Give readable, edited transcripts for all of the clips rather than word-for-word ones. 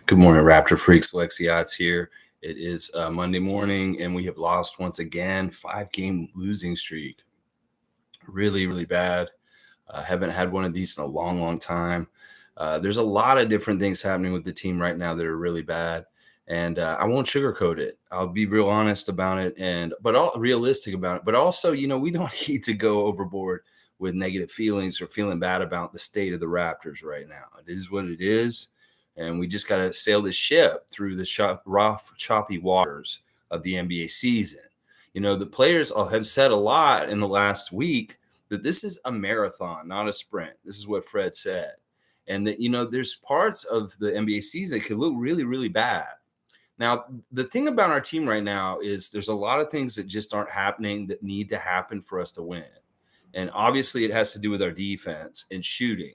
Good morning, Raptor Freaks. Lex here. It is Monday morning, and we have lost once again. 5-game losing streak. Really, really bad. Haven't had one of these in a long, long time. There's a lot of different things happening with the team right now that are really bad, and I won't sugarcoat it. I'll be real honest about it, but all realistic about it. But also, we don't need to go overboard with negative feelings or feeling bad about the state of the Raptors right now. It is what it is. And we just got to sail this ship through the rough, choppy waters of the NBA season. The players have said a lot in the last week that this is a marathon, not a sprint. This is what Fred said. And that, there's parts of the NBA season that could look really, really bad. Now, the thing about our team right now is there's a lot of things that just aren't happening that need to happen for us to win. And obviously, it has to do with our defense and shooting.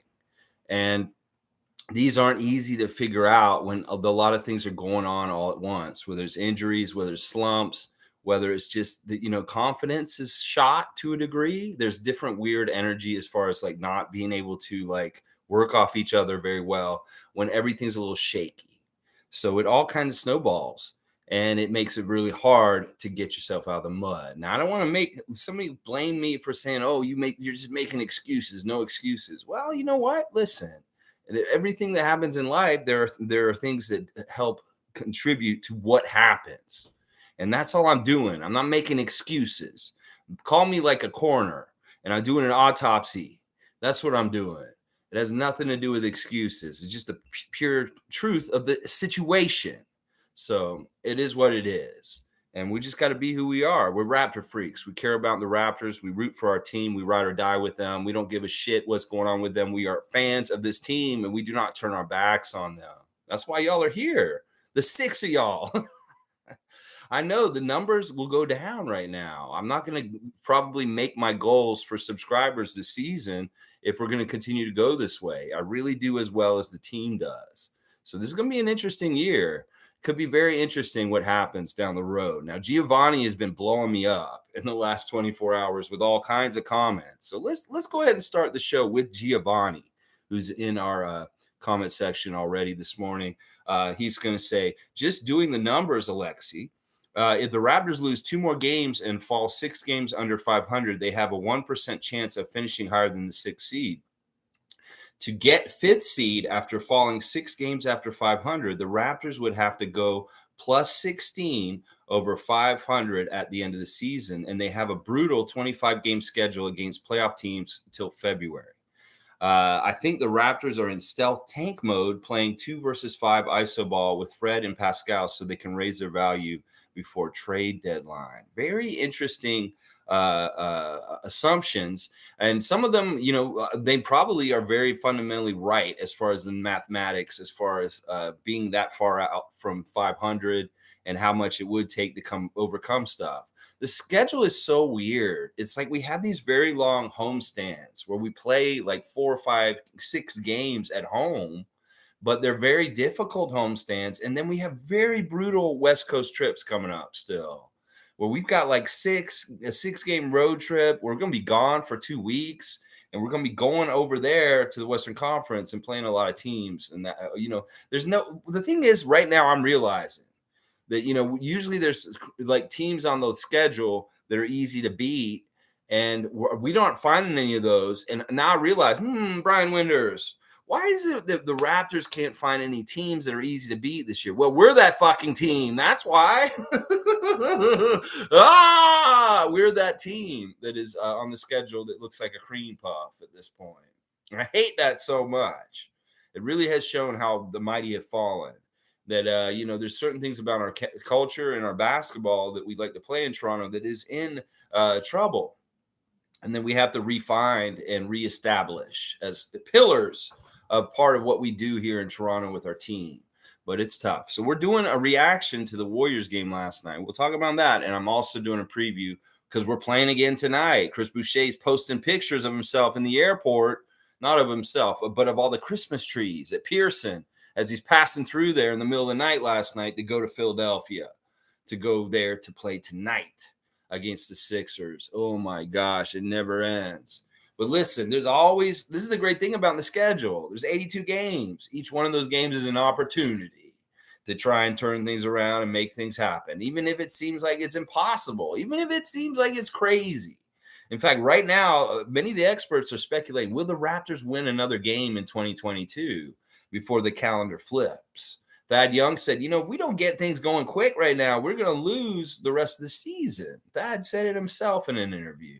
And these aren't easy to figure out when a lot of things are going on all at once, whether it's injuries, whether it's slumps, whether it's just that, confidence is shot to a degree. There's different weird energy as far as like not being able to like work off each other very well when everything's a little shaky. So it all kind of snowballs and it makes it really hard to get yourself out of the mud. Now, I don't want to make somebody blame me for saying, oh, you're just making excuses, no excuses. Well, you know what? Listen. Everything that happens in life, there are things that help contribute to what happens. And that's all I'm doing. I'm not making excuses. Call me like a coroner and I'm doing an autopsy. That's what I'm doing. It has nothing to do with excuses. It's just the pure truth of the situation. So it is what it is. And we just got to be who we are. We're Raptor freaks. We care about the Raptors. We root for our team. We ride or die with them. We don't give a shit what's going on with them. We are fans of this team, and we do not turn our backs on them. That's why y'all are here. The 6 of y'all. I know the numbers will go down right now. I'm not going to probably make my goals for subscribers this season if we're going to continue to go this way. I really do as well as the team does. So this is going to be an interesting year. Could be very interesting what happens down the road. Now, Giovanni has been blowing me up in the last 24 hours with all kinds of comments. So let's go ahead and start the show with Giovanni, who's in our comment section already this morning. He's going to say, just doing the numbers, Alexi, if the Raptors lose 2 more games and fall 6 games under 500, they have a 1% chance of finishing higher than the 6th seed. To get 5th seed after falling 6 games after 500, the Raptors would have to go plus 16 over 500 at the end of the season, and they have a brutal 25-game schedule against playoff teams until February. I think the Raptors are in stealth tank mode, playing 2 versus 5 iso ball with Fred and Pascal so they can raise their value before trade deadline. Very interesting assumptions. And some of them, they probably are very fundamentally right as far as the mathematics, as far as being that far out from 500 and how much it would take to overcome stuff. The schedule is so weird. It's like we have these very long homestands where we play like 4, 5, 6 games at home, but they're very difficult homestands. And then we have very brutal West Coast trips coming up still, where we've got like a 6-game road trip. We're going to be gone for 2 weeks, and we're going to be going over there to the Western Conference and playing a lot of teams. And that, the thing is right now I'm realizing that, usually there's like teams on the schedule that are easy to beat, and we don't find any of those. And now I realize, Brian Winders, why is it that the Raptors can't find any teams that are easy to beat this year? Well, we're that fucking team. That's why. We're that team that is on the schedule that looks like a cream puff at this point. And I hate that so much. It really has shown how the mighty have fallen. That, there's certain things about our culture and our basketball that we like to play in Toronto that is in trouble. And then we have to refine and reestablish as the pillars of part of what we do here in Toronto with our team. But it's tough. So we're doing a reaction to the Warriors game last night. We'll talk about that. And I'm also doing a preview because we're playing again tonight. Chris Boucher's posting pictures of himself in the airport, not of himself, but of all the Christmas trees at Pearson as he's passing through there in the middle of the night last night to go to Philadelphia, to go there to play tonight against the Sixers. Oh my gosh, it never ends. But listen, this is the great thing about the schedule. There's 82 games. Each one of those games is an opportunity. to try and turn things around and make things happen, even if it seems like it's impossible, even if it seems like it's crazy. In fact, right now, many of the experts are speculating, will the Raptors win another game in 2022 before the calendar flips? Thad Young said, if we don't get things going quick right now, we're going to lose the rest of the season. Thad said it himself in an interview.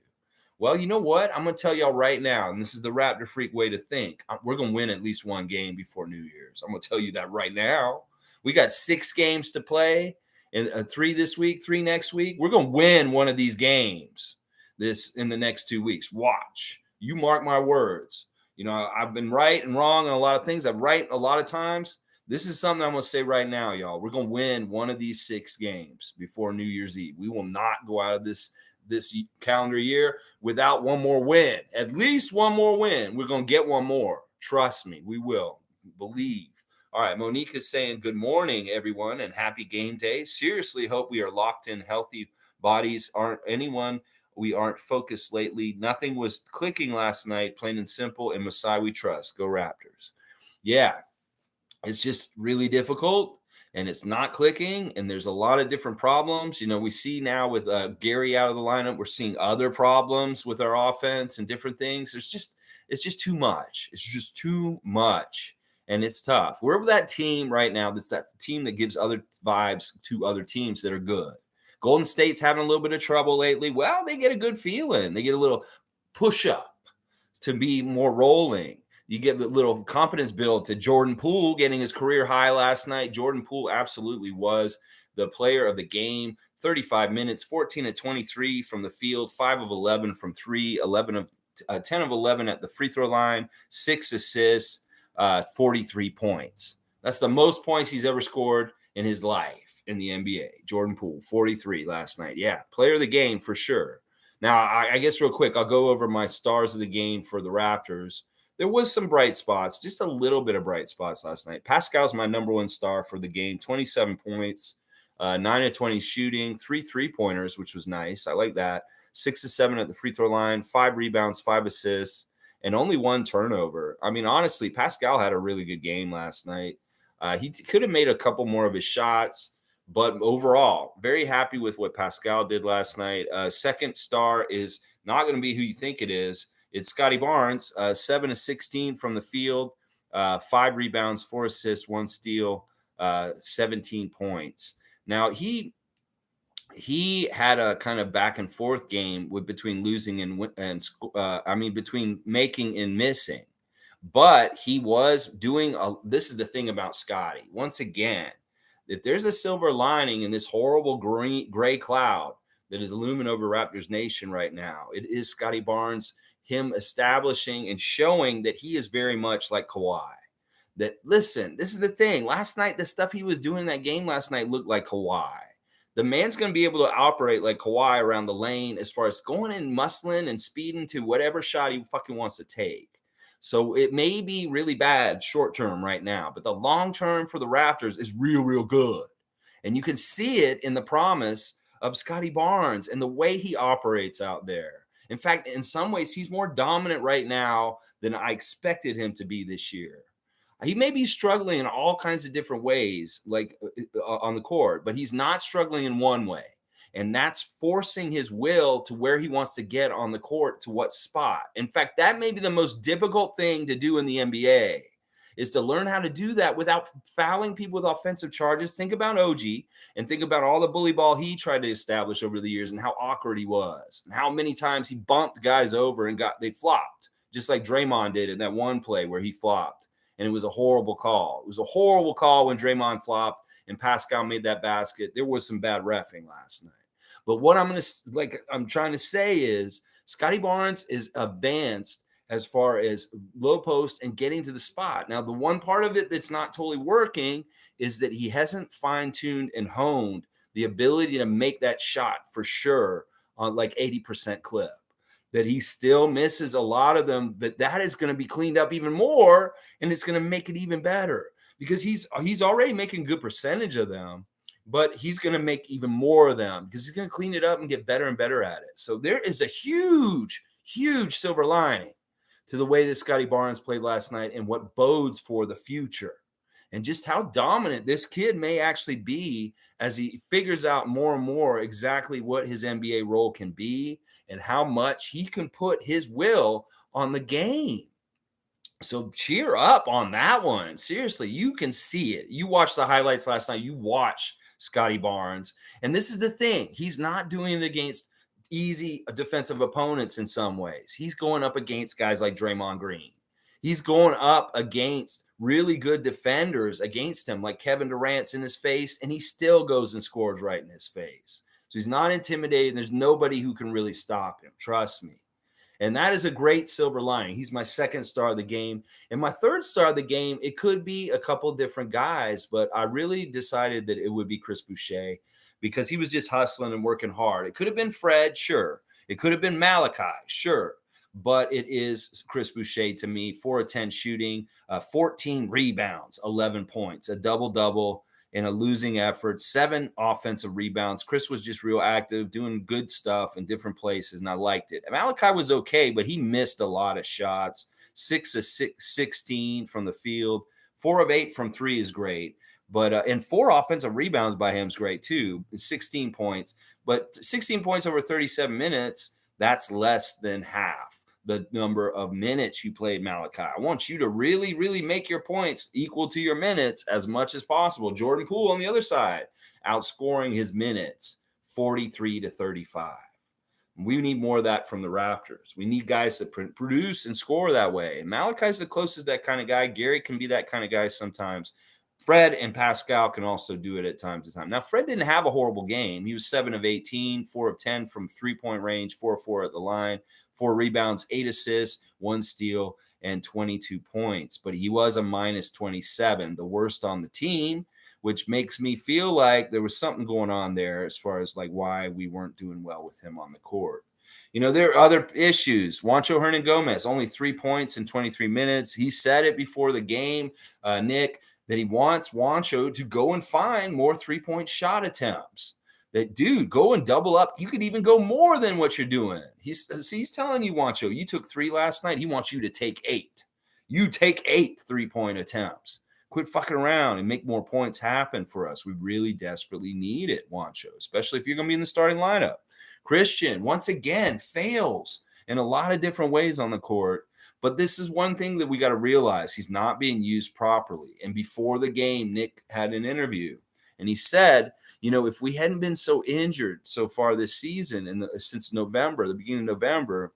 Well, you know what? I'm going to tell y'all right now, and this is the Raptor Freak way to think. We're going to win at least one game before New Year's. I'm going to tell you that right now. We got 6 games to play, and 3 this week, 3 next week. We're going to win one of these games in the next 2 weeks. Watch. You mark my words. I've been right and wrong on a lot of things. I'm right a lot of times. This is something I'm going to say right now, y'all. We're going to win one of these 6 games before New Year's Eve. We will not go out of this calendar year without one more win. At least one more win. We're going to get one more. Trust me, we will. Believe. All right, Monique is saying good morning, everyone, and happy game day. Seriously, hope we are locked in healthy bodies. We aren't focused lately. Nothing was clicking last night, plain and simple. And Masai, we trust. Go Raptors. Yeah, it's just really difficult. And it's not clicking, and there's a lot of different problems. We see now with Gary out of the lineup, we're seeing other problems with our offense and different things. It's just too much. It's just too much, and it's tough. We're that team right now. That's that team that gives other vibes to other teams that are good. Golden State's having a little bit of trouble lately. Well, they get a good feeling. They get a little push up to be more rolling. You get a little confidence build to J.Poole getting his career high last night. J.Poole absolutely was the player of the game. 35 minutes, 14 of 23 from the field, 5 of 11 from 3, 10 of 11 at the free throw line, 6 assists, 43 points. That's the most points he's ever scored in his life in the NBA. J.Poole, 43 last night. Yeah, player of the game for sure. Now, I guess real quick, I'll go over my stars of the game for the Raptors. There was some bright spots, just a little bit of bright spots last night. Pascal's my number 1 star for the game, 27 points, 9 of 20 shooting, 3 3-pointers, which was nice. I like that. 6 of 7 at the free throw line, 5 rebounds, 5 assists, and only 1 turnover. I mean, honestly, Pascal had a really good game last night. He could have made a couple more of his shots, but overall, very happy with what Pascal did last night. Second star is not going to be who you think it is. It's Scotty Barnes, 7 of 16 from the field, 5 rebounds, 4 assists, 1 steal, 17 points. Now, he had a kind of back and forth game between losing between making and missing. But he was doing this is the thing about Scotty. Once again, if there's a silver lining in this horrible gray cloud that is looming over Raptors Nation right now, it is Scotty Barnes, him establishing and showing that he is very much like Kawhi. That, listen, this is the thing. Last night, the stuff he was doing in that game last night looked like Kawhi. The man's going to be able to operate like Kawhi around the lane as far as going and muscling and speeding to whatever shot he fucking wants to take. So it may be really bad short term right now, but the long term for the Raptors is real, real good. And you can see it in the promise of Scotty Barnes and the way he operates out there. In fact, in some ways, he's more dominant right now than I expected him to be this year. He may be struggling in all kinds of different ways, like on the court, but he's not struggling in one way. And that's forcing his will to where he wants to get on the court, to what spot. In fact, that may be the most difficult thing to do in the NBA, is to learn how to do that without fouling people with offensive charges. Think about OG and think about all the bully ball he tried to establish over the years and how awkward he was and how many times he bumped guys over and they flopped, just like Draymond did in that one play where he flopped. And it was a horrible call. It was a horrible call when Draymond flopped and Pascal made that basket. There was some bad reffing last night. But what I'm trying to say is Scotty Barnes is advanced as far as low post and getting to the spot. Now, the one part of it that's not totally working is that he hasn't fine-tuned and honed the ability to make that shot for sure on like 80% clip. That he still misses a lot of them, but that is going to be cleaned up even more, and it's going to make it even better because he's already making a good percentage of them, but he's going to make even more of them because he's going to clean it up and get better and better at it. So there is a huge, huge silver lining to the way that Scotty Barnes played last night and what bodes for the future. and just how dominant this kid may actually be as he figures out more and more exactly what his NBA role can be and how much he can put his will on the game. So cheer up on that one. Seriously, you can see it. You watched the highlights last night. You watch Scotty Barnes. And this is the thing. He's not doing it against easy defensive opponents in some ways. He's going up against guys like Draymond Green. He's going up against really good defenders against him, like Kevin Durant's in his face, and he still goes and scores right in his face. So he's not intimidated. There's nobody who can really stop him. Trust me. And that is a great silver lining. He's my second star of the game. And my third star of the game, it could be a couple different guys, but I really decided that it would be Chris Boucher because he was just hustling and working hard. It could have been Fred, sure. It could have been Malachi, sure. But it is Chris Boucher to me. 4 of 10 shooting, 14 rebounds, 11 points, a double-double in a losing effort, 7 offensive rebounds. Chris was just real active, doing good stuff in different places, and I liked it. Malachi was okay, but he missed a lot of shots. 6 of 16 from the field. 4 of 8 from 3 is great. But and 4 offensive rebounds by him is great too. 16 points. But 16 points over 37 minutes, that's less than half the number of minutes you played, Malachi. I want you to really, really make your points equal to your minutes as much as possible. J.Poole on the other side, outscoring his minutes 43-35. We need more of that from the Raptors. We need guys that produce and score that way. And Malachi's the closest that kind of guy. Gary can be that kind of guy sometimes. Fred and Pascal can also do it at time to time. Now, Fred didn't have a horrible game. He was 7 of 18, 4 of 10 from three-point range, 4 of 4 at the line, 4 rebounds, 8 assists, 1 steal, and 22 points. But he was a minus 27, the worst on the team, which makes me feel like there was something going on there as far as like why we weren't doing well with him on the court. You know, there are other issues. Juancho Hernangomez, only 3 points in 23 minutes. He said it before the game, Nick, that he wants Juancho to go and find more three-point shot attempts. That, dude, go and double up. You could even go more than what you're doing. He's telling you, Juancho, you took 3 last night. He wants you to take 8. You take 8 three-point attempts. Quit fucking around and make more points happen for us. We really desperately need it, Juancho, especially if you're going to be in the starting lineup. Christian, once again, fails in a lot of different ways on the court. But this is one thing that we got to realize. He's not being used properly. And before the game, Nick had an interview. And he said, you know, if we hadn't been so injured so far this season and since November, the beginning of November,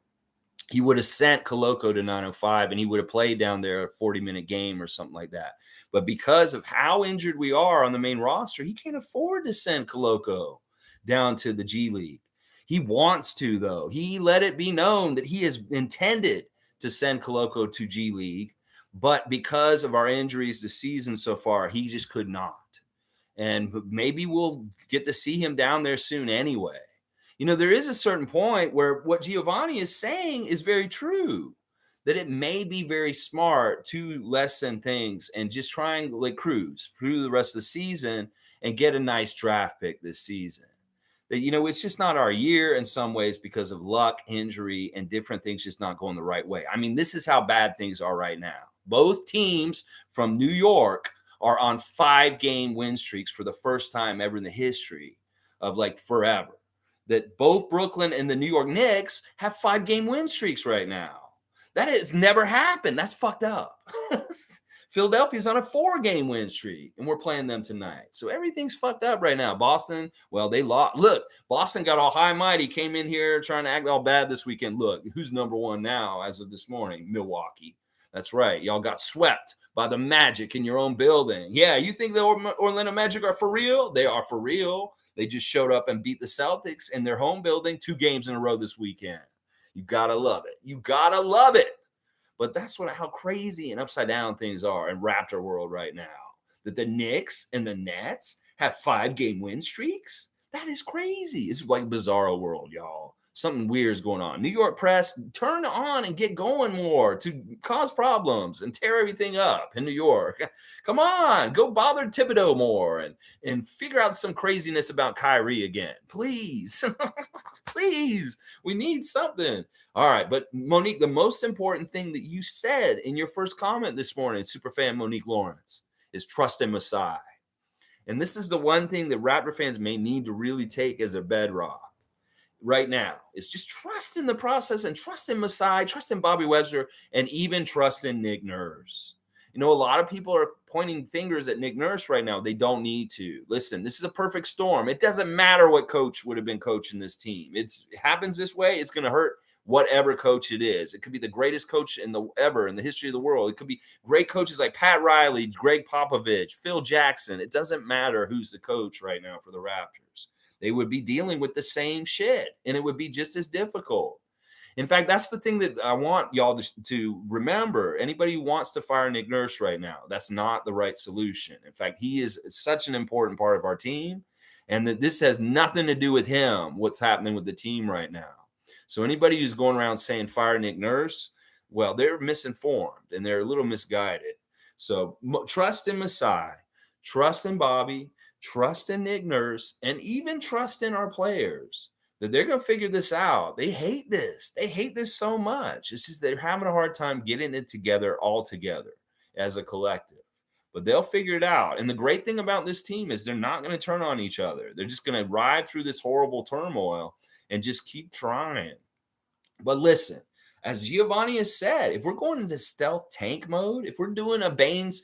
he would have sent Koloko to 905 and he would have played down there a 40-minute game or something like that. But because of how injured we are on the main roster, he can't afford to send Koloko down to the G League. He wants to, though. He let it be known that he has intended to send Koloko to G League, but because of our injuries this season so far, he just could not. And maybe we'll get to see him down there soon anyway. You know, there is a certain point where what Giovanni is saying is very true, that it may be very smart to lessen things and just try and like cruise through the rest of the season and get a nice draft pick this season. That, you know, it's just not our year in some ways because of luck, injury, and different things just not going the right way. I mean, this is how bad things are right now. Both teams from New York are on 5-game win streaks for the first time ever in the history of like forever. That both Brooklyn and the New York Knicks have 5-game win streaks right now. That has never happened. That's fucked up. Philadelphia's on a 4-game win streak, and we're playing them tonight. So everything's fucked up right now. Boston, well, they lost. Look, Boston got all high and mighty, came in here trying to act all bad this weekend. Look, who's number 1 now as of this morning? Milwaukee. That's right. Y'all got swept by the Magic in your own building. Yeah, you think the Orlando Magic are for real? They are for real. They just showed up and beat the Celtics in their home building 2 games in a row this weekend. You got to love it. You got to love it. But that's how crazy and upside down things are in Raptor world right now. That the Knicks and the Nets have 5-game win streaks? That is crazy. It's like Bizarro world, y'all. Something weird is going on. New York press, turn on and get going more to cause problems and tear everything up in New York. Come on, go bother Thibodeau more and figure out some craziness about Kyrie again. Please. Please. We need something. All right, but Monique, the most important thing that you said in your first comment this morning, superfan Monique Lawrence, is trust in Masai. And this is the one thing that Raptor fans may need to really take as a bedrock right now. Is just trust in the process and trust in Masai, trust in Bobby Webster, and even trust in Nick Nurse. You know, a lot of people are pointing fingers at Nick Nurse right now. They don't need to. Listen, this is a perfect storm. It doesn't matter what coach would have been coaching this team. It happens this way. It's going to hurt whatever coach it is. It could be the greatest coach in the history of the world. It could be great coaches like Pat Riley, Greg Popovich, Phil Jackson. It doesn't matter who's the coach right now for the Raptors. They would be dealing with the same shit, and it would be just as difficult. In fact, that's the thing that I want y'all to remember. Anybody who wants to fire Nick Nurse right now, that's not the right solution. In fact, he is such an important part of our team, and that this has nothing to do with him, what's happening with the team right now. So anybody who's going around saying fire Nick Nurse, well, they're misinformed and they're a little misguided. So trust in Masai, trust in Bobby, trust in Nick Nurse, and even trust in our players that they're going to figure this out. They hate this. They hate this so much. It's just they're having a hard time getting it together all together as a collective. But they'll figure it out. And the great thing about this team is they're not going to turn on each other. They're just going to ride through this horrible turmoil and just keep trying. But listen, as Giovanni has said, if we're going into stealth tank mode, if we're doing a Baines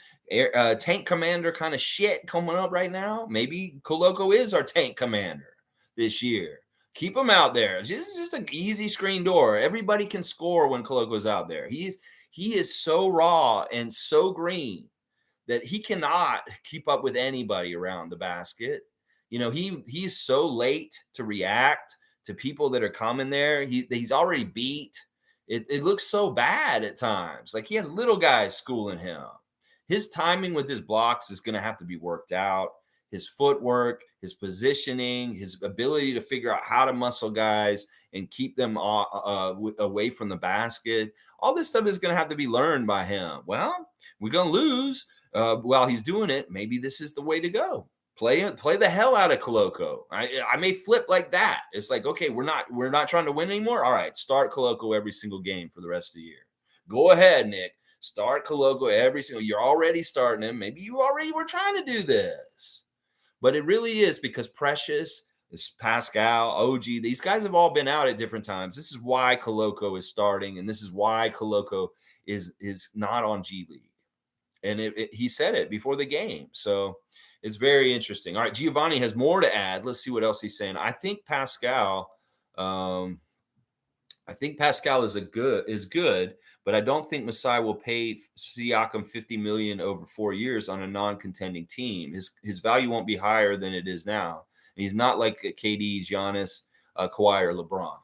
tank commander kind of shit coming up right now, maybe Koloko is our tank commander this year. Keep him out there. Just an easy screen door. Everybody can score when Koloko's out there. He is so raw and so green that he cannot keep up with anybody around the basket. You know, he's so late to react to people that are coming there. He's already beat. It looks so bad at times. Like he has little guys schooling him. His timing with his blocks is going to have to be worked out. His footwork, his positioning, his ability to figure out how to muscle guys and keep them away from the basket. All this stuff is going to have to be learned by him. Well, we're going to lose while he's doing it. Maybe this is the way to go. Play the hell out of Koloko. I may flip like that. It's like, okay, we're not trying to win anymore. All right, start Koloko every single game for the rest of the year. Go ahead, Nick. Start Koloko every single. You're already starting him. Maybe you already were trying to do this. But it really is because Precious, this Pascal, OG, these guys have all been out at different times. This is why Koloko is starting, and this is why Koloko is not on G League. And he said it before the game. So it's very interesting. All right, Giovanni has more to add. Let's see what else he's saying. I think Pascal is good, but I don't think Masai will pay Siakam $50 million over 4 years on a non-contending team. His value won't be higher than it is now. And he's not like KD, Giannis, Kawhi, or LeBron.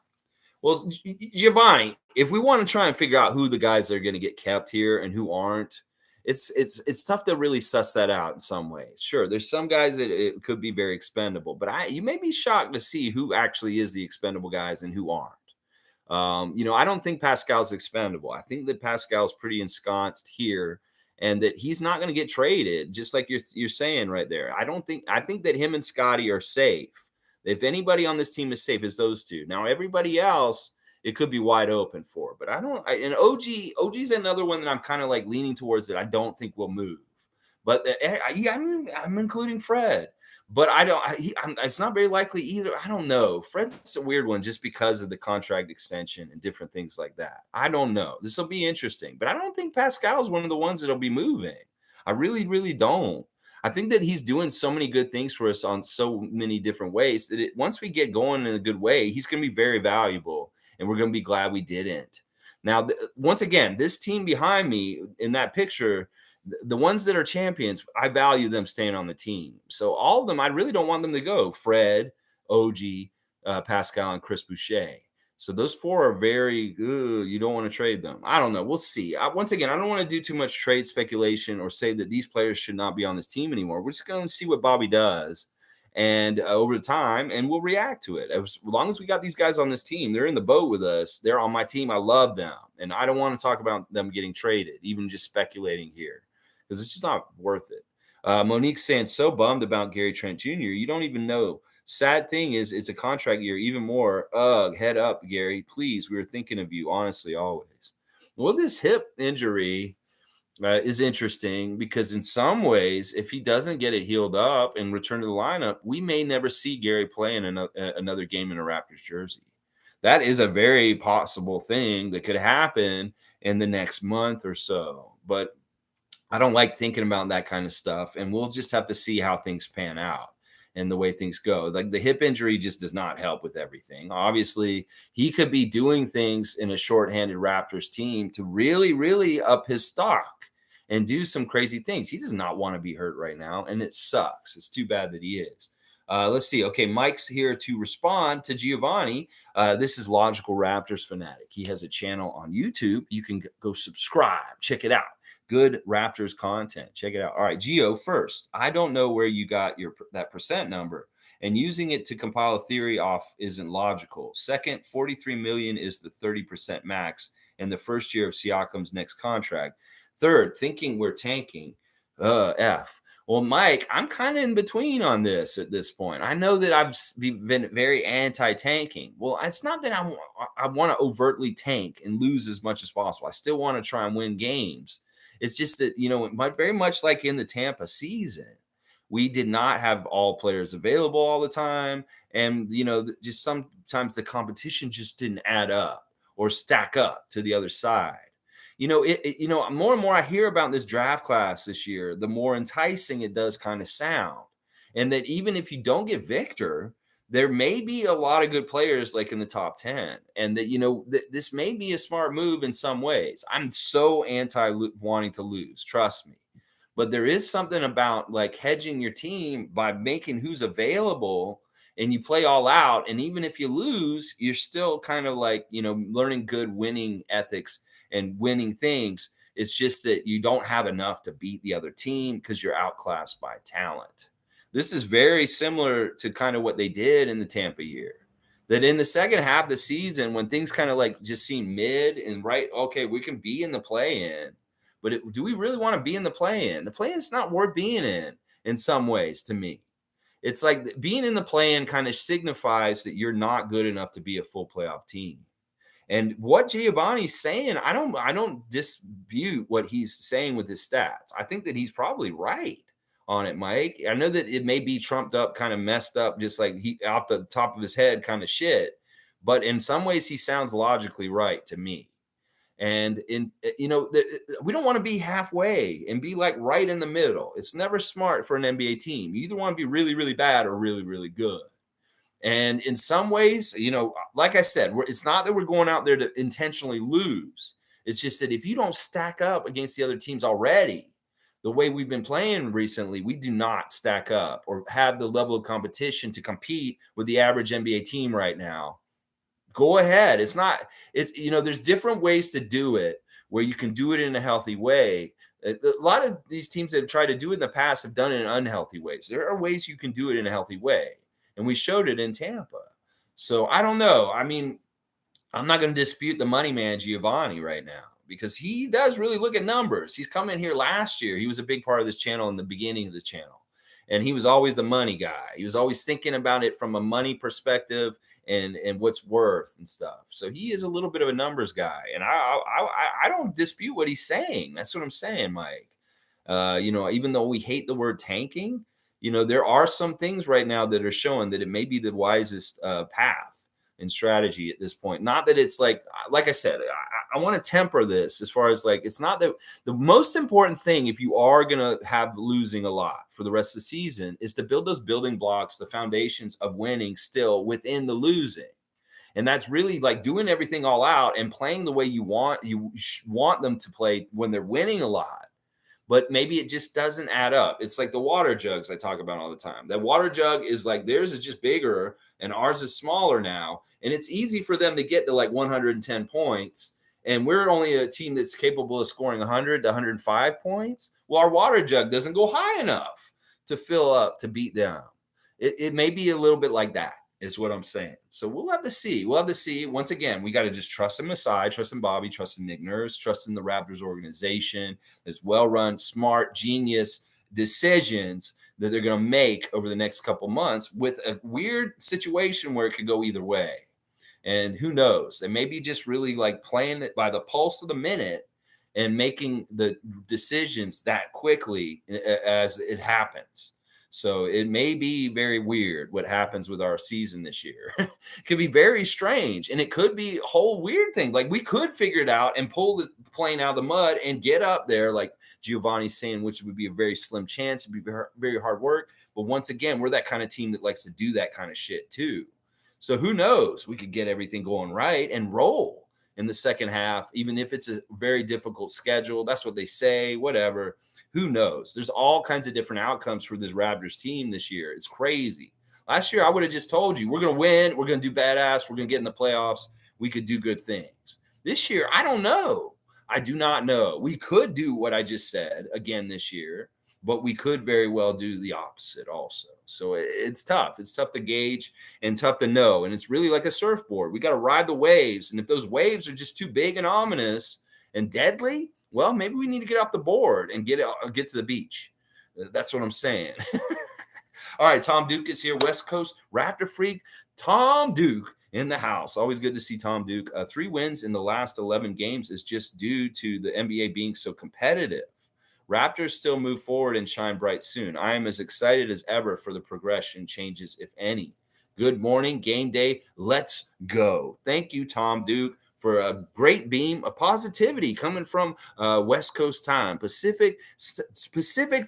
Well, Giovanni, if we want to try and figure out who the guys that are going to get kept here and who aren't, it's tough to really suss that out in some ways. Sure, there's some guys that it could be very expendable, but you may be shocked to see who actually is the expendable guys and who aren't. I don't think Pascal's expendable. I think that Pascal's pretty ensconced here and that he's not going to get traded, just like you're saying right there. I think that him and Scotty are safe. If anybody on this team is safe, it's those two. Now, everybody else, it could be wide open for. But and OG's another one that I'm kind of like leaning towards that I don't think will move. But I'm including Fred. But it's not very likely either. I don't know. Fred's a weird one just because of the contract extension and different things like that. I don't know. This will be interesting. But I don't think Pascal's one of the ones that'll be moving. I really, really don't. I think that he's doing so many good things for us on so many different ways that once we get going in a good way, he's going to be very valuable. And we're going to be glad we didn't. Now, once again, this team behind me in that picture, the ones that are champions, I value them staying on the team. So all of them, I really don't want them to go. Fred, OG, Pascal, and Chris Boucher. So those four are very, you don't want to trade them. I don't know. We'll see. Once again, I don't want to do too much trade speculation or say that these players should not be on this team anymore. We're just going to see what Bobby does and over time, and we'll react to it. As long as we got these guys on this team, they're in the boat with us. They're on my team. I love them. And I don't want to talk about them getting traded, even just speculating here, because it's just not worth it. Monique's saying, so bummed about Gary Trent Jr. You don't even know. Sad thing is, it's a contract year, even more. Head up, Gary. Please, we were thinking of you, honestly, always. Well, this hip injury, is interesting because in some ways, if he doesn't get it healed up and return to the lineup, we may never see Gary play in another game in a Raptors jersey. That is a very possible thing that could happen in the next month or so. But I don't like thinking about that kind of stuff, and we'll just have to see how things pan out and the way things go. Like the hip injury just does not help with everything. Obviously, he could be doing things in a shorthanded Raptors team to really, really up his stock and do some crazy things. He does not want to be hurt right now, and it sucks. It's too bad that he is. Let's see. Okay, Mike's here to respond to Giovanni. This is Logical Raptors Fanatic. He has a channel on YouTube. You can go subscribe, check it out. Good Raptors content. Check it out. All right, Geo, first, I don't know where you got that percent number, and using it to compile a theory off isn't logical. Second, 43 million is the 30% max in the first year of Siakam's next contract. Third, thinking we're tanking. F. Well, Mike, I'm kind of in between on this at this point. I know that I've been very anti-tanking. Well, it's not that I want to overtly tank and lose as much as possible. I still want to try and win games. It's just that, very much like in the Tampa season, we did not have all players available all the time. And, just sometimes the competition just didn't add up or stack up to the other side. More and more I hear about this draft class this year, the more enticing it does kind of sound. And that even if you don't get Victor, there may be a lot of good players like in the top 10. And that, this may be a smart move in some ways. I'm so anti wanting to lose, trust me. But there is something about like hedging your team by making who's available and you play all out. And even if you lose, you're still kind of like, learning good winning ethics and winning things. It's just that you don't have enough to beat the other team because you're outclassed by talent. This is very similar to kind of what they did in the Tampa year. That in the second half of the season, when things kind of like just seem mid and right, okay, we can be in the play-in, but do we really want to be in the play-in? The play-in's not worth being in some ways to me. It's like being in the play-in kind of signifies that you're not good enough to be a full playoff team. And what Giovanni's saying, I don't dispute what he's saying with his stats. I think that he's probably right on it, Mike. I know that it may be trumped up, kind of messed up, just like he off the top of his head kind of shit. But in some ways, he sounds logically right to me. And we don't want to be halfway and be like right in the middle. It's never smart for an NBA team. You either want to be really, really bad or really, really good. And in some ways, like I said, it's not that we're going out there to intentionally lose. It's just that if you don't stack up against the other teams already, the way we've been playing recently, we do not stack up or have the level of competition to compete with the average NBA team right now. Go ahead. There's different ways to do it where you can do it in a healthy way. A lot of these teams that have tried to do it in the past have done it in unhealthy ways. There are ways you can do it in a healthy way. And we showed it in Tampa. So I don't know. I mean, I'm not going to dispute the money man Giovanni right now because he does really look at numbers. He's come in here last year. He was a big part of this channel in the beginning of the channel. And he was always the money guy. He was always thinking about it from a money perspective and what's worth and stuff. So he is a little bit of a numbers guy. And I don't dispute what he's saying. That's what I'm saying, Mike. Even though we hate the word tanking, there are some things right now that are showing that it may be the wisest path and strategy at this point. Not that it's like I said, I want to temper this as far as like, it's not that the most important thing, if you are going to have losing a lot for the rest of the season, is to build those building blocks, the foundations of winning still within the losing. And that's really like doing everything all out and playing the way you want them to play when they're winning a lot. But maybe it just doesn't add up. It's like the water jugs I talk about all the time. That water jug is like theirs is just bigger and ours is smaller now. And it's easy for them to get to like 110 points. And we're only a team that's capable of scoring 100 to 105 points. Well, our water jug doesn't go high enough to fill up to beat them. It may be a little bit like that. Is what I'm saying. So we'll have to see. We'll have to see. Once again, we got to just trust in Masai, trust in Bobby, trust in Nick Nurse, trust in the Raptors organization. There's well-run, smart, genius decisions that they're going to make over the next couple months with a weird situation where it could go either way. And who knows? They may be just really like playing it by the pulse of the minute and making the decisions that quickly as it happens. So it may be very weird what happens with our season this year. It could be very strange, and it could be a whole weird thing. Like we could figure it out and pull the plane out of the mud and get up there, like Giovanni's saying, which would be a very slim chance. It'd be very hard work. But once again, we're that kind of team that likes to do that kind of shit too. So who knows? We could get everything going right and roll in the second half, even if it's a very difficult schedule. That's what they say, whatever. Who knows? There's all kinds of different outcomes for this Raptors team this year. It's crazy. Last year, I would have just told you, we're going to win. We're going to do badass. We're going to get in the playoffs. We could do good things. This year, I don't know. I do not know. We could do what I just said again this year, but we could very well do the opposite also. So it's tough. It's tough to gauge and tough to know. And it's really like a surfboard. We got to ride the waves. And if those waves are just too big and ominous and deadly, well, maybe we need to get off the board and get to the beach. That's what I'm saying. All right, Tom Duke is here. West Coast Raptor freak, Tom Duke in the house. Always good to see Tom Duke. 3 wins in the last 11 games is just due to the NBA being so competitive. Raptors still move forward and shine bright soon. I am as excited as ever for the progression changes, if any. Good morning, game day. Let's go. Thank you, Tom Duke, for a great beam of positivity coming from West Coast time, Pacific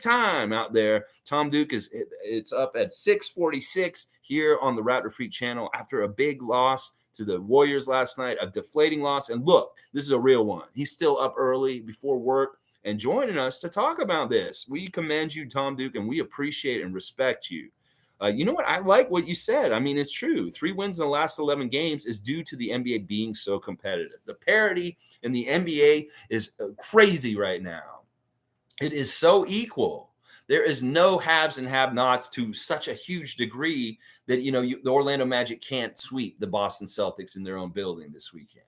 time out there. Tom Duke it's up at 6:46 here on the Raptor Freak channel after a big loss to the Warriors last night, a deflating loss. And look, this is a real one. He's still up early before work and joining us to talk about this. We commend you, Tom Duke, and we appreciate and respect you. You know what? I like what you said. I mean, it's true. 3 wins in the last 11 games is due to the NBA being so competitive. The parity in the NBA is crazy right now. It is so equal. There is no haves and have-nots to such a huge degree that, the Orlando Magic can't sweep the Boston Celtics in their own building this weekend.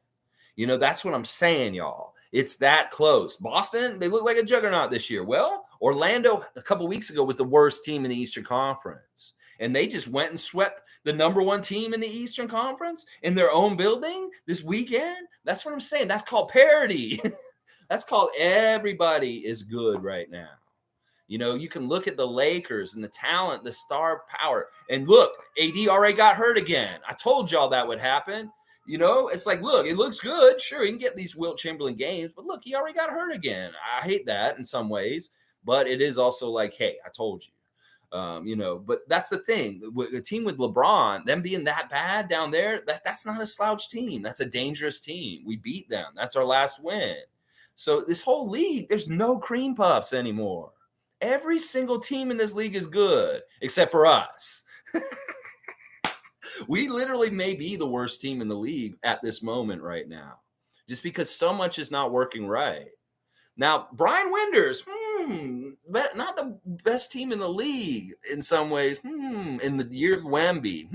That's what I'm saying, y'all. It's that close. Boston, they look like a juggernaut this year. Well, Orlando a couple weeks ago was the worst team in the Eastern Conference. And they just went and swept the number 1 team in the Eastern Conference in their own building this weekend. That's what I'm saying. That's called parity. That's called everybody is good right now. You can look at the Lakers and the talent, the star power. And look, AD already got hurt again. I told y'all that would happen. It's like, look, it looks good. Sure, he can get these Wilt Chamberlain games, but look, he already got hurt again. I hate that in some ways, but it is also like, hey, I told you. But that's the thing. A team with LeBron, them being that bad down there, that's not a slouch team. That's a dangerous team. We beat them. That's our last win. So this whole league, there's no cream puffs anymore. Every single team in this league is good, except for us. We literally may be the worst team in the league at this moment right now, just because so much is not working right. Now, Brian Winders, not the best team in the league in some ways. In the year of Wemby.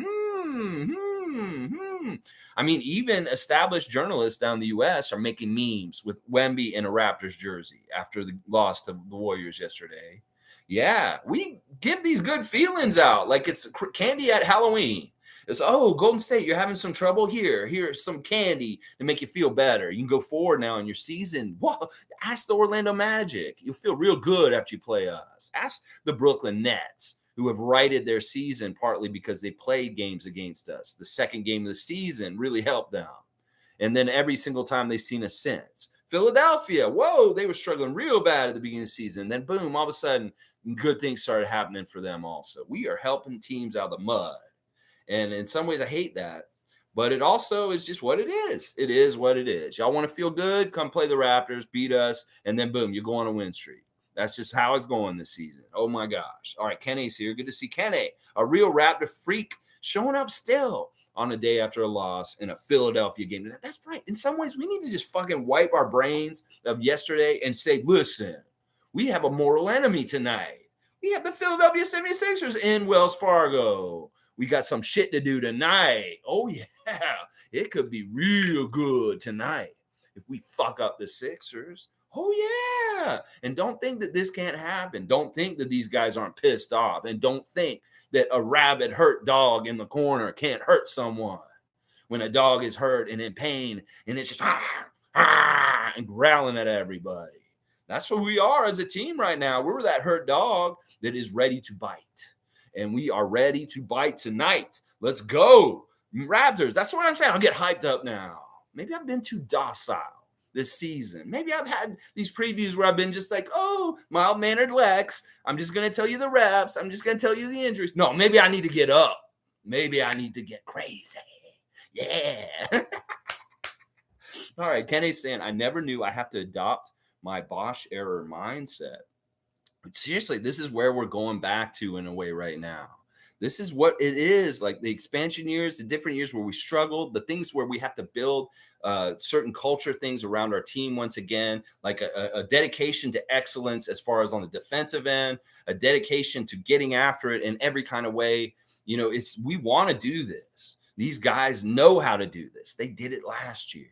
I mean, even established journalists down in the U.S. are making memes with Wemby in a Raptors jersey after the loss to the Warriors yesterday. Yeah, we give these good feelings out like it's candy at Halloween. It's, Golden State, you're having some trouble here. Here's some candy to make you feel better. You can go forward now in your season. Whoa, ask the Orlando Magic. You'll feel real good after you play us. Ask the Brooklyn Nets, who have righted their season partly because they played games against us. The second game of the season really helped them. And then every single time they've seen us since. Philadelphia, they were struggling real bad at the beginning of the season. Then, boom, all of a sudden, good things started happening for them also. We are helping teams out of the mud. And in some ways, I hate that. But it also is just what it is. It is what it is. Y'all want to feel good? Come play the Raptors, beat us, and then boom, you go on a win streak. That's just how it's going this season. Oh, my gosh. All right, Kenny's here. Good to see Kenny, a real Raptor freak, showing up still on a day after a loss in a Philadelphia game. That's right. In some ways, we need to just fucking wipe our brains of yesterday and say, listen, we have a mortal enemy tonight. We have the Philadelphia 76ers in Wells Fargo. We got some shit to do tonight. Oh, yeah. It could be real good tonight if we fuck up the Sixers. Oh, yeah. And don't think that this can't happen. Don't think that these guys aren't pissed off. And don't think that a rabid hurt dog in the corner can't hurt someone. When a dog is hurt and in pain and it's just, and growling at everybody. That's who we are as a team right now. We're that hurt dog that is ready to bite. And we are ready to bite tonight. Let's go. Raptors. That's what I'm saying. I'll get hyped up now. Maybe I've been too docile this season. Maybe I've had these previews where I've been just like, oh, mild-mannered Lex. I'm just going to tell you the reps. I'm just going to tell you the injuries. No, maybe I need to get up. Maybe I need to get crazy. Yeah. All right. Kenny's saying, I never knew I have to adopt my Bosch error mindset. But seriously, this is where we're going back to in a way right now. This is what it is, like the expansion years, the different years where we struggled, the things where we have to build certain culture things around our team once again, like a dedication to excellence as far as on the defensive end, a dedication to getting after it in every kind of way. You know, we want to do this. These guys know how to do this. They did it last year.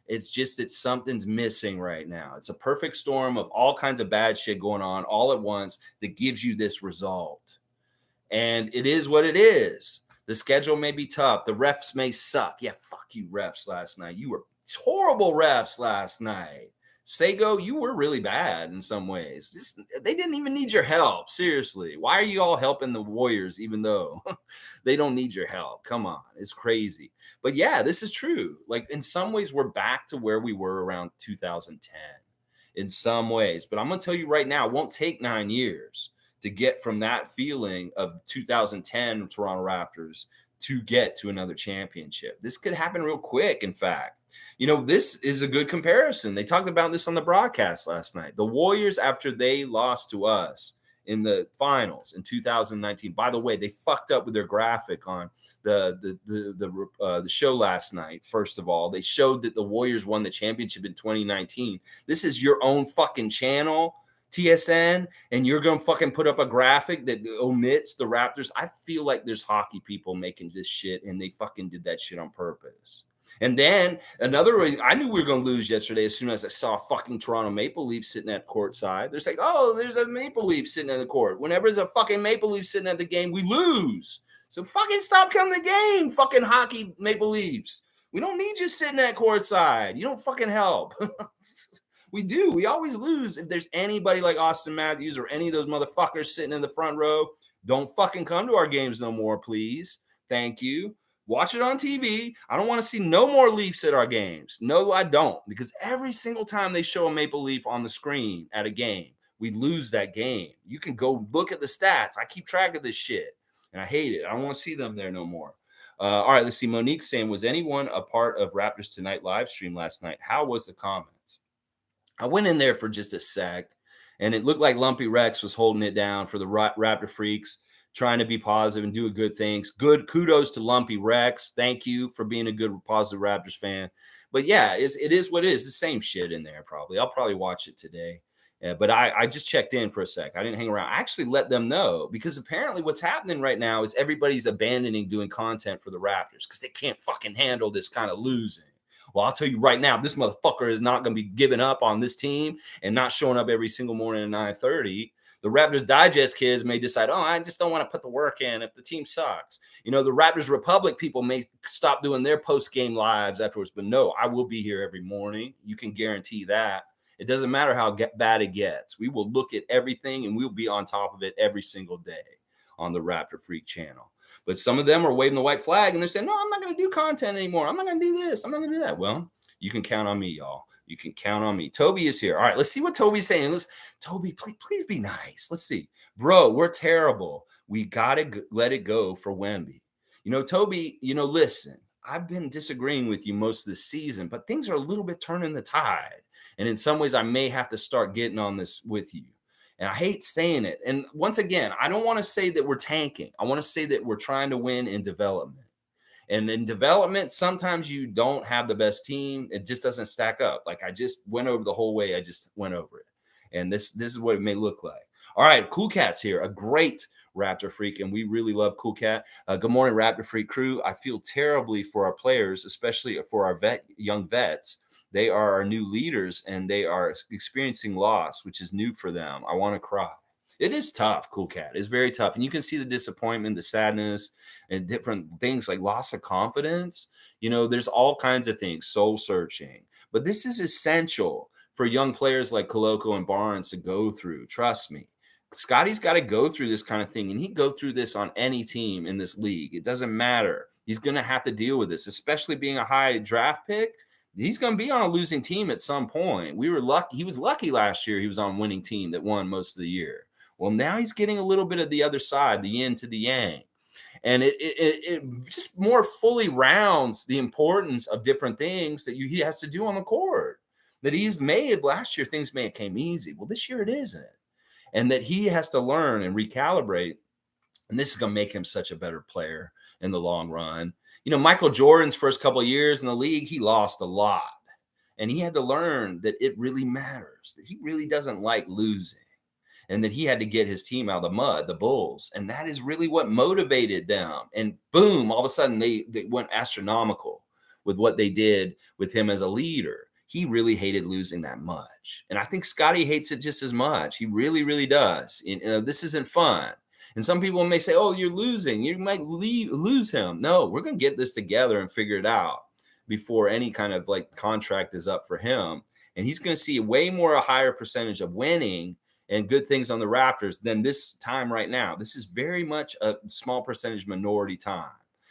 It's just that something's missing right now. It's a perfect storm of all kinds of bad shit going on all at once that gives you this result. And it is what it is. The schedule may be tough. The refs may suck. Yeah, fuck you, refs last night. You were horrible refs last night. Sego, you were really bad in some ways. They didn't even need your help. Seriously. Why are you all helping the Warriors even though they don't need your help? Come on. It's crazy. But yeah, this is true. Like in some ways, we're back to where we were around 2010 in some ways. But I'm going to tell you right now, it won't take 9 years to get from that feeling of 2010 Toronto Raptors to get to another championship. This could happen real quick, in fact. You know, this is a good comparison. They talked about this on the broadcast last night. The Warriors, after they lost to us in the finals in 2019, by the way, they fucked up with their graphic on the show last night. First of all, they showed that the Warriors won the championship in 2019. This is your own fucking channel, TSN, and you're going to fucking put up a graphic that omits the Raptors. I feel like there's hockey people making this shit, and they fucking did that shit on purpose. And then another reason, I knew we were going to lose yesterday as soon as I saw fucking Toronto Maple Leafs sitting at courtside. They're like, oh, there's a Maple Leaf sitting in the court. Whenever there's a fucking Maple Leaf sitting at the game, we lose. So fucking stop coming to the game, fucking hockey Maple Leafs. We don't need you sitting at courtside. You don't fucking help. We do. We always lose. If there's anybody like Austin Matthews or any of those motherfuckers sitting in the front row, don't fucking come to our games no more, please. Thank you. Watch it on TV. I don't want to see no more Leafs at our games. No, I don't. Because every single time they show a Maple Leaf on the screen at a game, we lose that game. You can go look at the stats. I keep track of this shit. And I hate it. I don't want to see them there no more. All right, let's see. Monique saying, was anyone a part of Raptors Tonight live stream last night? How was the comments? I went in there for just a sec, and it looked like Lumpy Rex was holding it down for the Raptor freaks, trying to be positive and do good things. Good kudos to Lumpy Rex. Thank you for being a good, positive Raptors fan. But yeah, it is what it is. The same shit in there probably. I'll probably watch it today. But I just checked in for a sec. I didn't hang around. I actually let them know because apparently what's happening right now is everybody's abandoning doing content for the Raptors because they can't fucking handle this kind of losing. Well, I'll tell you right now, this motherfucker is not going to be giving up on this team and not showing up every single morning at 9:30. The Raptors Digest kids may decide, oh, I just don't want to put the work in if the team sucks. You know, the Raptors Republic people may stop doing their post-game lives afterwards. But no, I will be here every morning. You can guarantee that. It doesn't matter how bad it gets. We will look at everything and we'll be on top of it every single day on the Raptor Freak channel. But some of them are waving the white flag and they're saying, no, I'm not going to do content anymore. I'm not going to do this. I'm not going to do that. Well, you can count on me, y'all. You can count on me. Toby is here. All right, let's see what Toby's saying. Toby, please be nice. Let's see. Bro, we're terrible. We got to let it go for Wemby. You know, Toby, listen, I've been disagreeing with you most of the season, but things are a little bit turning the tide. And in some ways, I may have to start getting on this with you. And I hate saying it. And once again, I don't want to say that we're tanking. I want to say that we're trying to win in development. And in development, sometimes you don't have the best team. It just doesn't stack up. Like I just went over the whole way. I just went over it. And this is what it may look like. All right, Cool Cat's here, a great Raptor freak, and we really love Cool Cat. Good morning, Raptor Freak crew. I feel terribly for our players, especially for our young vets. They are our new leaders, and they are experiencing loss, which is new for them. I want to cry. It is tough, Cool Cat. It's very tough. And you can see the disappointment, the sadness, and different things like loss of confidence. You know, there's all kinds of things, soul searching. But this is essential for young players like Koloko and Barnes to go through. Trust me. Scotty's got to go through this kind of thing, and he'd go through this on any team in this league. It doesn't matter. He's going to have to deal with this, especially being a high draft pick. He's going to be on a losing team at some point. We were lucky. He was lucky last year. He was on a winning team that won most of the year. Well, now he's getting a little bit of the other side, the yin to the yang. And it just more fully rounds the importance of different things that he has to do on the court. That he's made last year, things may have came easy. Well, this year it isn't. And that he has to learn and recalibrate. And this is going to make him such a better player in the long run. You know, Michael Jordan's first couple of years in the league, he lost a lot. And he had to learn that it really matters, that he really doesn't like losing, and that he had to get his team out of the mud, the Bulls. And that is really what motivated them. And boom, all of a sudden they went astronomical with what they did with him as a leader. He really hated losing that much. And I think Scotty hates it just as much. He really, really does. And, this isn't fun. And some people may say, oh, you're losing. You might lose him. No, we're going to get this together and figure it out before any kind of like contract is up for him. And he's going to see a higher percentage of winning and good things on the Raptors than this time right now. This is very much a small percentage minority time.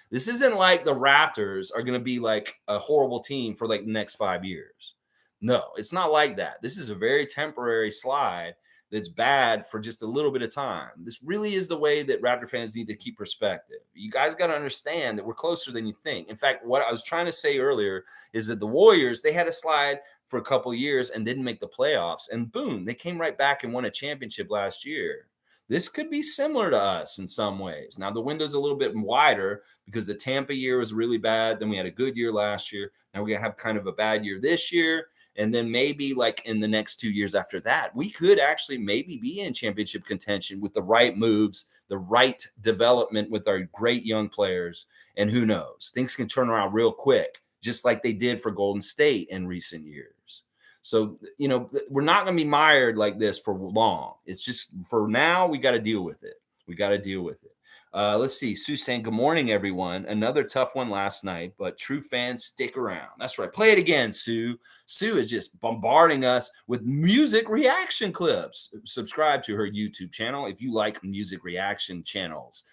This isn't like the Raptors are going to be like a horrible team for like the next 5 years. No, it's not like that. This is a very temporary slide that's bad for just a little bit of time. This really is the way that Raptor fans need to keep perspective. You guys got to understand that we're closer than you think. In fact, what I was trying to say earlier is that the Warriors, they had a slide for a couple of years and didn't make the playoffs. And boom, they came right back and won a championship last year. This could be similar to us in some ways. Now, the window's a little bit wider because the Tampa year was really bad. Then we had a good year last year. Now we're going to have kind of a bad year this year. And then maybe like in the next 2 years after that, we could actually maybe be in championship contention with the right moves, the right development with our great young players. And who knows, things can turn around real quick, just like they did for Golden State in recent years. So, you know, we're not going to be mired like this for long. It's just for now, we got to deal with it. We got to deal with it. Let's see. Sue saying, good morning, everyone. Another tough one last night, but true fans, stick around. That's right. Play it again, Sue. Sue is just bombarding us with music reaction clips. Subscribe to her YouTube channel if you like music reaction channels.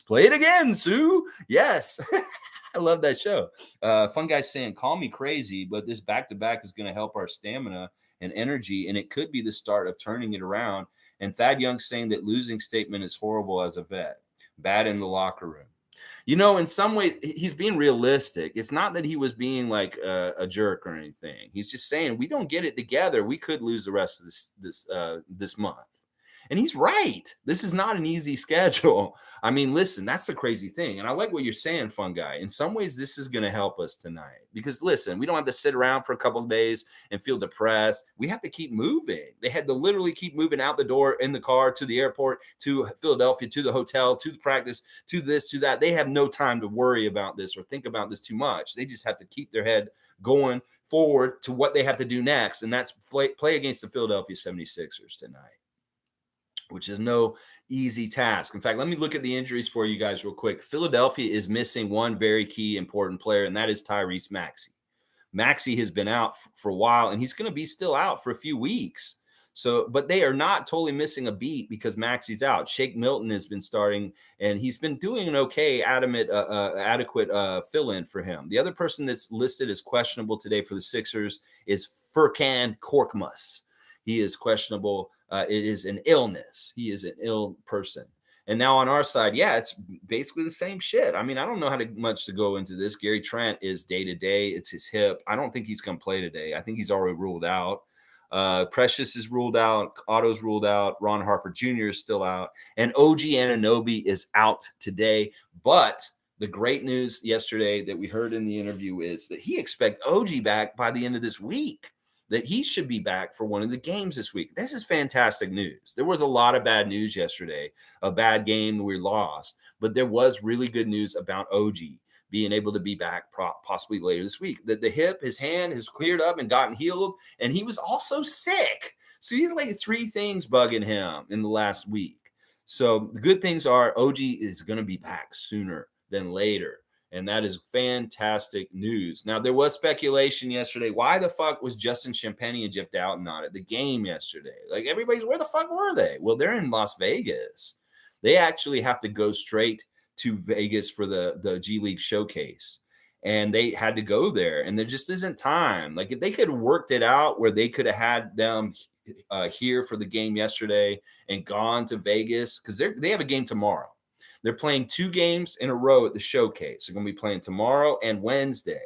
Play it again, Sue. Yes. I love that show. Fun guy saying, call me crazy, but this back-to-back is going to help our stamina and energy, and it could be the start of turning it around. And Thad Young saying that losing statement is horrible as a vet. Bad in the locker room. You know, in some ways, he's being realistic. It's not that he was being like a jerk or anything. He's just saying we don't get it together. We could lose the rest of this month. And he's right. This is not an easy schedule. I mean, listen, that's the crazy thing. And I like what you're saying, fun guy. In some ways, this is going to help us tonight. Because listen, we don't have to sit around for a couple of days and feel depressed. We have to keep moving. They had to literally keep moving out the door, in the car, to the airport, to Philadelphia, to the hotel, to the practice, to this, to that. They have no time to worry about this or think about this too much. They just have to keep their head going forward to what they have to do next. And that's play against the Philadelphia 76ers tonight, which is no easy task. In fact, let me look at the injuries for you guys real quick. Philadelphia is missing one very key important player, and that is Tyrese Maxey. Maxey has been out for a while, and he's going to be still out for a few weeks. So, but they are not totally missing a beat because Maxey's out. Shake Milton has been starting, and he's been doing an okay, adequate fill-in for him. The other person that's listed as questionable today for the Sixers is Furkan Korkmaz. He is questionable. It is an illness. He is an ill person. And now on our side, yeah, it's basically the same shit. I mean, I don't know how much to go into this. Gary Trent is day-to-day. It's his hip. I don't think he's going to play today. I think he's already ruled out. Precious is ruled out. Otto's ruled out. Ron Harper Jr. is still out. And OG Anunoby is out today. But the great news yesterday that we heard in the interview is that he expects OG back by the end of this week, that he should be back for one of the games this week. This is fantastic news. There was a lot of bad news yesterday, a bad game we lost, but there was really good news about OG being able to be back possibly later this week. The hip, his hand has cleared up and gotten healed, and he was also sick. So he's like 3 things bugging him in the last week. So the good things are OG is going to be back sooner than later. And that is fantastic news. Now, there was speculation yesterday. Why the fuck was Justin Champagnie and Jeff Doughton on at the game yesterday? Like, everybody's, where the fuck were they? Well, they're in Las Vegas. They actually have to go straight to Vegas for the G League showcase. And they had to go there. And there just isn't time. Like, if they could have worked it out where they could have had them here for the game yesterday and gone to Vegas, because they have a game tomorrow. They're playing 2 games in a row at the showcase. They're going to be playing tomorrow and Wednesday.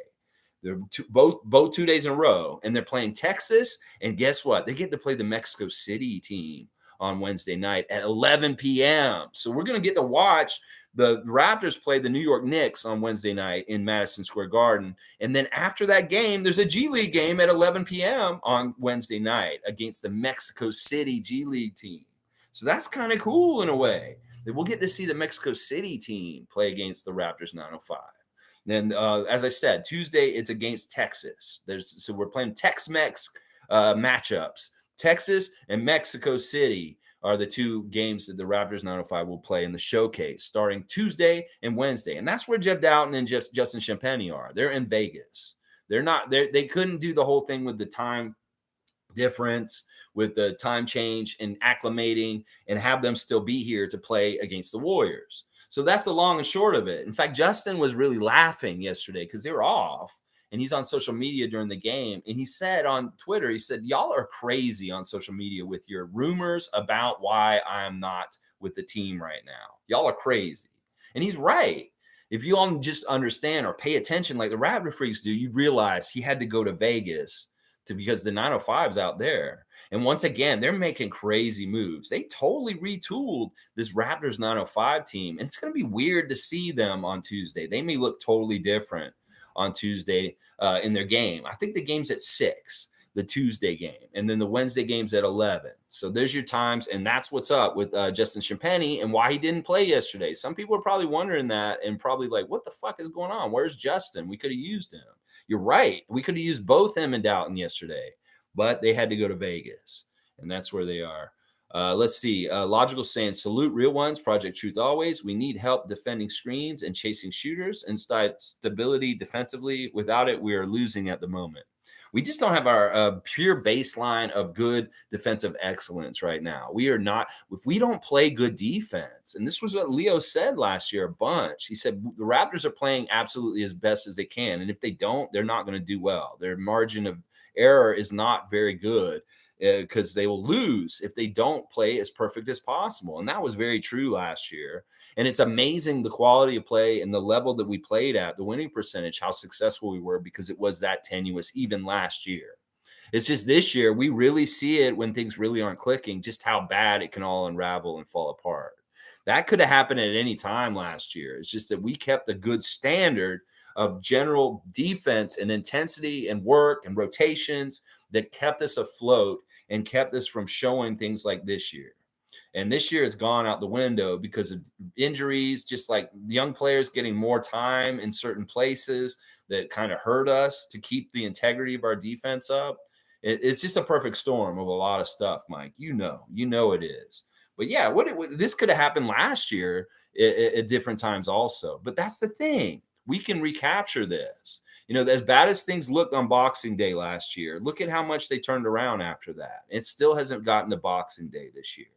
They're both 2 days in a row, and they're playing Texas. And guess what? They get to play the Mexico City team on Wednesday night at 11 p.m. So we're going to get to watch the Raptors play the New York Knicks on Wednesday night in Madison Square Garden. And then after that game, there's a G League game at 11 p.m. on Wednesday night against the Mexico City G League team. So that's kind of cool in a way. We'll get to see the Mexico City team play against the Raptors 905. Then, as I said, Tuesday, it's against Texas. So we're playing Tex-Mex matchups. Texas and Mexico City are the 2 games that the Raptors 905 will play in the showcase starting Tuesday and Wednesday. And that's where Jeff Doughton and Justin Champagnie are. They're in Vegas. They couldn't do the whole thing with the time difference, with the time change and acclimating, and have them still be here to play against the Warriors. So that's the long and short of it. In fact, Justin was really laughing yesterday because they were off, and he's on social media during the game. And he said on Twitter, he said, y'all are crazy on social media with your rumors about why I am not with the team right now. Y'all are crazy. And he's right. If you all just understand or pay attention like the Raptor freaks do, you'd realize he had to go to Vegas because the 905's out there. And once again, they're making crazy moves. They totally retooled this Raptors 905 team. And it's going to be weird to see them on Tuesday. They may look totally different on Tuesday in their game. I think the game's at 6, the Tuesday game. And then the Wednesday game's at 11. So there's your times. And that's what's up with Justin Champagnie and why he didn't play yesterday. Some people are probably wondering that and probably like, what the fuck is going on? Where's Justin? We could have used him. You're right. We could have used both him and Doughton yesterday, but they had to go to Vegas, and that's where they are. Let's see. Logical saying, salute real ones, Project Truth always. We need help defending screens and chasing shooters and stability defensively. Without it, we are losing at the moment. We just don't have our pure baseline of good defensive excellence right now. We are not, if we don't play good defense, and this was what Leo said last year a bunch. He said the Raptors are playing absolutely as best as they can. And if they don't, they're not going to do well. Their margin of error is not very good because they will lose if they don't play as perfect as possible. And that was very true last year. And it's amazing the quality of play and the level that we played at, the winning percentage, how successful we were because it was that tenuous even last year. It's just this year, we really see it when things really aren't clicking, just how bad it can all unravel and fall apart. That could have happened at any time last year. It's just that we kept a good standard of general defense and intensity and work and rotations that kept us afloat and kept us from showing things like this year. And this year it's gone out the window because of injuries, just like young players getting more time in certain places that kind of hurt us to keep the integrity of our defense up. It's just a perfect storm of a lot of stuff, Mike. You know it is. But yeah, this could have happened last year at different times also. But that's the thing. We can recapture this. You know, as bad as things looked on Boxing Day last year, look at how much they turned around after that. It still hasn't gotten to Boxing Day this year.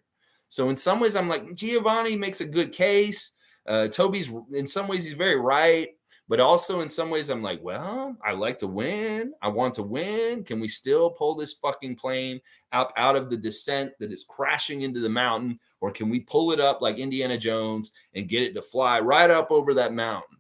So in some ways, I'm like, Giovanni makes a good case. Toby's, in some ways, he's very right. But also in some ways, I'm like, well, I like to win. I want to win. Can we still pull this fucking plane out of the descent that is crashing into the mountain? Or can we pull it up like Indiana Jones and get it to fly right up over that mountain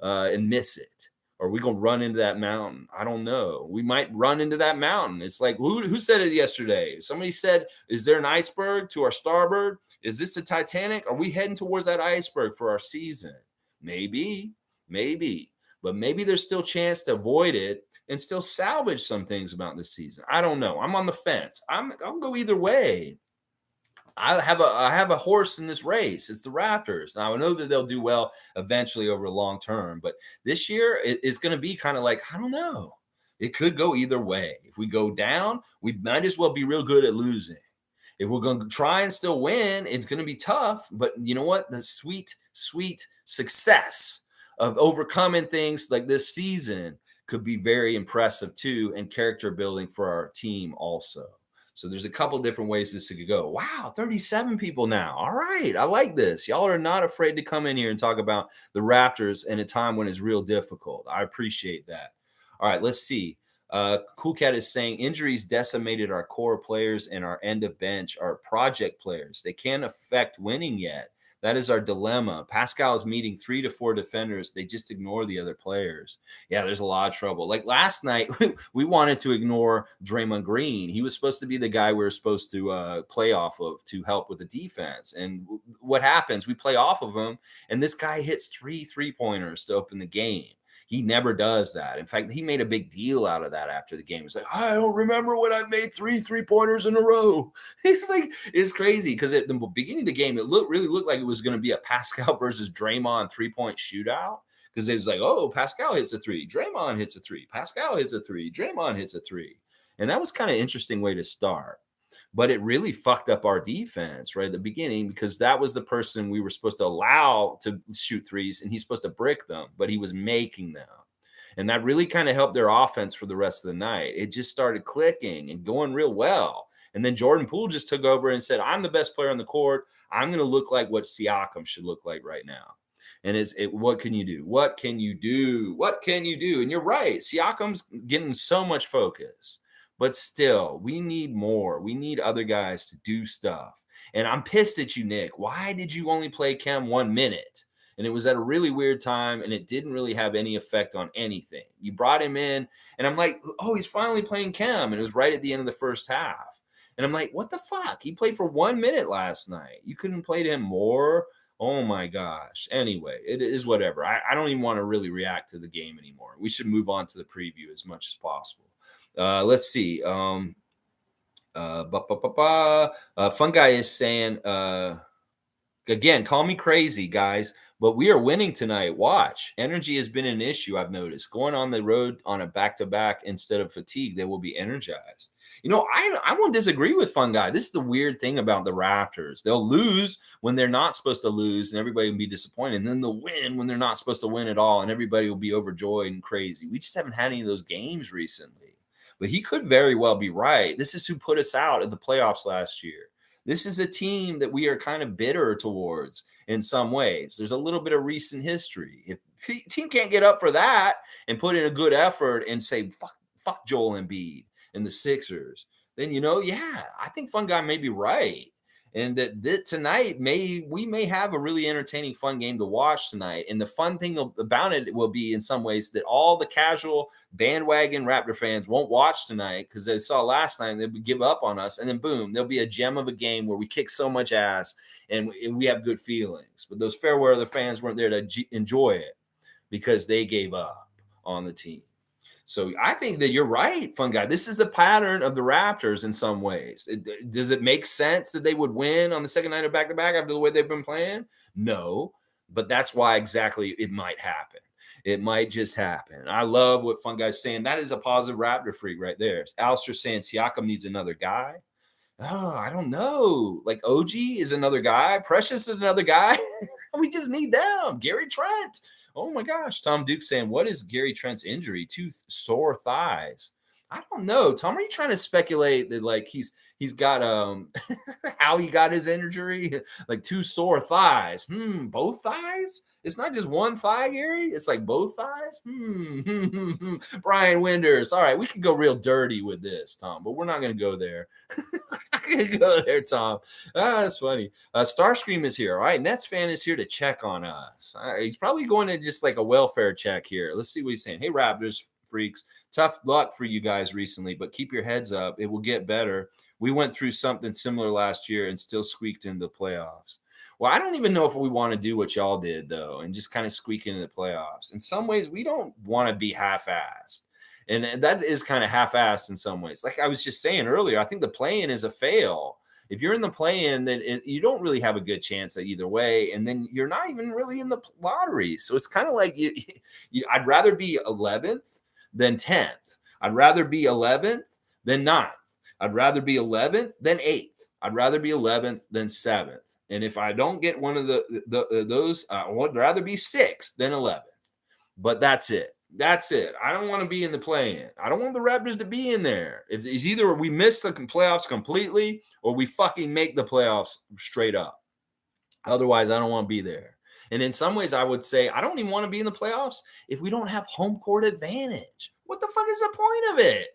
and miss it? Or are we going to run into that mountain? I don't know. We might run into that mountain. It's like, who said it yesterday? Somebody said, is there an iceberg to our starboard? Is this the Titanic? Are we heading towards that iceberg for our season? Maybe. But maybe there's still a chance to avoid it and still salvage some things about this season. I don't know. I'm on the fence. I'll go either way. I have a horse in this race. It's the Raptors. Now I know that they'll do well eventually over long term, but this year it's going to be kind of like, I don't know. It could go either way. If we go down, we might as well be real good at losing. If we're going to try and still win, it's going to be tough. But you know what? The sweet success of overcoming things like this season could be very impressive too, and character building for our team also. So there's a couple different ways this could go. Wow, 37 people now. All right, I like this. Y'all are not afraid to come in here and talk about the Raptors in a time when it's real difficult. I appreciate that. All right, let's see. Cool Cat is saying injuries decimated our core players and our end of bench are project players. They can't affect winning yet. That is our dilemma. Pascal is meeting 3 to 4 defenders. They just ignore the other players. Yeah, there's a lot of trouble. Like last night, we wanted to ignore Draymond Green. He was supposed to be the guy we were supposed to play off of to help with the defense. And what happens? We play off of him, and this guy hits 3 3-pointers to open the game. He never does that. In fact, he made a big deal out of that after the game. He's like, I don't remember when I made 3 3-pointers in a row. He's like, it's crazy because at the beginning of the game, it really looked like it was going to be a Pascal versus Draymond 3-point shootout because it was like, oh, Pascal hits a 3, Draymond hits a 3, Pascal hits a 3, Draymond hits a 3. And that was kind of an interesting way to start. But it really fucked up our defense right at the beginning because that was the person we were supposed to allow to shoot threes, and he's supposed to brick them, but he was making them. And that really kind of helped their offense for the rest of the night. It just started clicking and going real well. And then J.Poole just took over and said, I'm the best player on the court. I'm going to look like what Siakam should look like right now. And what can you do? What can you do? What can you do? And you're right. Siakam's getting so much focus. But still, we need more. We need other guys to do stuff. And I'm pissed at you, Nick. Why did you only play Cam 1 minute? And it was at a really weird time, and it didn't really have any effect on anything. You brought him in, and I'm like, oh, he's finally playing Cam. And it was right at the end of the first half. And I'm like, what the fuck? He played for 1 minute last night. You couldn't play him more? Oh, my gosh. Anyway, it is whatever. I don't even want to really react to the game anymore. We should move on to the preview as much as possible. Let's see. Fun Guy is saying, again, call me crazy, guys, but we are winning tonight. Watch. Energy has been an issue, I've noticed. Going on the road on a back-to-back instead of fatigue, they will be energized. You know, I won't disagree with Fun Guy. This is the weird thing about the Raptors. They'll lose when they're not supposed to lose, and everybody will be disappointed. And then they'll win when they're not supposed to win at all, and everybody will be overjoyed and crazy. We just haven't had any of those games recently. But he could very well be right. This is who put us out of the playoffs last year. This is a team that we are kind of bitter towards in some ways. There's a little bit of recent history. If the team can't get up for that and put in a good effort and say, fuck Joel Embiid and the Sixers, then, yeah, I think Fun Guy may be right. And that tonight we may have a really entertaining, fun game to watch tonight. And the fun thing about it will be in some ways that all the casual bandwagon Raptor fans won't watch tonight because they saw last night and they would give up on us. And then boom, there'll be a gem of a game where we kick so much ass and we have good feelings. But those fair weather fans weren't there to enjoy it because they gave up on the team. So I think that you're right, Fun Guy. This is the pattern of the Raptors in some ways. Does it make sense that they would win on the second night of back-to-back after the way they've been playing? No, but that's why exactly it might happen. It might just happen. I love what Fun Guy's saying. That is a positive Raptor freak right there. Alistair saying Siakam needs another guy. Oh, I don't know. Like OG is another guy. Precious is another guy. We just need them. Gary Trent. Oh my gosh. Tom Duke saying, what is Gary Trent's injury? 2 sore thighs. I don't know. Tom, are you trying to speculate that like he's got how he got his injury? Like 2 sore thighs. Both thighs? It's not just one thigh, Gary. It's like both thighs. Brian Winders. All right, we could go real dirty with this, Tom, but we're not going to go there. We're not going to go there, Tom. That's funny. Starscream is here. All right, Nets fan is here to check on us. He's probably going to just like a welfare check here. Let's see what he's saying. Hey, Raptors freaks. Tough luck for you guys recently, but keep your heads up. It will get better. We went through something similar last year and still squeaked into the playoffs. Well, I don't even know if we want to do what y'all did, though, and just kind of squeak into the playoffs. In some ways, we don't want to be half-assed. And that is kind of half-assed in some ways. Like I was just saying earlier, I think the play-in is a fail. If you're in the play-in, then you don't really have a good chance at either way, and then you're not even really in the lottery. So it's kind of like I'd rather be 11th than 10th. I'd rather be 11th than 9th. I'd rather be 11th than 8th. I'd rather be 11th than 7th. And if I don't get one of those, I would rather be 6th than 11th. But that's it. That's it. I don't want to be in the play-in. I don't want the Raptors to be in there. If it's either we miss the playoffs completely or we fucking make the playoffs straight up. Otherwise, I don't want to be there. And in some ways, I would say I don't even want to be in the playoffs if we don't have home court advantage. What the fuck is the point of it?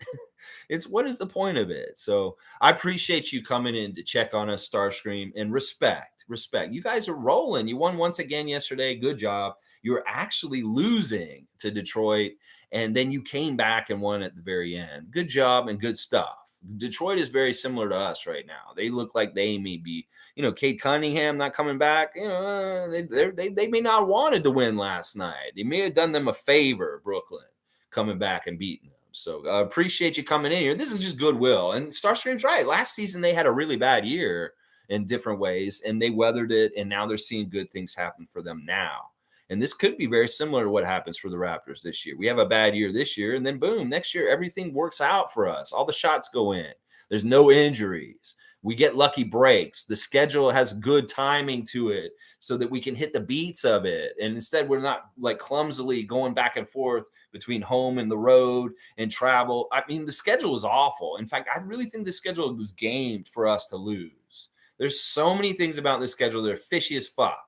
It's what is the point of it? So I appreciate you coming in to check on us, Starscream, and respect. Respect. You guys are rolling. You won once again yesterday. Good job. You were actually losing to Detroit, and then you came back and won at the very end. Good job and good stuff. Detroit is very similar to us right now. They look like they may be, Cade Cunningham not coming back. They may not wanted to win last night. They may have done them a favor, Brooklyn, coming back and beating them. So appreciate you coming in here. This is just goodwill. And Starscream's right. Last season they had a really bad year in different ways, and they weathered it. And now they're seeing good things happen for them now. And this could be very similar to what happens for the Raptors this year. We have a bad year this year, and then boom, next year, everything works out for us. All the shots go in. There's no injuries. We get lucky breaks. The schedule has good timing to it so that we can hit the beats of it. And instead, we're not like clumsily going back and forth between home and the road and travel. I mean, the schedule is awful. In fact, I really think the schedule was gamed for us to lose. There's so many things about this schedule that are fishy as fuck.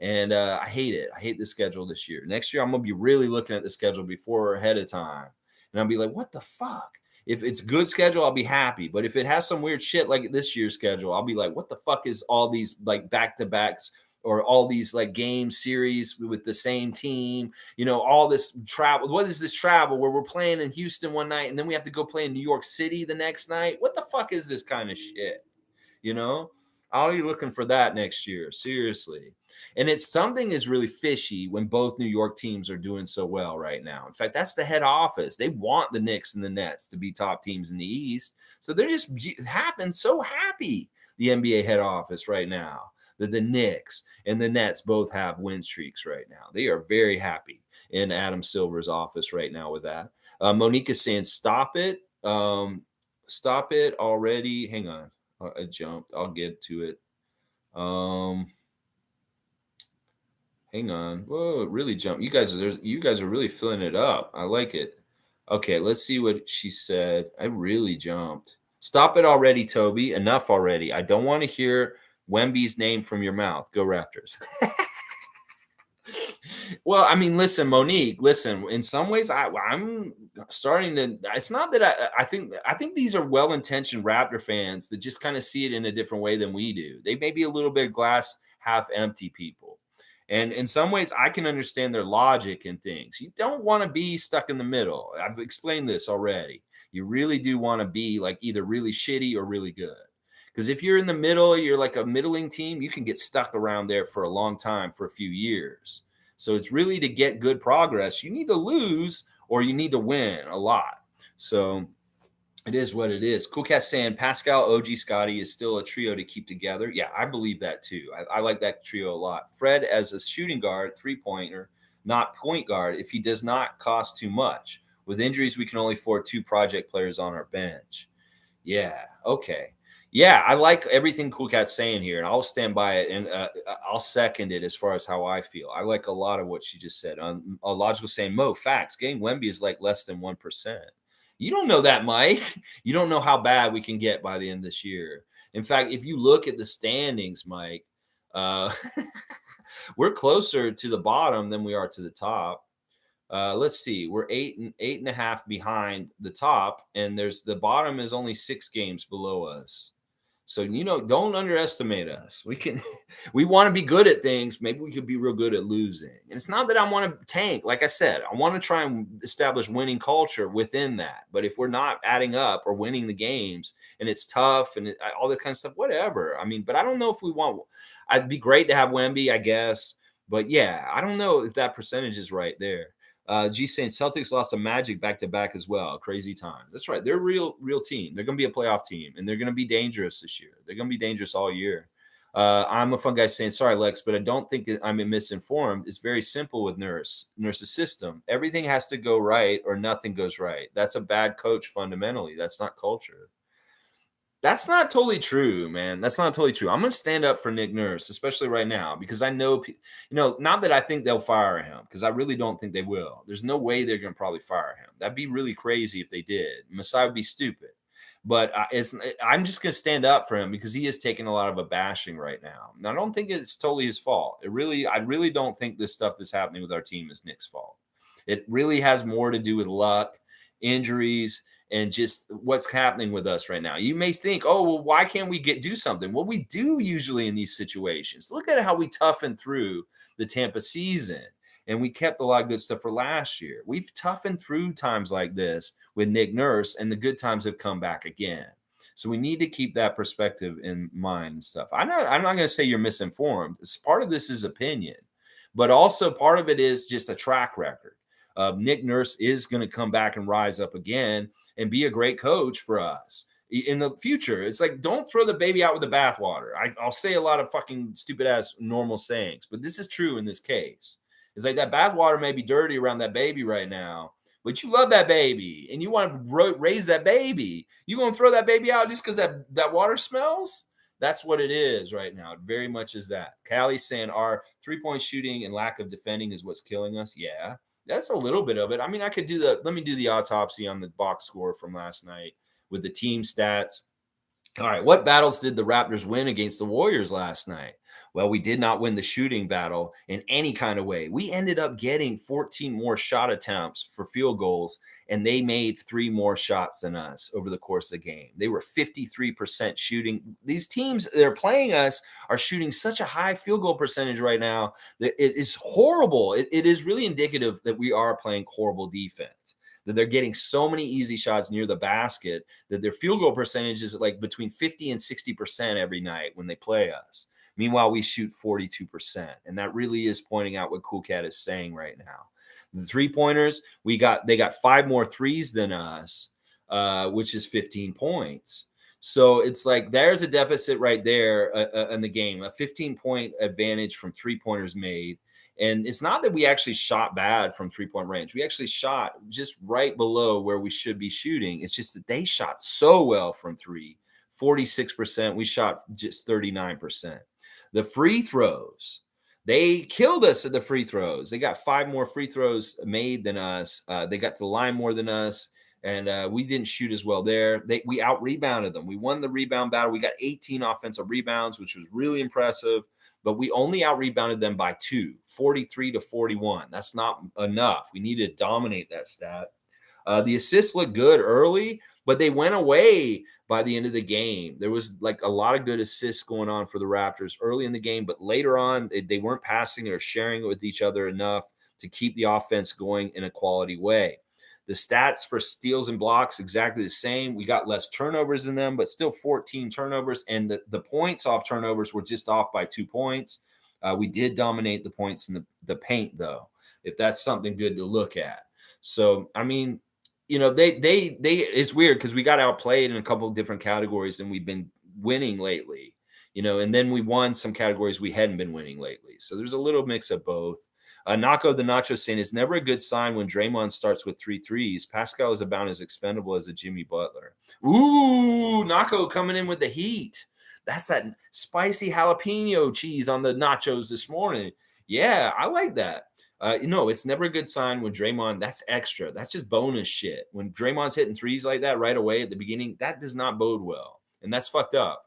And I hate it. I hate the schedule this year. Next year, I'm going to be really looking at the schedule before ahead of time. And I'll be like, what the fuck? If it's good schedule, I'll be happy. But if it has some weird shit like this year's schedule, I'll be like, what the fuck is all these like back-to-backs or all these like game series with the same team? All this travel. What is this travel where we're playing in Houston one night and then we have to go play in New York City the next night? What the fuck is this kind of shit? I'll be looking for that next year. Seriously. And it's something is really fishy when both New York teams are doing so well right now. In fact, that's the head office. They want the Knicks and the Nets to be top teams in the East. So they're just so happy, the NBA head office right now, that the Knicks and the Nets both have win streaks right now. They are very happy in Adam Silver's office right now with that. Monique is saying, stop it. Stop it already. Hang on. I jumped. I'll get to it. Hang on. Whoa, it really jumped. You guys are really filling it up. I like it. Okay, let's see what she said. I really jumped. Stop it already, Toby. Enough already. I don't want to hear Wemby's name from your mouth. Go Raptors. Well, I mean, listen, Monique, listen, in some ways I'm starting to, it's not that I think these are well-intentioned Raptor fans that just kind of see it in a different way than we do. They may be a little bit glass half empty people. And in some ways I can understand their logic and things. You don't want to be stuck in the middle. I've explained this already. You really do want to be like either really shitty or really good. Because if you're in the middle, you're like a middling team, you can get stuck around there for a long time, for a few years. So it's really to get good progress, you need to lose or you need to win a lot. So it is what it is. Cool Cat saying Pascal, OG, Scotty is still a trio to keep together. Yeah, I believe that too. I like that trio a lot. Fred as a shooting guard, three-pointer, not point guard, if he does not cost too much. With injuries, we can only afford 2 project players on our bench. Yeah, okay. Yeah, I like everything Cool Cat's saying here, and I'll stand by it, and I'll second it as far as how I feel. I like a lot of what she just said. A logical saying, Mo, facts. Getting Wemby is like less than 1%. You don't know that, Mike. You don't know how bad we can get by the end of this year. In fact, if you look at the standings, Mike, we're closer to the bottom than we are to the top. Let's see. We're 8.5 behind the top, and the bottom is only 6 games below us. So, don't underestimate us. We want to be good at things. Maybe we could be real good at losing. And it's not that I want to tank. Like I said, I want to try and establish winning culture within that. But if we're not adding up or winning the games and it's tough and all that kind of stuff, whatever. I mean, but I don't know if we want, I'd be great to have Wemby, I guess. But yeah, I don't know if that percentage is right there. G saying Celtics lost to Magic back-to-back as well. Crazy time. That's right. They're a real team. They're going to be a playoff team, and they're going to be dangerous this year. They're going to be dangerous all year. I'm a fun guy saying, sorry, Lex, but I don't think I'm misinformed. It's very simple with Nurse's system. Everything has to go right or nothing goes right. That's a bad coach fundamentally. That's not culture. That's not totally true, man. That's not totally true. I'm going to stand up for Nick Nurse, especially right now, because I know, not that I think they'll fire him, because I really don't think they will. There's no way they're going to probably fire him. That'd be really crazy if they did. Masai would be stupid. But I'm just going to stand up for him because he is taking a lot of a bashing right now. And I don't think it's totally his fault. I really don't think this stuff that's happening with our team is Nick's fault. It really has more to do with luck, injuries, and just what's happening with us right now. You may think, oh, well, why can't we do something? Well, we do usually in these situations. Look at how we toughened through the Tampa season, and we kept a lot of good stuff for last year. We've toughened through times like this with Nick Nurse, and the good times have come back again. So we need to keep that perspective in mind and stuff. I'm not going to say you're misinformed. Part of this is opinion, but also part of it is just a track record. Nick Nurse is going to come back and rise up again and be a great coach for us in the future. It's like, don't throw the baby out with the bathwater. I'll say a lot of fucking stupid ass normal sayings, but this is true in this case. It's like that bathwater may be dirty around that baby right now, but you love that baby and you want to raise that baby. You going to throw that baby out just because that water smells? That's what it is right now. It very much is that. Callie's saying our 3-point shooting and lack of defending is what's killing us. Yeah, that's a little bit of it. I mean, let me do the autopsy on the box score from last night with the team stats. All right, what battles did the Raptors win against the Warriors last night? Well, we did not win the shooting battle in any kind of way. We ended up getting 14 more shot attempts for field goals, and they made 3 more shots than us over the course of the game. They were 53% shooting. These teams that are playing us are shooting such a high field goal percentage right now that it is horrible. It is really indicative that we are playing horrible defense, that they're getting so many easy shots near the basket that their field goal percentage is like between 50 and 60% every night when they play us. Meanwhile, we shoot 42%. And that really is pointing out what Cool Cat is saying right now. The 3-pointers, they got 5 more threes than us, which is 15 points. So it's like there's a deficit right there in the game, a 15-point advantage from 3-pointers made. And it's not that we actually shot bad from 3-point range. We actually shot just right below where we should be shooting. It's just that they shot so well from 3, 46%. We shot just 39%. The free throws, they killed us at the free throws. They got 5 more free throws made than us. They got to the line more than us, and we didn't shoot as well there. We out-rebounded them. We won the rebound battle. We got 18 offensive rebounds, which was really impressive, but we only out-rebounded them by 2, 43-41. That's not enough. We need to dominate that stat. The assists looked good early, but they went away by the end of the game. There was like a lot of good assists going on for the Raptors early in the game, but later on, they weren't passing or sharing it with each other enough to keep the offense going in a quality way. The stats for steals and blocks, exactly the same. We got less turnovers than them, but still 14 turnovers. And the points off turnovers were just off by 2 points. We did dominate the points in the paint, though, if that's something good to look at. So, I mean, it's weird because we got outplayed in a couple of different categories and we've been winning lately, and then we won some categories we hadn't been winning lately. So there's a little mix of both. Naco the Nacho saying it's never a good sign when Draymond starts with 3 threes. Pascal is about as expendable as a Jimmy Butler. Ooh, Naco coming in with the heat. That's that spicy jalapeno cheese on the nachos this morning. Yeah, I like that. It's never a good sign when Draymond, that's extra. That's just bonus shit. When Draymond's hitting threes like that right away at the beginning, that does not bode well. And that's fucked up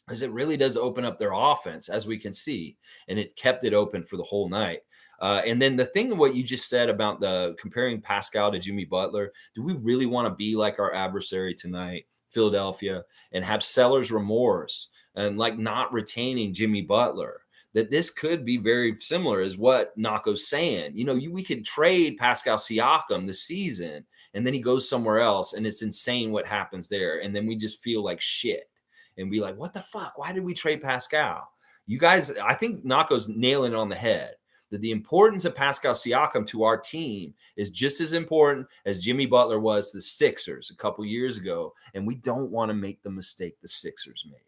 because it really does open up their offense, as we can see. And it kept it open for the whole night. And then the thing, what you just said about the comparing Pascal to Jimmy Butler, do we really want to be like our adversary tonight, Philadelphia, and have seller's remorse and like not retaining Jimmy Butler? That this could be very similar is what Nako's saying. We could trade Pascal Siakam this season, and then he goes somewhere else, and it's insane what happens there. And then we just feel like shit and be like, what the fuck? Why did we trade Pascal? You guys, I think Nako's nailing it on the head. That the importance of Pascal Siakam to our team is just as important as Jimmy Butler was to the Sixers a couple years ago. And we don't want to make the mistake the Sixers made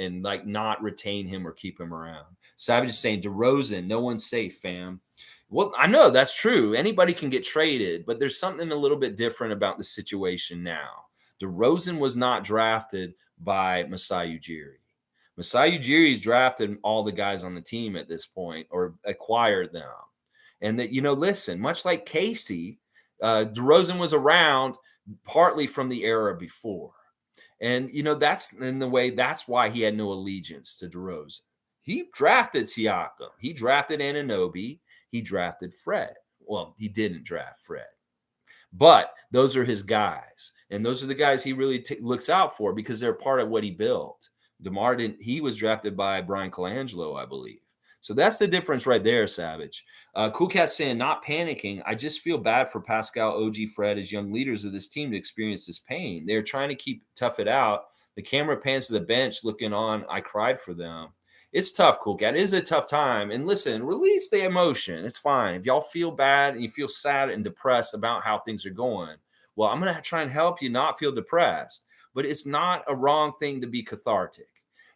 and like not retain him or keep him around. Savage is saying DeRozan, no one's safe, fam. Well, I know that's true. Anybody can get traded, but there's something a little bit different about the situation now. DeRozan was not drafted by Masai Ujiri. Masai Ujiri's drafted all the guys on the team at this point or acquired them. And that, listen, much like Casey, DeRozan was around partly from the era before. And, that's in the way, that's why he had no allegiance to DeRozan. He drafted Siakam. He drafted Anunoby. He drafted Fred. Well, he didn't draft Fred. But those are his guys. And those are the guys he really looks out for because they're part of what he built. DeMar didn't, he was drafted by Brian Colangelo, I believe. So that's the difference right there, Savage. Cool Cat saying, not panicking. I just feel bad for Pascal, OG, Fred as young leaders of this team to experience this pain. They're trying to tough it out. The camera pans to the bench looking on. I cried for them. It's tough, Cool Cat. It is a tough time. And listen, release the emotion. It's fine. If y'all feel bad and you feel sad and depressed about how things are going, well, I'm going to try and help you not feel depressed. But it's not a wrong thing to be cathartic.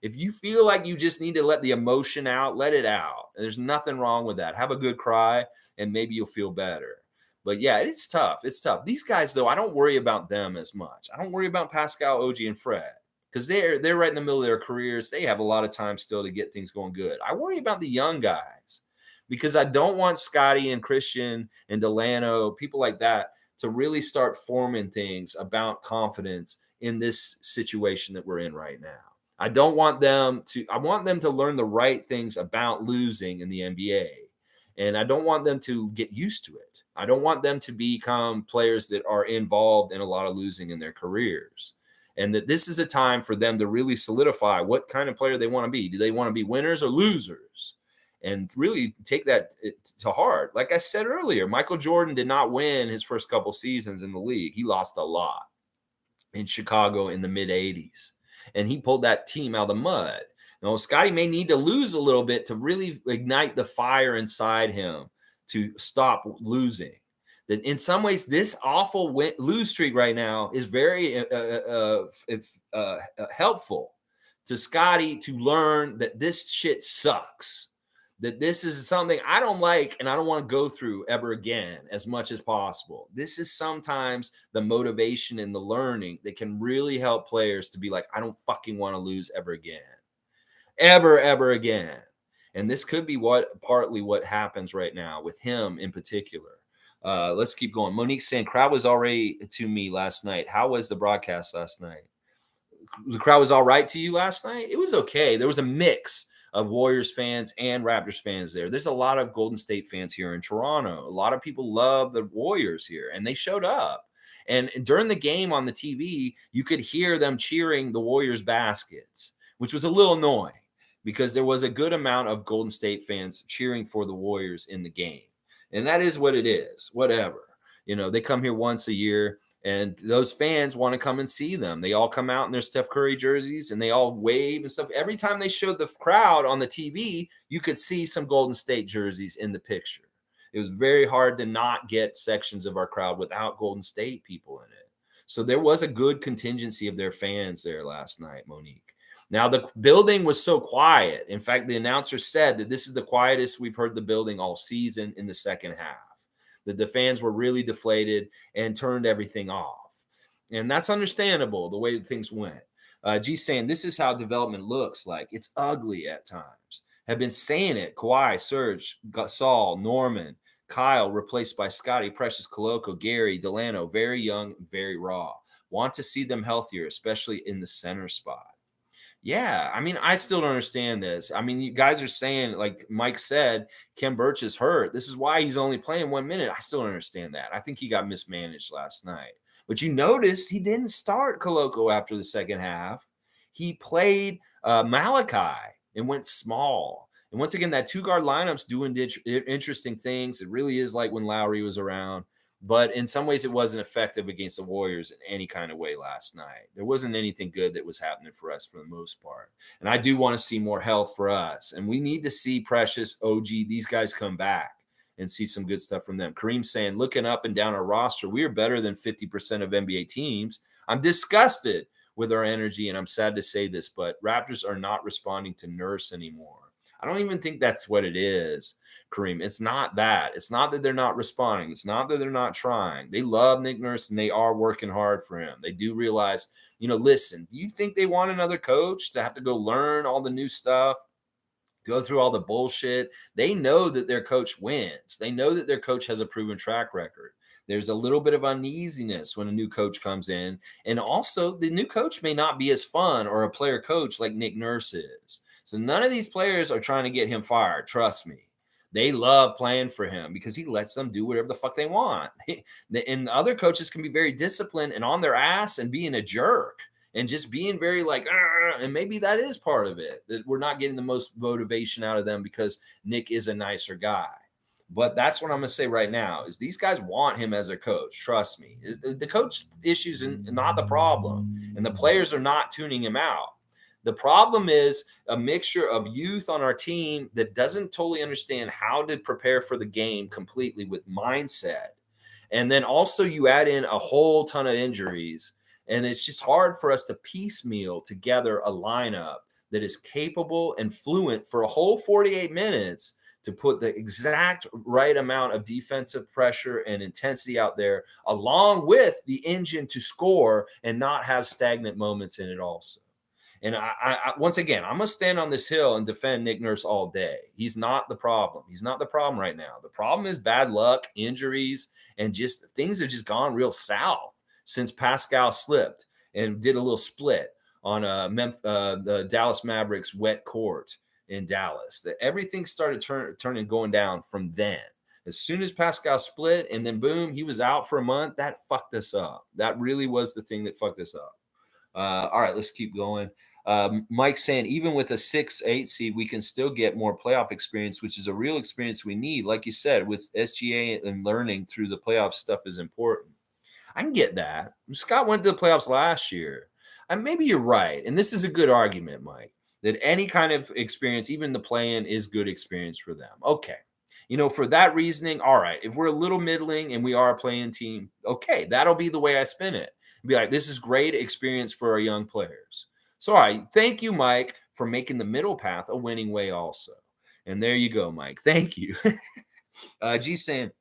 If you feel like you just need to let the emotion out, let it out. There's nothing wrong with that. Have a good cry, and maybe you'll feel better. But yeah, it's tough. It's tough. These guys, though, I don't worry about them as much. I don't worry about Pascal, OG, and Fred because they're right in the middle of their careers. They have a lot of time still to get things going good. I worry about the young guys because I don't want Scotty and Christian and Delano, people like that, to really start forming things about confidence in this situation that we're in right now. I want them to learn the right things about losing in the NBA. And I don't want them to get used to it. I don't want them to become players that are involved in a lot of losing in their careers. And that this is a time for them to really solidify what kind of player they want to be. Do they want to be winners or losers? And really take that to heart. Like I said earlier, Michael Jordan did not win his first couple seasons in the league. He lost a lot in Chicago in the mid-'80s. And he pulled that team out of the mud. Scotty may need to lose a little bit to really ignite the fire inside him to stop losing. That in some ways, this awful lose streak right now is very helpful to Scotty to learn that this shit sucks. That this is something I don't like and I don't want to go through ever again as much as possible. This is sometimes the motivation and the learning that can really help players to be like, I don't fucking want to lose ever again. Ever again. And this could be partly what happens right now with him in particular. Let's keep going. Monique saying, crowd was already to me last night. How was the broadcast last night? The crowd was all right to you last night? It was okay. There was a mix of Warriors fans and Raptors fans there. There's a lot of Golden State fans here in Toronto. A lot of people love the Warriors here, and they showed up. And during the game on the TV, you could hear them cheering the Warriors baskets, which was a little annoying because there was a good amount of Golden State fans cheering for the Warriors in the game. And that is what it is, whatever. They come here once a year. And those fans want to come and see them. They all come out in their Steph Curry jerseys and they all wave and stuff. Every time they showed the crowd on the TV, you could see some Golden State jerseys in the picture. It was very hard to not get sections of our crowd without Golden State people in it. So there was a good contingency of their fans there last night, Monique. Now, the building was so quiet. In fact, the announcer said that this is the quietest we've heard the building all season in the second half. That the fans were really deflated and turned everything off. And that's understandable, the way things went. G saying, this is how development looks like. It's ugly at times. Have been saying it. Kawhi, Serge, Gasol, Norman, Kyle, replaced by Scotty, Precious, Coloco, Gary, Delano, very young, very raw. Want to see them healthier, especially in the center spot. Yeah, I still don't understand this. You guys are saying, like Mike said, Kem Birch is hurt. This is why he's only playing 1 minute. I still don't understand that. I think he got mismanaged last night. But you noticed he didn't start Coloco after the second half. He played Malachi and went small. And once again, that two-guard lineup's doing interesting things. It really is like when Lowry was around. But in some ways, it wasn't effective against the Warriors in any kind of way last night. There wasn't anything good that was happening for us for the most part. And I do want to see more health for us. And we need to see Precious, OG, these guys come back and see some good stuff from them. Kareem saying, looking up and down our roster, we are better than 50% of NBA teams. I'm disgusted with our energy, and I'm sad to say this, but Raptors are not responding to Nurse anymore. I don't even think that's what it is. Kareem. It's not that. It's not that they're not responding. It's not that they're not trying. They love Nick Nurse and they are working hard for him. They do realize, listen, do you think they want another coach to have to go learn all the new stuff? Go through all the bullshit? They know that their coach wins. They know that their coach has a proven track record. There's a little bit of uneasiness when a new coach comes in. And also, the new coach may not be as fun or a player coach like Nick Nurse is. So none of these players are trying to get him fired. Trust me. They love playing for him because he lets them do whatever the fuck they want. And other coaches can be very disciplined and on their ass and being a jerk and just being very like, and maybe that is part of it, that we're not getting the most motivation out of them because Nick is a nicer guy. But that's what I'm going to say right now is these guys want him as their coach. Trust me. The coach issues is not the problem, and the players are not tuning him out. The problem is a mixture of youth on our team that doesn't totally understand how to prepare for the game completely with mindset. And then also you add in a whole ton of injuries. And it's just hard for us to piecemeal together a lineup that is capable and fluent for a whole 48 minutes to put the exact right amount of defensive pressure and intensity out there, along with the engine to score and not have stagnant moments in it also. And I once again, I'm going to stand on this hill and defend Nick Nurse all day. He's not the problem. He's not the problem right now. The problem is bad luck, injuries, and just things have just gone real south since Pascal slipped and did a little split on the Dallas Mavericks wet court in Dallas. That everything started turning going down from then. As soon as Pascal split and then boom, he was out for a month, that fucked us up. That really was the thing that fucked us up. All right, let's keep going. Mike saying, even with a 6-8 seed, we can still get more playoff experience, which is a real experience we need. Like you said, with SGA and learning through the playoff stuff is important. I can get that. Scott went to the playoffs last year. And maybe you're right. And this is a good argument, Mike, that any kind of experience, even the play-in, is good experience for them. Okay. For that reasoning, all right, if we're a little middling and we are a play-in team, okay, that'll be the way I spin it. Be like, this is great experience for our young players. So, all right, thank you, Mike, for making the middle path a winning way also. And there you go, Mike. Thank you. G saying,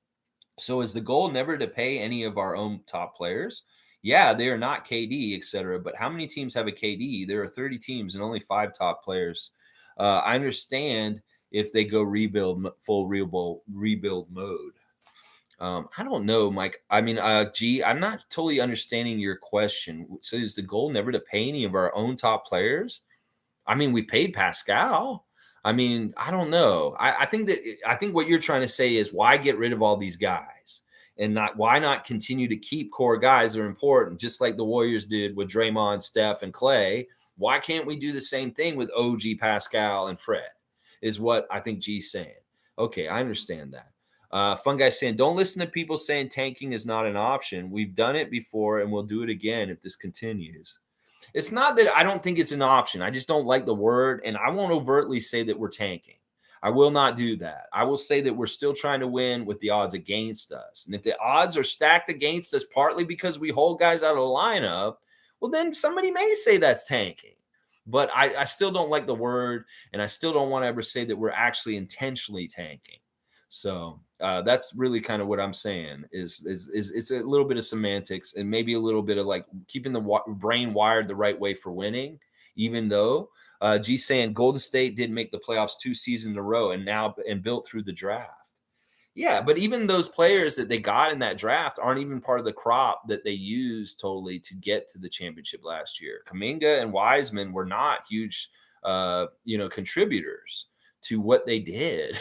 so is the goal never to pay any of our own top players? Yeah, they are not KD, etc. But how many teams have a KD? There are 30 teams and only 5 top players. I understand if they go full rebuild mode. I don't know, Mike. I mean, G, I'm not totally understanding your question. So is the goal never to pay any of our own top players? I mean, we paid Pascal. I mean, I don't know. I think what you're trying to say is why get rid of all these guys and why not continue to keep core guys that are important, just like the Warriors did with Draymond, Steph, and Clay. Why can't we do the same thing with OG, Pascal, and Fred? Is what I think G's saying. Okay, I understand that. Fun guy saying, don't listen to people saying tanking is not an option. We've done it before and we'll do it again if this continues. It's not that I don't think it's an option. I just don't like the word, and I won't overtly say that we're tanking. I will not do that. I will say that we're still trying to win with the odds against us. And if the odds are stacked against us partly because we hold guys out of the lineup, well, then somebody may say that's tanking. But I still don't like the word, and I still don't want to ever say that we're actually intentionally tanking. So that's really kind of what I'm saying is it's a little bit of semantics and maybe a little bit of like keeping the brain wired the right way for winning, even though G saying Golden State did make the playoffs 2 seasons in a row and built through the draft. Yeah, but even those players that they got in that draft aren't even part of the crop that they used totally to get to the championship last year. Kuminga and Wiseman were not huge, contributors to what they did.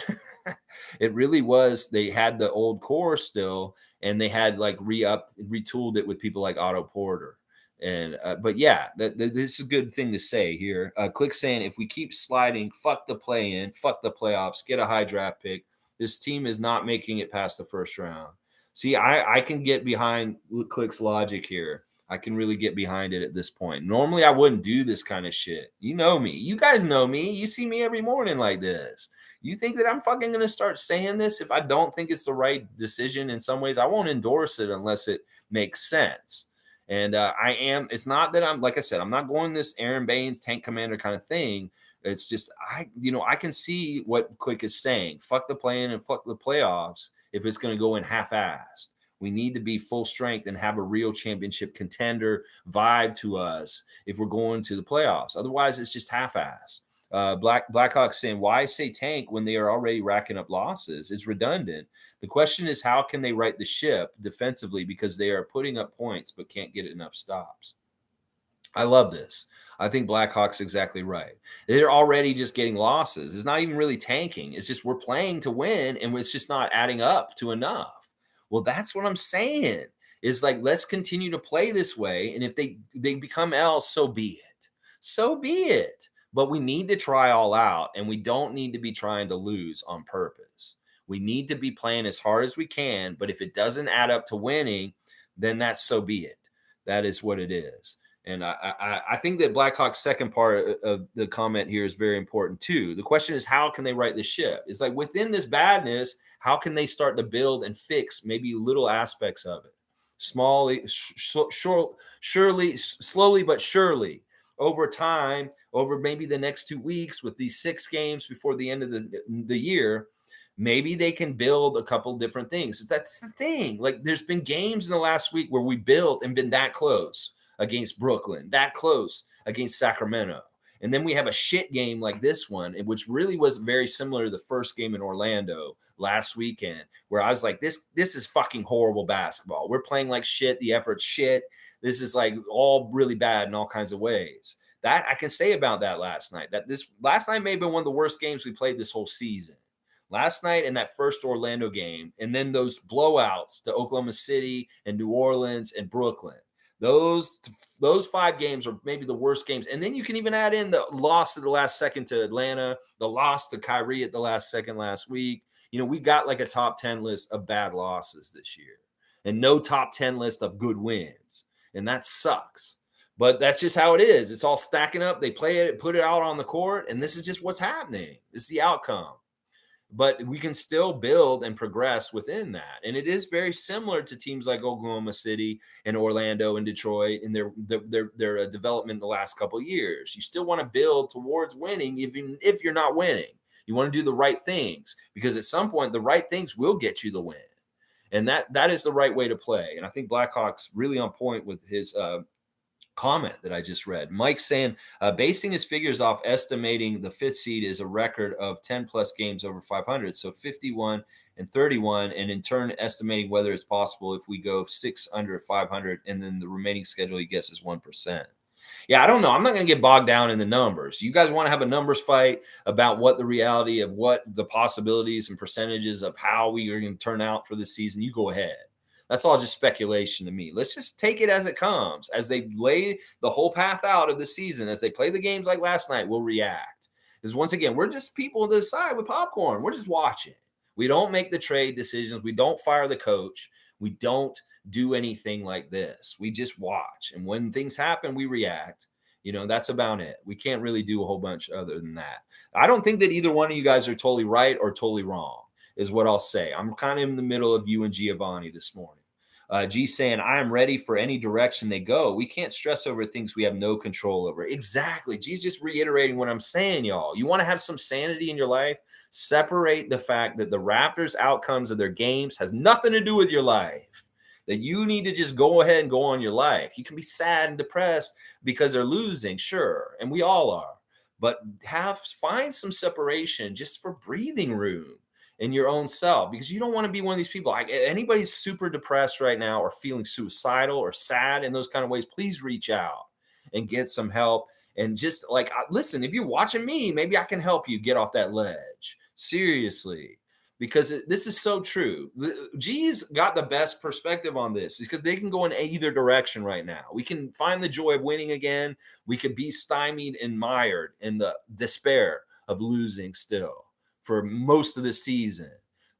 It really was. They had the old core still, and they had like retooled it with people like Otto Porter. And but yeah, this is a good thing to say here. Click saying if we keep sliding, fuck the play-in, fuck the playoffs, get a high draft pick. This team is not making it past the first round. See, I can get behind Click's logic here. I can really get behind it at this point. Normally, I wouldn't do this kind of shit. You know me. You guys know me. You see me every morning like this. You think that I'm fucking going to start saying this if I don't think it's the right decision in some ways? I won't endorse it unless it makes sense. And it's not that I'm, like I said, I'm not going this Aaron Baines tank commander kind of thing. It's just I can see what Click is saying. Fuck the play-in and fuck the playoffs if it's going to go in half-assed. We need to be full strength and have a real championship contender vibe to us if we're going to the playoffs. Otherwise, it's just half-assed. Blackhawks saying, why say tank when they are already racking up losses? It's redundant. The question is, how can they right the ship defensively because they are putting up points but can't get enough stops? I love this. I think Blackhawks exactly right. They're already just getting losses. It's not even really tanking. It's just we're playing to win, and it's just not adding up to enough. Well, that's what I'm saying. Is like let's continue to play this way, and if they become L's, so be it. So be it. But we need to try all out, and we don't need to be trying to lose on purpose. We need to be playing as hard as we can. But if it doesn't add up to winning, then that's so be it. That is what it is. And I think that Blackhawks' second part of the comment here is very important too. The question is, how can they right the ship? It's like within this badness, how can they start to build and fix maybe little aspects of it? Slowly but surely, over time, over maybe the next 2 weeks with these 6 games before the end of the year, maybe they can build a couple different things. That's the thing. Like there's been games in the last week where we built and been that close against Brooklyn, that close against Sacramento. And then we have a shit game like this one, which really was very similar to the first game in Orlando last weekend, where I was like, this is fucking horrible basketball. We're playing like shit. The effort's shit. This is like all really bad in all kinds of ways. That I can say about that last night. That this last night may have been one of the worst games we played this whole season. Last night in that first Orlando game, and then those blowouts to Oklahoma City and New Orleans and Brooklyn. Those 5 games are maybe the worst games. And then you can even add in the loss at the last second to Atlanta, the loss to Kyrie at the last second last week. We got like a top 10 list of bad losses this year and no top 10 list of good wins. And that sucks. But that's just how it is. It's all stacking up. They play it, put it out on the court, and this is just what's happening. It's the outcome. But we can still build and progress within that. And it is very similar to teams like Oklahoma City and Orlando and Detroit and their development the last couple of years. You still want to build towards winning, even if you're not winning. You want to do the right things because at some point, the right things will get you the win. And that is the right way to play. And I think Blackhawks really on point with his comment that I just read. Mike saying, basing his figures off estimating the 5th seed is a record of 10 plus games over 500. So 51 and 31, and in turn estimating whether it's possible if we go 6 under 500 and then the remaining schedule he guesses 1%. Yeah, I don't know. I'm not going to get bogged down in the numbers. You guys want to have a numbers fight about what the reality of what the possibilities and percentages of how we are going to turn out for this season, you go ahead. That's all just speculation to me. Let's just take it as it comes. As they lay the whole path out of the season, as they play the games like last night, we'll react. Because once again, we're just people to the side with popcorn. We're just watching. We don't make the trade decisions. We don't fire the coach. We don't do anything like this. We just watch. And when things happen, we react. That's about it. We can't really do a whole bunch other than that. I don't think that either one of you guys are totally right or totally wrong, is what I'll say. I'm kind of in the middle of you and Giovanni this morning. G saying, I am ready for any direction they go. We can't stress over things we have no control over. Exactly. G's just reiterating what I'm saying, y'all. You want to have some sanity in your life? Separate the fact that the Raptors' outcomes of their games has nothing to do with your life. That you need to just go ahead and go on your life. You can be sad and depressed because they're losing, sure, and we all are. But find some separation just for breathing room in your own self, because you don't want to be one of these people. Like anybody's super depressed right now or feeling suicidal or sad in those kind of ways, please reach out and get some help. And just like, listen, if you're watching me, maybe I can help you get off that ledge. Seriously, because this is so true. G's got the best perspective on this because they can go in either direction right now. We can find the joy of winning again. We could be stymied and mired in the despair of losing still for most of the season.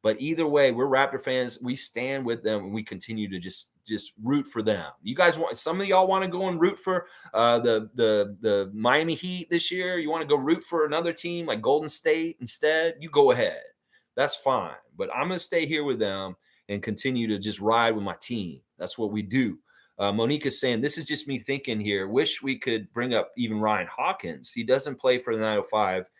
But either way, we're Raptor fans. We stand with them and we continue to just root for them. You guys some of y'all want to go and root for the Miami Heat this year. You want to go root for another team like Golden State instead? You go ahead. That's fine. But I'm going to stay here with them and continue to just ride with my team. That's what we do. Monique is saying, this is just me thinking here. Wish we could bring up even Ryan Hawkins. He doesn't play for the 905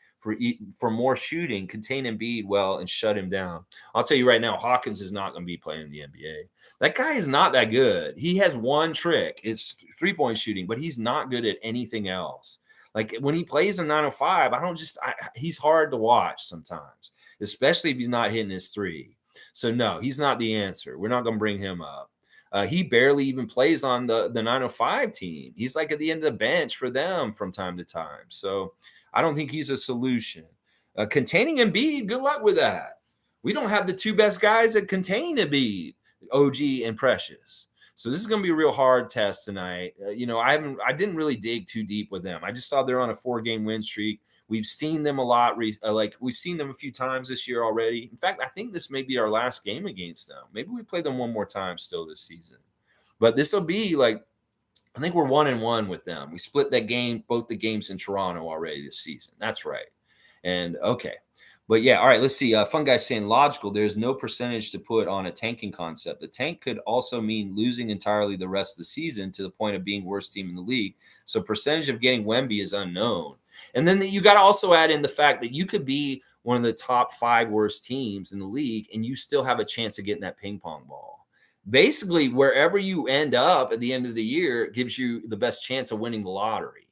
for more shooting, contain Embiid well, and shut him down. I'll tell you right now, Hawkins is not going to be playing in the NBA. That guy is not that good. He has one trick. It's three-point shooting, but he's not good at anything else. Like when he plays in 905, he's hard to watch sometimes, especially if he's not hitting his three. So no, he's not the answer. We're not going to bring him up. He barely even plays on the 905 team. He's like at the end of the bench for them from time to time. So I don't think he's a solution. Containing Embiid, good luck with that. We don't have the two best guys that contain Embiid, OG and Precious. So this is going to be a real hard test tonight. I didn't really dig too deep with them. I just saw they're on a 4-game win streak. We've seen them a lot. We've seen them a few times this year already. In fact, I think this may be our last game against them. Maybe we play them one more time still this season. But this will be I think we're 1-1 with them. We split that game, both the games in Toronto already this season. That's right. And okay. But yeah, all right, let's see. Fun guy saying logical. There's no percentage to put on a tanking concept. The tank could also mean losing entirely the rest of the season to the point of being worst team in the league. So percentage of getting Wemby is unknown. And then you got to also add in the fact that you could be one of the top 5 worst teams in the league and you still have a chance of getting that ping pong ball. Basically, wherever you end up at the end of the year gives you the best chance of winning the lottery.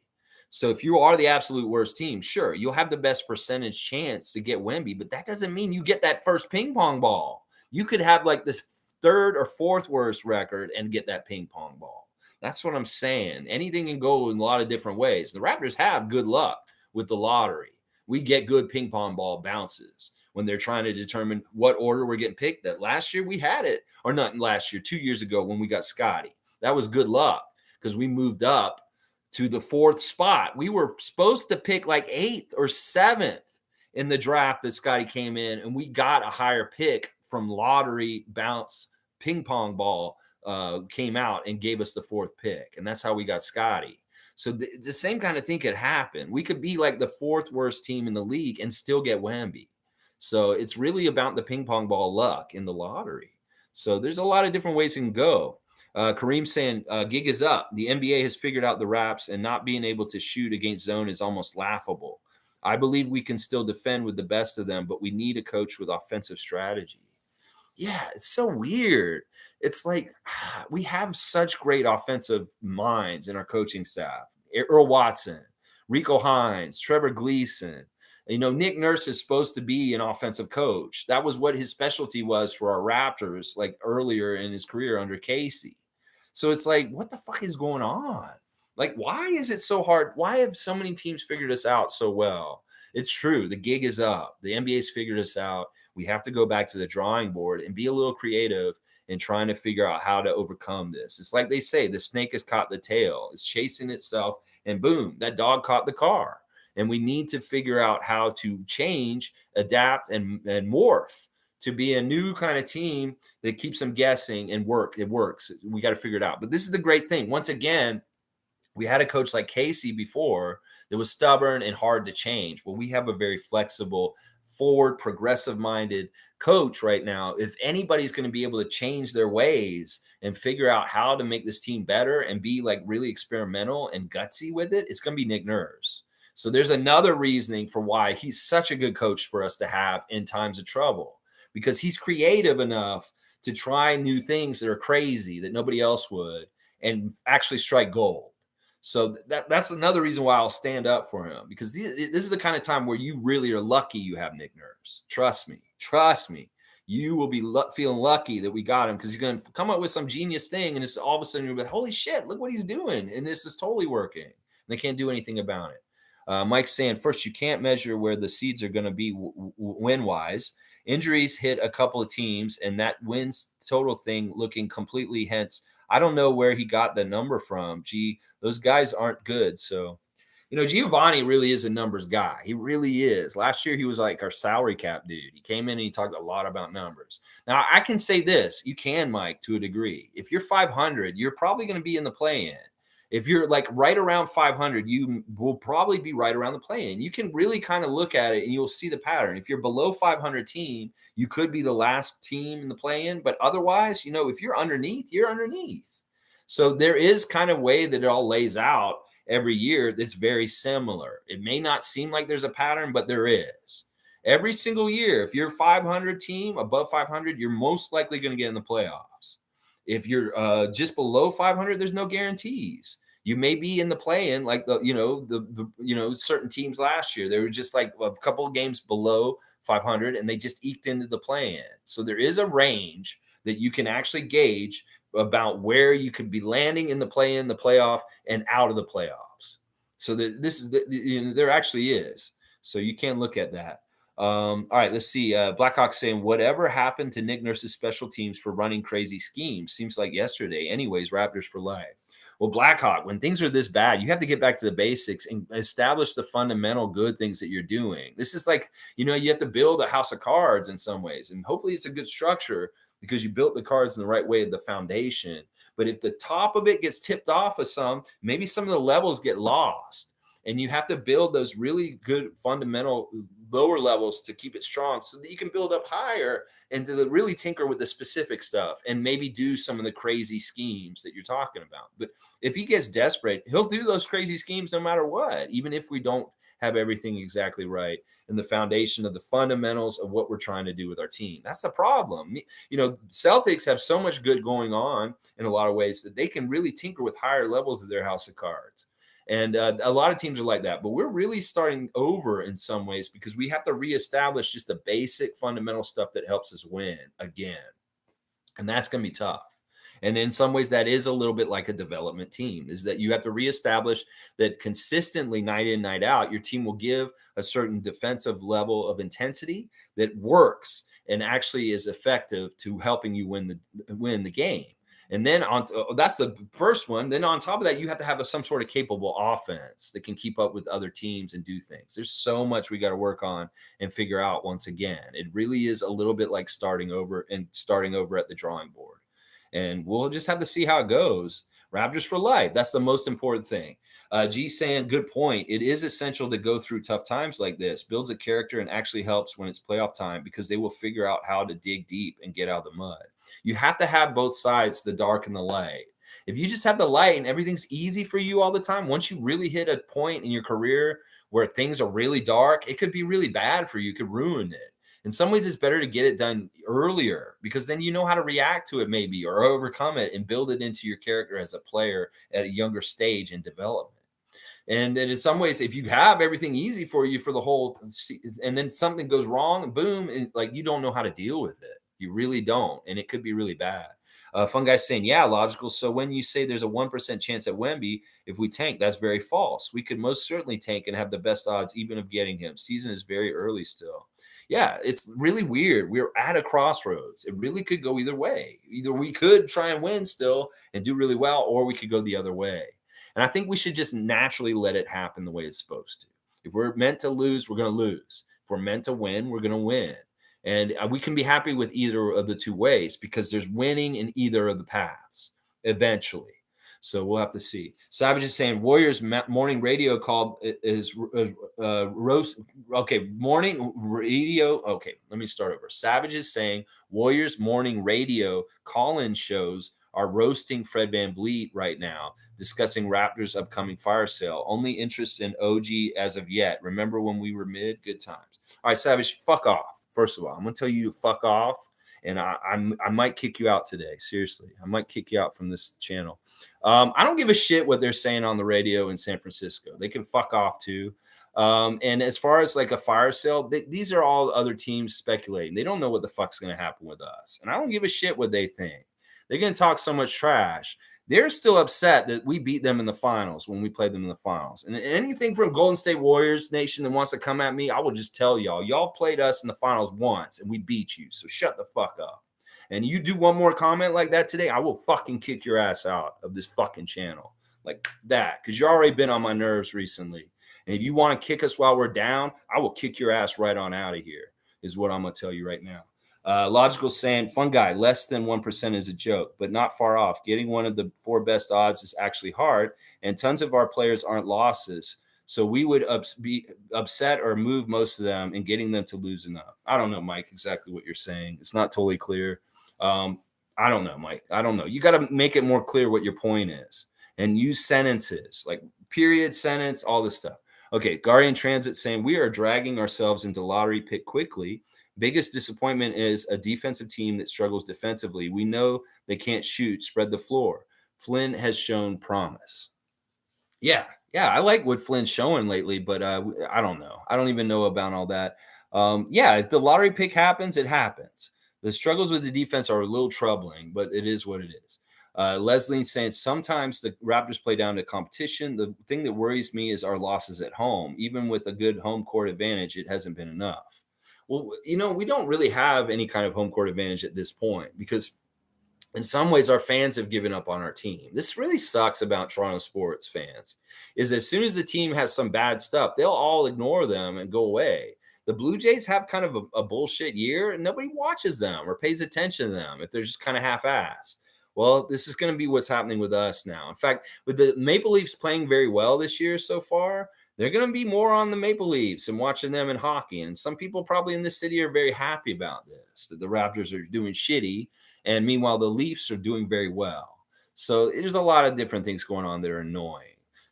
So if you are the absolute worst team, sure, you'll have the best percentage chance to get Wemby, but that doesn't mean you get that first ping pong ball. You could have like this 3rd or 4th worst record and get that ping pong ball. That's what I'm saying. Anything can go in a lot of different ways. The Raptors have good luck with the lottery. We get good ping pong ball bounces when they're trying to determine what order we're getting picked at. Last year we had it, or not last year, 2 years ago when we got Scotty. That was good luck because we moved up to the 4th spot. We were supposed to pick like 8th or 7th in the draft that Scotty came in, and we got a higher pick from lottery bounce ping pong ball came out and gave us the 4th pick. And that's how we got Scotty. So the same kind of thing could happen. We could be like the 4th worst team in the league and still get Wemby. So it's really about the ping pong ball luck in the lottery. So there's a lot of different ways it can go. Kareem saying, gig is up. The NBA has figured out the Raps, and not being able to shoot against zone is almost laughable. I believe we can still defend with the best of them, but we need a coach with offensive strategy. Yeah, it's so weird. It's like we have such great offensive minds in our coaching staff. Earl Watson, Rico Hines, Trevor Gleeson. Nick Nurse is supposed to be an offensive coach. That was what his specialty was for our Raptors, like earlier in his career under Casey. So it's like, what the fuck is going on? Like, why is it so hard? Why have so many teams figured us out so well? It's true. The gig is up. The NBA's figured us out. We have to go back to the drawing board and be a little creative in trying to figure out how to overcome this. It's like they say, the snake has caught the tail. It's chasing itself, and boom, that dog caught the car. And we need to figure out how to change, adapt, and morph to be a new kind of team that keeps them guessing and work. It works. We got to figure it out. But this is the great thing. Once again, we had a coach like Casey before that was stubborn and hard to change. Well, we have a very flexible, forward, progressive-minded coach right now. If anybody's going to be able to change their ways and figure out how to make this team better and be like really experimental and gutsy with it, it's going to be Nick Nurse. So there's another reasoning for why he's such a good coach for us to have in times of trouble, because he's creative enough to try new things that are crazy that nobody else would and actually strike gold. So that's another reason why I'll stand up for him, because this is the kind of time where you really are lucky you have Nick Nurse. Trust me. You will be feeling lucky that we got him, because he's going to come up with some genius thing, and it's all of a sudden you're like, holy shit, look what he's doing, and this is totally working. And they can't do anything about it. Mike's saying, first, you can't measure where the seeds are going to be win-wise. Injuries hit a couple of teams, and that wins total thing looking completely hence. I don't know where he got the number from. Gee, those guys aren't good. So, Giovanni really is a numbers guy. He really is. Last year, he was like our salary cap dude. He came in and he talked a lot about numbers. Now, I can say this. You can, Mike, to a degree. If you're 500, you're probably going to be in the play-in. If you're like right around 500, you will probably be right around the play-in. You can really kind of look at it and you'll see the pattern. If you're below 500 team, you could be the last team in the play-in. But otherwise, if you're underneath, you're underneath. So there is kind of way that it all lays out every year that's very similar. It may not seem like there's a pattern, but there is. Every single year, if you're a 500 team, above 500, you're most likely going to get in the playoffs. If you're just below 500, there's no guarantees. You may be in the play-in, like the certain teams last year. They were just like a couple of games below 500, and they just eked into the play-in. So there is a range that you can actually gauge about where you could be landing in the play-in, the playoff, and out of the playoffs. So there actually is. So you can look at that. All right, let's see. Blackhawk saying, whatever happened to Nick Nurse's special teams for running crazy schemes? Seems like yesterday. Anyways, Raptors for life. Well, Blackhawk, when things are this bad, you have to get back to the basics and establish the fundamental good things that you're doing. This is like, you have to build a house of cards in some ways. And hopefully it's a good structure because you built the cards in the right way, the foundation. But if the top of it gets tipped off of maybe some of the levels get lost. And you have to build those really good fundamental lower levels to keep it strong so that you can build up higher and to really tinker with the specific stuff and maybe do some of the crazy schemes that you're talking about. But if he gets desperate, he'll do those crazy schemes no matter what, even if we don't have everything exactly right and the foundation of the fundamentals of what we're trying to do with our team. That's the problem. Celtics have so much good going on in a lot of ways that they can really tinker with higher levels of their house of cards. And a lot of teams are like that, but we're really starting over in some ways because we have to reestablish just the basic fundamental stuff that helps us win again. And that's going to be tough. And in some ways, that is a little bit like a development team, is that you have to reestablish that consistently, night in, night out, your team will give a certain defensive level of intensity that works and actually is effective to helping you win the game. And then that's the first one. Then on top of that, you have to have some sort of capable offense that can keep up with other teams and do things. There's so much we got to work on and figure out once again. It really is a little bit like starting over at the drawing board. And we'll just have to see how it goes. Raptors for life. That's the most important thing. G saying, good point. It is essential to go through tough times like this. Builds a character and actually helps when it's playoff time because they will figure out how to dig deep and get out of the mud. You have to have both sides, the dark and the light. If you just have the light and everything's easy for you all the time, once you really hit a point in your career where things are really dark, it could be really bad for you. It could ruin it. In some ways, it's better to get it done earlier because then you know how to react to it maybe or overcome it and build it into your character as a player at a younger stage in development. And then in some ways, if you have everything easy for you for the whole, and then something goes wrong, boom, like you don't know how to deal with it. You really don't. And it could be really bad. Fun guy saying, yeah, logical. So when you say there's a 1% chance at Wemby, if we tank, that's very false. We could most certainly tank and have the best odds even of getting him. Season is very early still. Yeah, it's really weird. We're at a crossroads. It really could go either way. Either we could try and win still and do really well, or we could go the other way. And I think we should just naturally let it happen the way it's supposed to. If we're meant to lose, we're going to lose. If we're meant to win, we're going to win. And we can be happy with either of the two ways because there's winning in either of the paths eventually. So we'll have to see. Savage is saying Warriors morning radio called is roast. Okay, morning radio. Okay, let me start over. Savage is saying Warriors morning radio call-in shows are roasting Fred VanVleet right now, discussing Raptors' upcoming fire sale. Only interest in OG as of yet. Remember when we were mid? Good times. All right, Savage, fuck off. First of all, I'm going to tell you to fuck off, and I might kick you out today. Seriously, I might kick you out from this channel. I don't give a shit what they're saying on the radio in San Francisco. They can fuck off too. And as far as like a fire sale, these are all other teams speculating. They don't know what the fuck's going to happen with us. And I don't give a shit what they think. They're going to talk so much trash. They're still upset that we beat them in the finals when we played them in the finals. And anything from Golden State Warriors Nation that wants to come at me, I will just tell y'all played us in the finals once and we beat you. So shut the fuck up. And you do one more comment like that today, I will fucking kick your ass out of this fucking channel. Like that. Because you've already been on my nerves recently. And if you want to kick us while we're down, I will kick your ass right on out of here, is what I'm going to tell you right now. Logical saying, fun guy, less than 1% is a joke, but not far off. Getting one of the 4 best odds is actually hard, and tons of our players aren't losses. So we would be upset or move most of them and getting them to lose enough. I don't know, Mike, exactly what you're saying. It's not totally clear. I don't know, Mike. I don't know. You got to make it more clear what your point is and use sentences like period, sentence, all this stuff. Okay, Guardian Transit saying we are dragging ourselves into lottery pick quickly. Biggest disappointment is a defensive team that struggles defensively. We know they can't shoot, spread the floor. Flynn has shown promise. Yeah, yeah, I like what Flynn's showing lately, but I don't know. I don't even know about all that. Yeah, if the lottery pick happens, it happens. The struggles with the defense are a little troubling, but it is what it is. Leslie saying sometimes the Raptors play down to competition. The thing that worries me is our losses at home. Even with a good home court advantage, it hasn't been enough. Well, we don't really have any kind of home court advantage at this point because in some ways our fans have given up on our team. This really sucks about Toronto sports fans is as soon as the team has some bad stuff, they'll all ignore them and go away. The Blue Jays have kind of a bullshit year and nobody watches them or pays attention to them if they're just kind of half-assed. Well, this is going to be what's happening with us now. In fact, with the Maple Leafs playing very well this year so far, they're going to be more on the Maple Leafs and watching them in hockey. And some people probably in this city are very happy about this, that the Raptors are doing shitty. And meanwhile, the Leafs are doing very well. So there's a lot of different things going on that are annoying.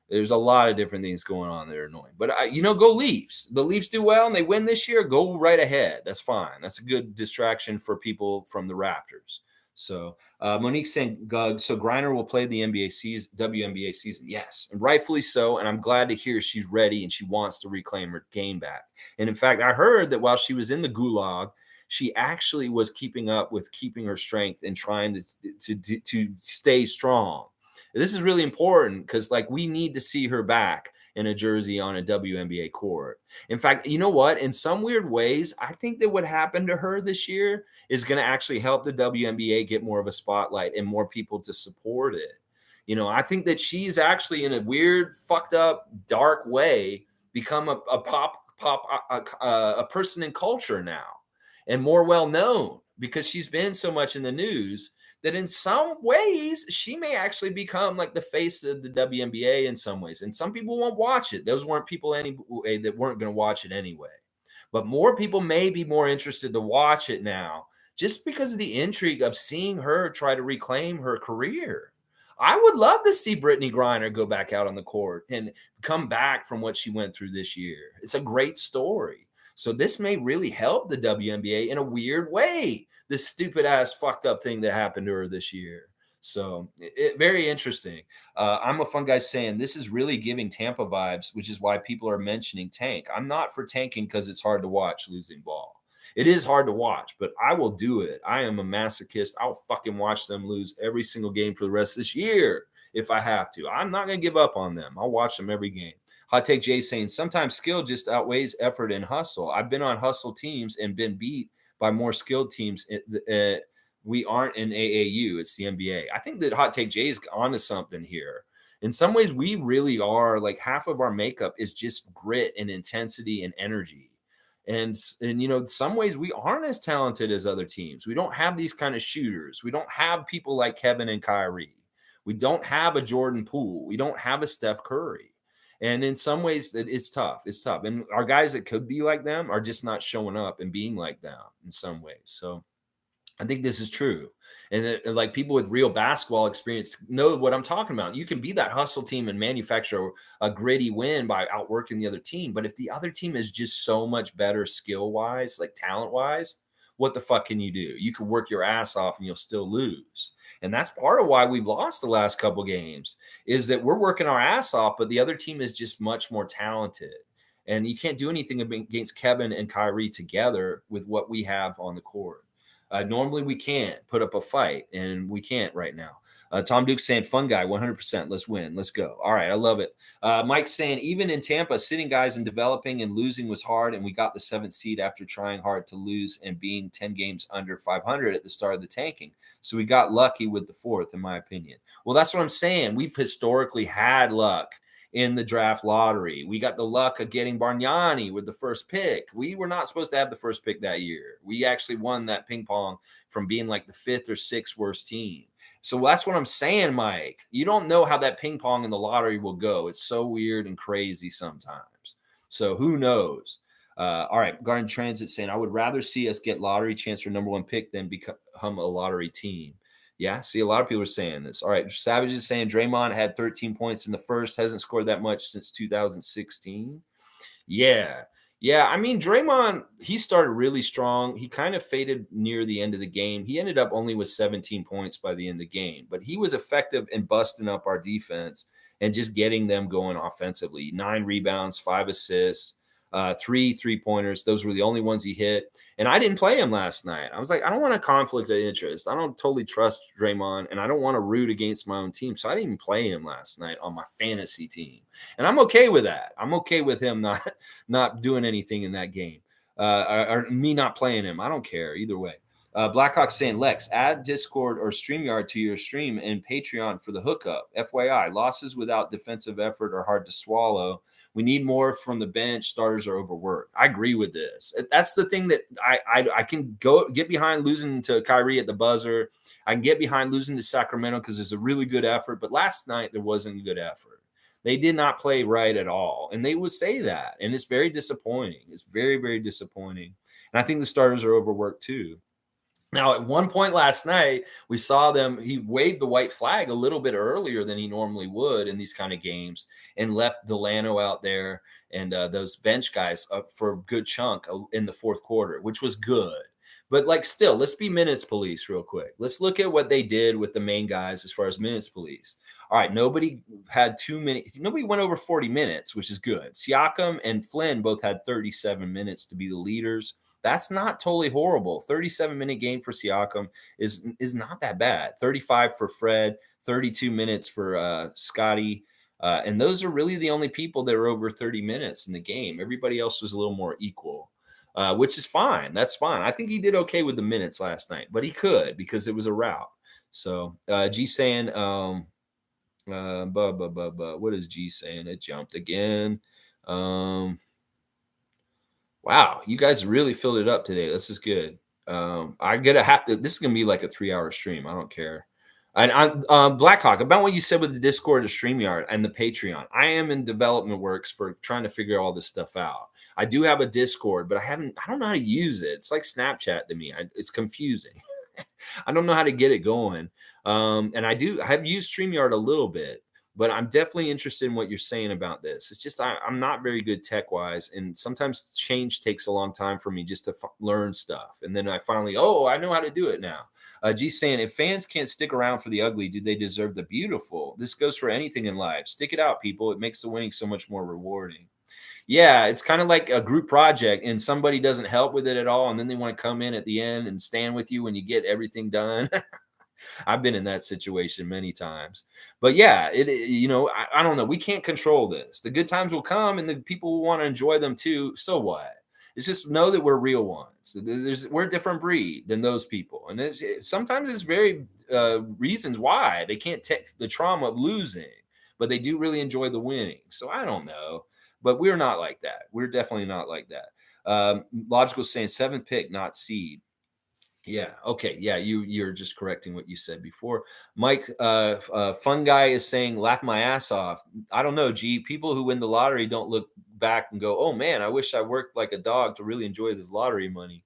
There's a lot of different things going on that are annoying. But, go Leafs. The Leafs do well and they win this year. Go right ahead. That's fine. That's a good distraction for people from the Raptors. So Monique saying, so Griner will play the NBA season, WNBA season. Yes, and rightfully so. And I'm glad to hear she's ready and she wants to reclaim her game back. And in fact, I heard that while she was in the gulag, she actually was keeping up with keeping her strength and trying to stay strong. This is really important because we need to see her back in a jersey on a WNBA court. In fact, you know what? In some weird ways, I think that what happened to her this year is going to actually help the WNBA get more of a spotlight and more people to support it. I think that she's actually in a weird, fucked up, dark way become a person in culture now and more well known because she's been so much in the news that in some ways she may actually become like the face of the WNBA in some ways. And some people won't watch it. Those weren't people anyway that weren't going to watch it anyway. But more people may be more interested to watch it now just because of the intrigue of seeing her try to reclaim her career. I would love to see Brittney Griner go back out on the court and come back from what she went through this year. It's a great story. So this may really help the WNBA in a weird way. This stupid ass fucked up thing that happened to her this year. So very interesting. I'm a fun guy saying this is really giving Tampa vibes, which is why people are mentioning tank. I'm not for tanking because it's hard to watch losing ball. It is hard to watch, but I will do it. I am a masochist. I'll fucking watch them lose every single game for the rest of this year if I have to. I'm not going to give up on them. I'll watch them every game. Hot Take Jay saying sometimes skill just outweighs effort and hustle. I've been on hustle teams and been beat by more skilled teams. We aren't in AAU. It's the NBA. I think that Hot Take Jay is onto something here. In some ways, we really are like half of our makeup is just grit and intensity and energy. And in some ways, we aren't as talented as other teams. We don't have these kind of shooters. We don't have people like Kevin and Kyrie. We don't have a Jordan Poole. We don't have a Steph Curry. And in some ways, it's tough. It's tough. And our guys that could be like them are just not showing up and being like them in some ways. So I think this is true. And like people with real basketball experience know what I'm talking about. You can be that hustle team and manufacture a gritty win by outworking the other team. But if the other team is just so much better skill wise, like talent wise, what the fuck can you do? You can work your ass off and you'll still lose. And that's part of why we've lost the last couple games is that we're working our ass off, but the other team is just much more talented. And you can't do anything against Kevin and Kyrie together with what we have on the court. Normally we can't put up a fight, and we can't right now. Tom Duke saying, fun guy, 100%. Let's win. Let's go. All right. I love it. Mike saying, even in Tampa, sitting guys and developing and losing was hard, and we got the 7th seed after trying hard to lose and being 10 games under 500 at the start of the tanking. So we got lucky with the 4th, in my opinion. Well, that's what I'm saying. We've historically had luck in the draft lottery. We got the luck of getting Bargnani with the first pick. We were not supposed to have the first pick that year. We actually won that ping pong from being like the 5th or 6th worst team. So that's what I'm saying, Mike. You don't know how that ping pong in the lottery will go. It's so weird and crazy sometimes. So who knows? All right, Garden Transit saying, I would rather see us get lottery chance for number 1 pick than become a lottery team. Yeah, see, a lot of people are saying this. All right, Savage is saying Draymond had 13 points in the first, hasn't scored that much since 2016. Yeah. Yeah. I mean, Draymond, he started really strong. He kind of faded near the end of the game. He ended up only with 17 points by the end of the game, but he was effective in busting up our defense and just getting them going offensively. 9 rebounds, 5 assists, 3 3-pointers. Those were the only ones he hit. And I didn't play him last night. I was like, I don't want a conflict of interest. I don't totally trust Draymond, and I don't want to root against my own team. So I didn't even play him last night on my fantasy team. And I'm okay with that. I'm okay with him not doing anything in that game, or me not playing him. I don't care either way. Blackhawk saying, Lex, add Discord or StreamYard to your stream and Patreon for the hookup. FYI, losses without defensive effort are hard to swallow. We need more from the bench. Starters are overworked. I agree with this. That's the thing that I can get behind losing to Kyrie at the buzzer. I can get behind losing to Sacramento because there's a really good effort. But last night there wasn't a good effort. They did not play right at all. And they would say that. And it's very disappointing. It's very, very disappointing. And I think the starters are overworked too. Now, at one point last night, we saw he waved the white flag a little bit earlier than he normally would in these kind of games and left Delano out there and those bench guys up for a good chunk in the fourth quarter, which was good. But still, let's be minutes police real quick. Let's look at what they did with the main guys as far as minutes police. All right, nobody had nobody went over 40 minutes, which is good. Siakam and Flynn both had 37 minutes to be the leaders. That's not totally horrible. 37-minute game for Siakam is not that bad. 35 for Fred, 32 minutes for Scotty. And those are really the only people that are over 30 minutes in the game. Everybody else was a little more equal, which is fine. That's fine. I think he did okay with the minutes last night, but he could because it was a rout. So G saying, what is G saying? It jumped again. Wow, you guys really filled it up today. This is good. I gotta have to. This is gonna be like a 3-hour stream. I don't care. And Blackhawk, about what you said with the Discord, the StreamYard, and the Patreon. I am in development works for trying to figure all this stuff out. I do have a Discord, but I don't know how to use it. It's like Snapchat to me. It's confusing. I don't know how to get it going. And I have used StreamYard a little bit. But I'm definitely interested in what you're saying about this. It's just I'm not very good tech-wise, and sometimes change takes a long time for me just to learn stuff. And then I finally, I know how to do it now. G's saying, if fans can't stick around for the ugly, do they deserve the beautiful? This goes for anything in life. Stick it out, people. It makes the winning so much more rewarding. Yeah, it's kind of like a group project, and somebody doesn't help with it at all, and then they want to come in at the end and stand with you when you get everything done. I've been in that situation many times, but yeah, I don't know. We can't control this. The good times will come and the people will want to enjoy them too. So what? It's just know that we're real ones. We're a different breed than those people. And sometimes it's very reasons why they can't take the trauma of losing, but they do really enjoy the winning. So I don't know, but we're not like that. We're definitely not like that. Logical saying 7th pick, not seed. Yeah. Okay. Yeah. You're just correcting what you said before. Mike, fun guy is saying, laugh my ass off. I don't know. G, people who win the lottery don't look back and go, oh man, I wish I worked like a dog to really enjoy this lottery money.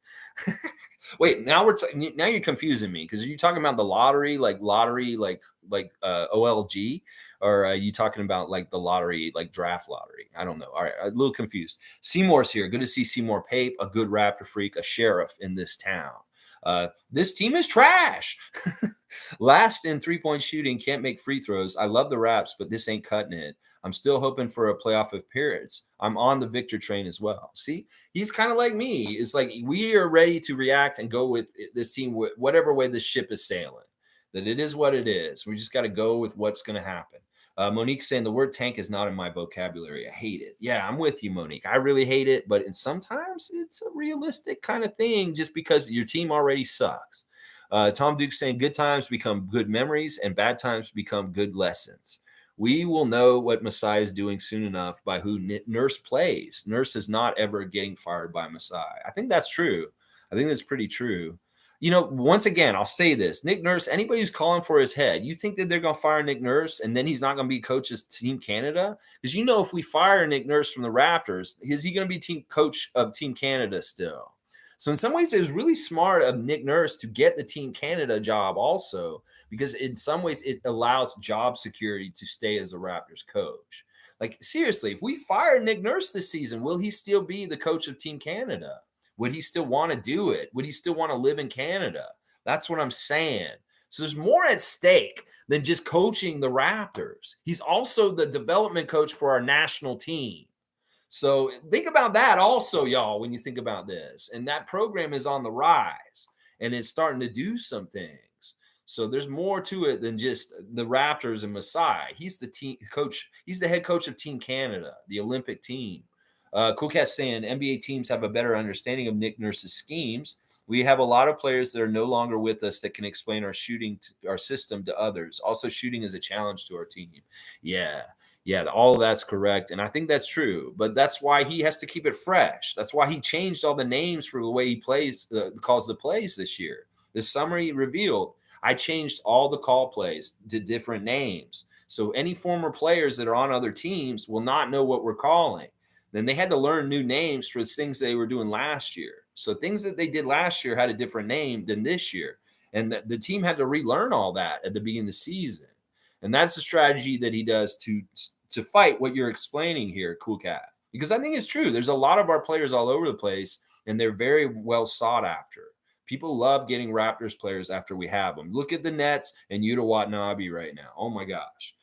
Wait, now now you're confusing me because are you talking about the lottery, like OLG, or are you talking about like the lottery, like draft lottery? I don't know. All right, a little confused. Seymour's here. Good to see Seymour Pape, a good Raptor freak, a sheriff in this town. This team is trash. Last in 3-point shooting, can't make free throws. I love the Raps, but this ain't cutting it. I'm still hoping for a playoff appearance. I'm on the Victor train as well. See, he's kind of like me. It's like we are ready to react and go with this team, whatever way the ship is sailing. That it is what it is. We just got to go with what's going to happen. Monique saying the word tank is not in my vocabulary. I hate it. Yeah, I'm with you, Monique. I really hate it, but sometimes it's a realistic kind of thing just because your team already sucks. Tom Duke saying good times become good memories and bad times become good lessons. We will know what Masai is doing soon enough by who Nurse plays. Nurse is not ever getting fired by Masai. I think that's true. I think that's pretty true. Once again, I'll say this. Nick Nurse, anybody who's calling for his head, you think that they're going to fire Nick Nurse and then he's not going to be coach of Team Canada? Because if we fire Nick Nurse from the Raptors, is he going to be coach of Team Canada still? So in some ways, it was really smart of Nick Nurse to get the Team Canada job also, because in some ways it allows job security to stay as a Raptors coach. Like seriously, if we fire Nick Nurse this season, will he still be the coach of Team Canada? Would he still want to do it? Would he still want to live in Canada? That's what I'm saying. So there's more at stake than just coaching the Raptors. He's also the development coach for our national team. So think about that also, y'all, when you think about this. And that program is on the rise and it's starting to do some things. So there's more to it than just the Raptors and Masai. He's the team coach. He's the head coach of Team Canada, the Olympic team. Cool Cat saying NBA teams have a better understanding of Nick Nurse's schemes. We have a lot of players that are no longer with us that can explain our our system to others. Also, shooting is a challenge to our team. Yeah, all of that's correct. And I think that's true. But that's why he has to keep it fresh. That's why he changed all the names for the way he calls the plays this year. The summer he revealed, I changed all the call plays to different names. So any former players that are on other teams will not know what we're calling. Then they had to learn new names for the things they were doing last year. So things that they did last year had a different name than this year. And the team had to relearn all that at the beginning of the season. And that's the strategy that he does to fight what you're explaining here, Cool Cat. Because I think it's true. There's a lot of our players all over the place, and they're very well sought after. People love getting Raptors players after we have them. Look at the Nets and Yuta Watanabe right now. Oh, my gosh.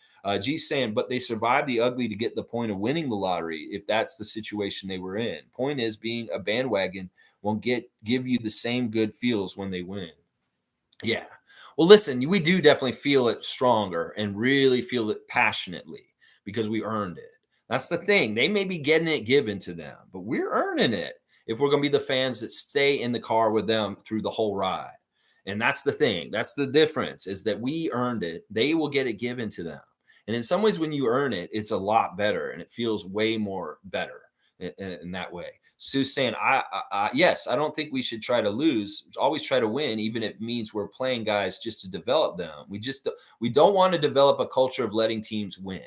G's saying, but they survived the ugly to get the point of winning the lottery if that's the situation they were in. Point is, being a bandwagon won't give you the same good feels when they win. Yeah. Well, listen, we do definitely feel it stronger and really feel it passionately because we earned it. That's the thing. They may be getting it given to them, but we're earning it if we're going to be the fans that stay in the car with them through the whole ride. And that's the thing. That's the difference, is that we earned it. They will get it given to them. And in some ways, when you earn it, it's a lot better and it feels way more better in that way. Sue's saying, yes, I don't think we should try to lose. Always try to win, even if it means we're playing guys just to develop them. We don't want to develop a culture of letting teams win.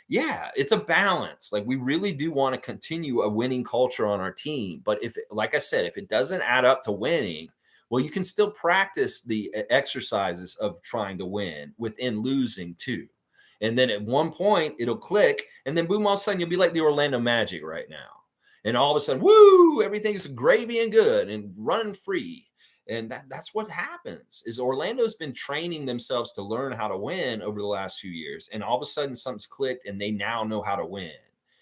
Yeah, it's a balance. Like, we really do want to continue a winning culture on our team. But like I said, if it doesn't add up to winning, well, you can still practice the exercises of trying to win within losing too. And then at one point it'll click, and then boom, all of a sudden you'll be like the Orlando Magic right now. And all of a sudden, woo, everything's gravy and good and running free. And that's what happens. Is Orlando's been training themselves to learn how to win over the last few years. And all of a sudden something's clicked and they now know how to win.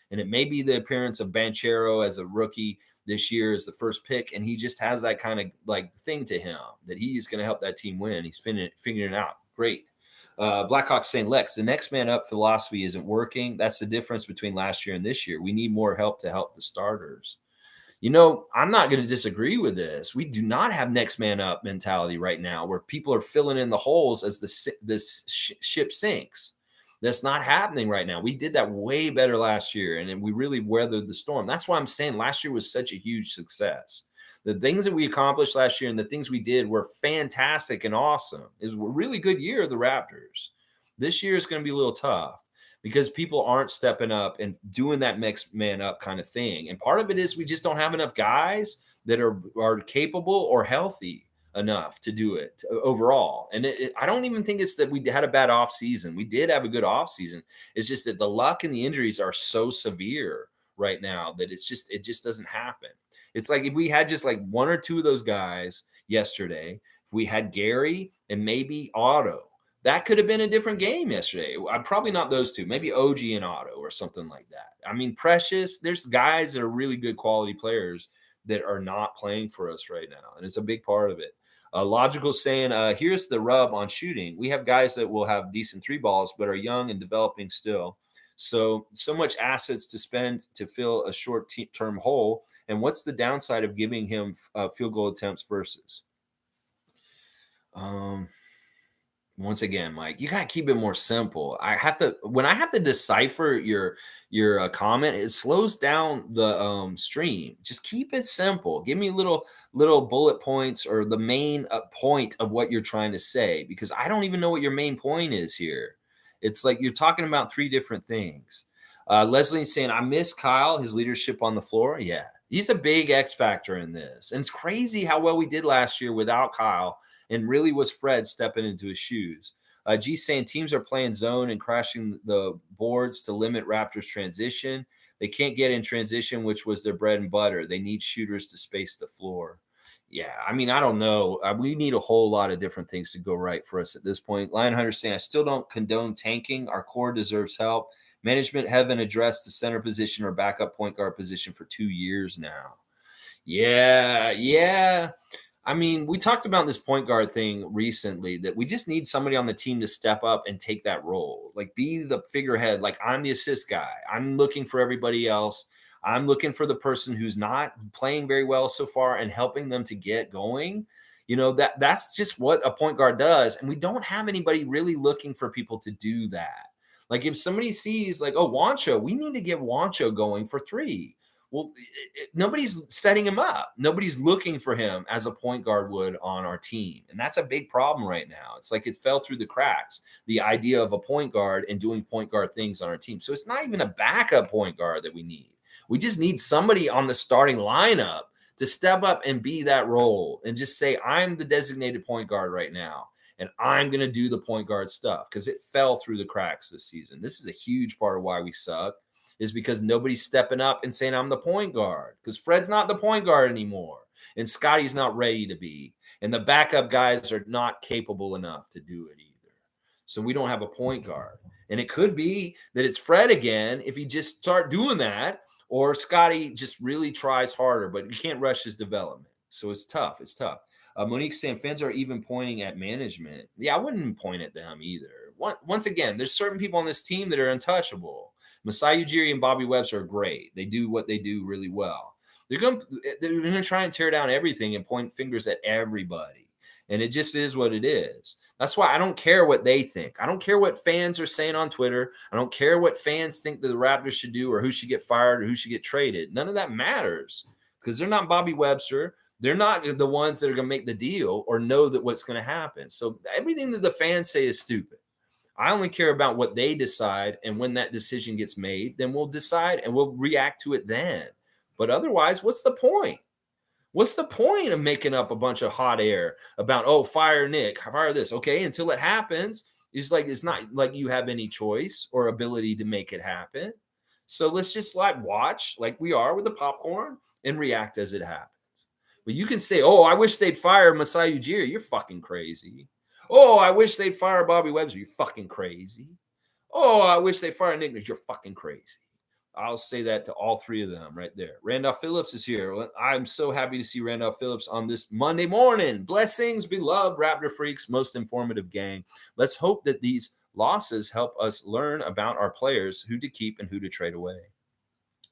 And it may be the appearance of Banchero as a rookie this year as the first pick. And he just has that kind of like thing to him that he's going to help that team win. He's figuring it out. Great. Blackhawks saying, Lex, the next man up philosophy isn't working. That's the difference between last year and this year. We need more help to help the starters. You know, I'm not going to disagree with this. We do not have next man up mentality right now where people are filling in the holes as this ship sinks. That's not happening right now. We did that way better last year, and we really weathered the storm. That's why I'm saying last year was such a huge success. The things that we accomplished last year and the things we did were fantastic and awesome. It was a really good year of the Raptors. This year is going to be a little tough because people aren't stepping up and doing that next man up kind of thing. And part of it is we just don't have enough guys that are capable or healthy enough to do it overall. And I don't even think it's that we had a bad off season. We did have a good off season. It's just that the luck and the injuries are so severe right now that it just doesn't happen. It's like if we had just like one or two of those guys yesterday, if we had Gary and maybe Otto, that could have been a different game yesterday. Probably not those two, maybe OG and Otto or something like that. I mean, Precious, there's guys that are really good quality players that are not playing for us right now. And it's a big part of it. Logical saying, here's the rub on shooting. We have guys that will have decent three balls, but are young and developing still. So much assets to spend to fill a short-term hole. And what's the downside of giving him field goal attempts versus? Once again, Mike, you gotta keep it more simple. When I have to decipher your comment, it slows down the stream. Just keep it simple. Give me little bullet points or the main point of what you're trying to say, because I don't even know what your main point is here. It's like you're talking about three different things. Leslie's saying, I miss Kyle, his leadership on the floor. Yeah. He's a big X factor in this. And it's crazy how well we did last year without Kyle, and really was Fred stepping into his shoes. G saying teams are playing zone and crashing the boards to limit Raptors transition. They can't get in transition, which was their bread and butter. They need shooters to space the floor. Yeah, I mean, I don't know. We need a whole lot of different things to go right for us at this point. Lionhunter saying, I still don't condone tanking. Our core deserves help. Management haven't addressed the center position or backup point guard position for 2 years now. Yeah. I mean, we talked about this point guard thing recently, that we just need somebody on the team to step up and take that role. Like, be the figurehead. Like, I'm the assist guy. I'm looking for everybody else. I'm looking for the person who's not playing very well so far and helping them to get going. That's just what a point guard does. And we don't have anybody really looking for people to do that. Like, if somebody sees, like, oh, Wancho, we need to get Wancho going for three. Well, nobody's setting him up. Nobody's looking for him as a point guard would on our team. And that's a big problem right now. It's like it fell through the cracks, the idea of a point guard and doing point guard things on our team. So it's not even a backup point guard that we need. We just need somebody on the starting lineup to step up and be that role and just say, I'm the designated point guard right now, and I'm going to do the point guard stuff, because it fell through the cracks this season. This is a huge part of why we suck, is because nobody's stepping up and saying, I'm the point guard, because Fred's not the point guard anymore, and Scotty's not ready to be, and the backup guys are not capable enough to do it either. So we don't have a point guard. And it could be that it's Fred again if he just start doing that, or Scotty just really tries harder, but you can't rush his development. So it's tough. Monique saying fans are even pointing at management. Yeah, I wouldn't point at them either. Once again, there's certain people on this team that are untouchable. Masai Ujiri and Bobby Webster are great. They do what they do really well. They're going to try and tear down everything and point fingers at everybody. And it just is what it is. That's why I don't care what they think. I don't care what fans are saying on Twitter. I don't care what fans think that the Raptors should do, or who should get fired, or who should get traded. None of that matters, because they're not Bobby Webster. They're not the ones that are going to make the deal or know that what's going to happen. So everything that the fans say is stupid. I only care about what they decide, and when that decision gets made, then we'll decide and we'll react to it then. But otherwise, what's the point? What's the point of making up a bunch of hot air about, oh, fire Nick, fire this? Okay, until it happens, it's not like you have any choice or ability to make it happen. So let's just watch like we are with the popcorn and react as it happens. But you can say, oh, I wish they'd fire Masai Ujiri. You're fucking crazy. Oh, I wish they'd fire Bobby Webster. You're fucking crazy. Oh, I wish they'd fire Nick Nurse. You're fucking crazy. I'll say that to all three of them right there. Randolph Phillips is here. I'm so happy to see Randolph Phillips on this Monday morning. Blessings, beloved Raptor freaks, most informative gang. Let's hope that these losses help us learn about our players, who to keep and who to trade away.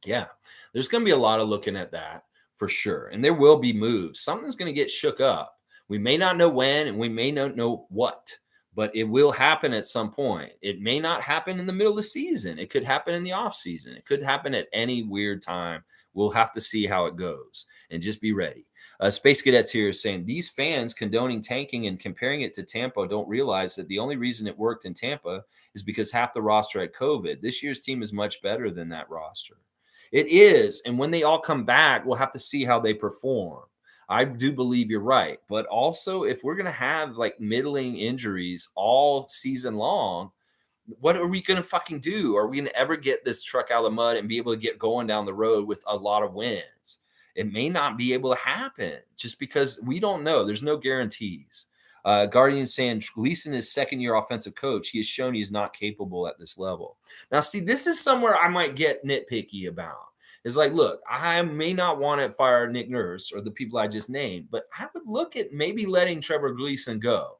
Yeah, there's going to be a lot of looking at that for sure. And there will be moves. Something's going to get shook up. We may not know when, and we may not know what, but it will happen at some point. It may not happen in the middle of the season. It could happen in the off season. It could happen at any weird time. We'll have to see how it goes and just be ready. Space Cadets here is saying these fans condoning tanking and comparing it to Tampa don't realize that the only reason it worked in Tampa is because half the roster had COVID. This year's team is much better than that roster. It is. And when they all come back, we'll have to see how they perform. I do believe you're right. But also, if we're going to have like middling injuries all season long, what are we going to fucking do? Are we going to ever get this truck out of the mud and be able to get going down the road with a lot of wins? It may not be able to happen just because we don't know. There's no guarantees. Guardian saying Gleeson is second-year offensive coach. He has shown he's not capable at this level. Now, see, this is somewhere I might get nitpicky about. It's like, look, I may not want to fire Nick Nurse or the people I just named, but I would look at maybe letting Trevor Gleeson go,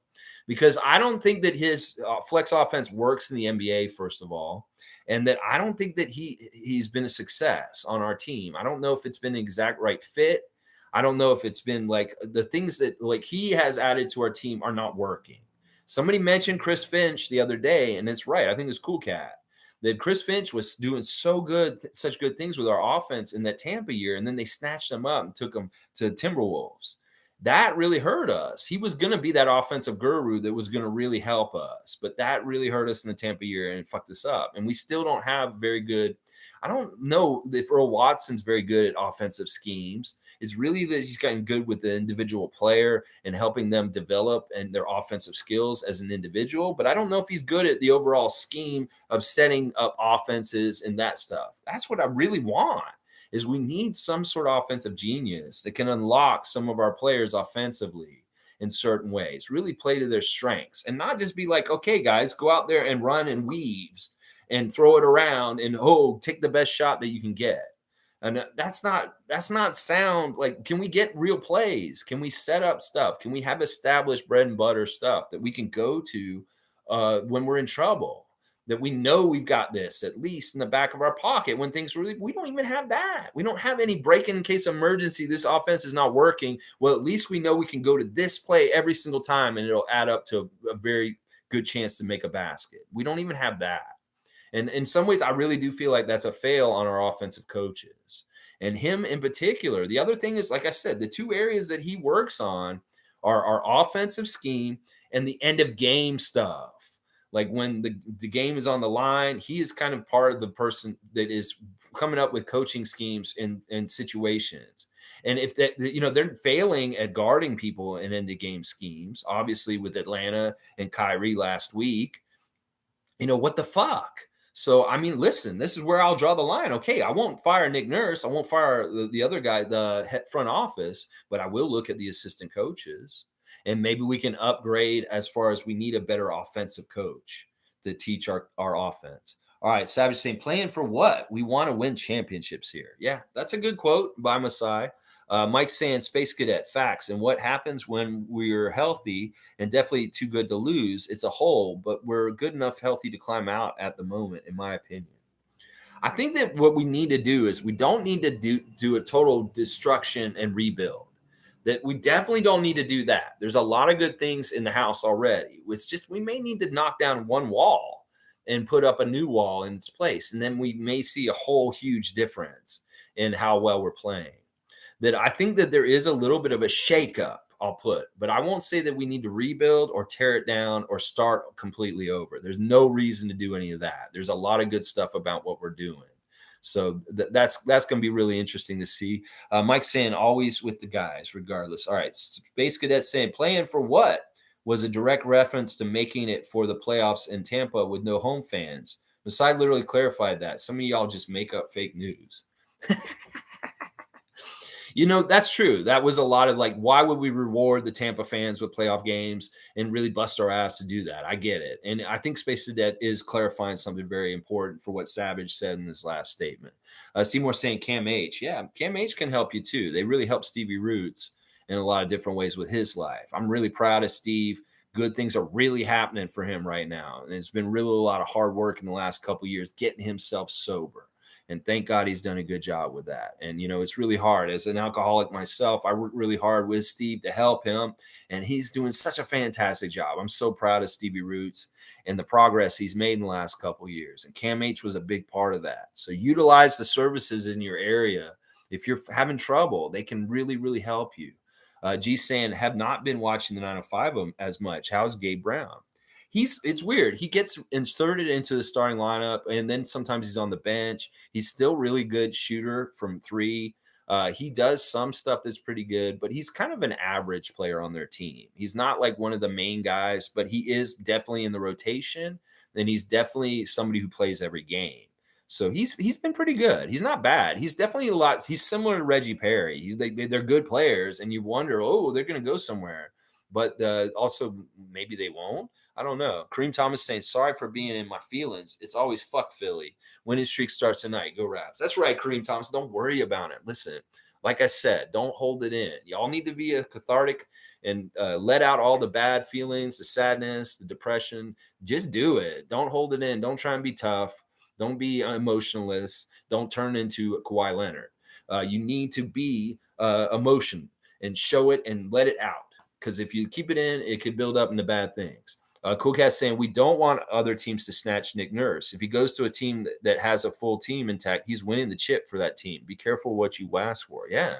because I don't think that his flex offense works in the NBA, first of all, and that I don't think that he's been a success on our team. I don't know if it's been an exact right fit. I don't know if it's been like the things that like he has added to our team are not working. Somebody mentioned Chris Finch the other day, and it's right. I think it's Cool Cat that Chris Finch was doing such good things with our offense in that Tampa year, and then they snatched him up and took him to Timberwolves. that really hurt us. He was going to be that offensive guru that was going to really help us, but that really hurt us in the Tampa year and fucked us up. And we still don't have very good. I don't know if Earl Watson's very good at offensive schemes. It's really that he's gotten good with the individual player and helping them develop and their offensive skills as an individual. But I don't know if he's good at the overall scheme of setting up offenses and that stuff. That's what I really want. Is we need some sort of offensive genius that can unlock some of our players offensively in certain ways, really play to their strengths and not just be like, okay, guys, go out there and run and weaves and throw it around and, oh, take the best shot that you can get. And that's not sound like, can we get real plays? Can we set up stuff? Can we have established bread and butter stuff that we can go to when we're in trouble? That we know we've got this at least in the back of our pocket when things really, we don't even have that. We don't have any break-in case of emergency. This offense is not working. Well, at least we know we can go to this play every single time and it'll add up to a very good chance to make a basket. We don't even have that. And in some ways, I really do feel like that's a fail on our offensive coaches and him in particular. The other thing is, like I said, the two areas that he works on are our offensive scheme and the end of game stuff. Like when the game is on the line, he is kind of part of the person that is coming up with coaching schemes in situations. And if that, they're failing at guarding people in end of game schemes, obviously with Atlanta and Kyrie last week, what the fuck? So, I mean, listen, this is where I'll draw the line. Okay, I won't fire Nick Nurse. I won't fire the other guy, the front office, but I will look at the assistant coaches. And maybe we can upgrade as far as we need a better offensive coach to teach our offense. All right, Savage saying, playing for what? We want to win championships here. Yeah, that's a good quote by Masai. Mike saying, Space Cadet, facts. And what happens when we're healthy and definitely too good to lose? It's a hole, but we're good enough healthy to climb out at the moment, in my opinion. I think that what we need to do is we don't need to do a total destruction and rebuild. That we definitely don't need to do that. There's a lot of good things in the house already. It's just we may need to knock down one wall and put up a new wall in its place. And then we may see a whole huge difference in how well we're playing. That I think that there is a little bit of a shakeup, I'll put, but I won't say that we need to rebuild or tear it down or start completely over. There's no reason to do any of that. There's a lot of good stuff about what we're doing. So that's going to be really interesting to see. Mike saying always with the guys, regardless. All right, Space Cadet saying playing for what was a direct reference to making it for the playoffs in Tampa with no home fans. Masai literally clarified that. Some of y'all just make up fake news. That's true. That was a lot of like, why would we reward the Tampa fans with playoff games and really bust our ass to do that? I get it. And I think Space Cadet is clarifying something very important for what Savage said in his last statement. Seymour saying Cam H. Yeah, Cam H can help you too. They really help Stevie Roots in a lot of different ways with his life. I'm really proud of Steve. Good things are really happening for him right now. And it's been really a lot of hard work in the last couple of years getting himself sober. And thank God he's done a good job with that. And, it's really hard. As an alcoholic myself, I worked really hard with Steve to help him. And he's doing such a fantastic job. I'm so proud of Stevie Roots and the progress he's made in the last couple of years. And Cam H was a big part of that. So utilize the services in your area. If you're having trouble, they can really, really help you. G saying, have not been watching the 905 as much. How's Gabe Brown? It's weird. He gets inserted into the starting lineup, and then sometimes he's on the bench. He's still really good shooter from three. He does some stuff that's pretty good, but he's kind of an average player on their team. He's not like one of the main guys, but he is definitely in the rotation, and he's definitely somebody who plays every game. So he's been pretty good. He's not bad. He's definitely a lot. He's similar to Reggie Perry. They're good players, and you wonder, they're going to go somewhere, but also maybe they won't. I don't know. Kareem Thomas saying, sorry for being in my feelings. It's always fuck Philly. Winning streak starts tonight. Go Raps. That's right, Kareem Thomas. Don't worry about it. Listen, like I said, don't hold it in. Y'all need to be a cathartic and let out all the bad feelings, the sadness, the depression. Just do it. Don't hold it in. Don't try and be tough. Don't be emotionless. Don't turn into a Kawhi Leonard. You need to be emotion and show it and let it out. Because if you keep it in, it could build up into bad things. Cool Cat saying, we don't want other teams to snatch Nick Nurse. If he goes to a team that has a full team intact, he's winning the chip for that team. Be careful what you ask for. Yeah.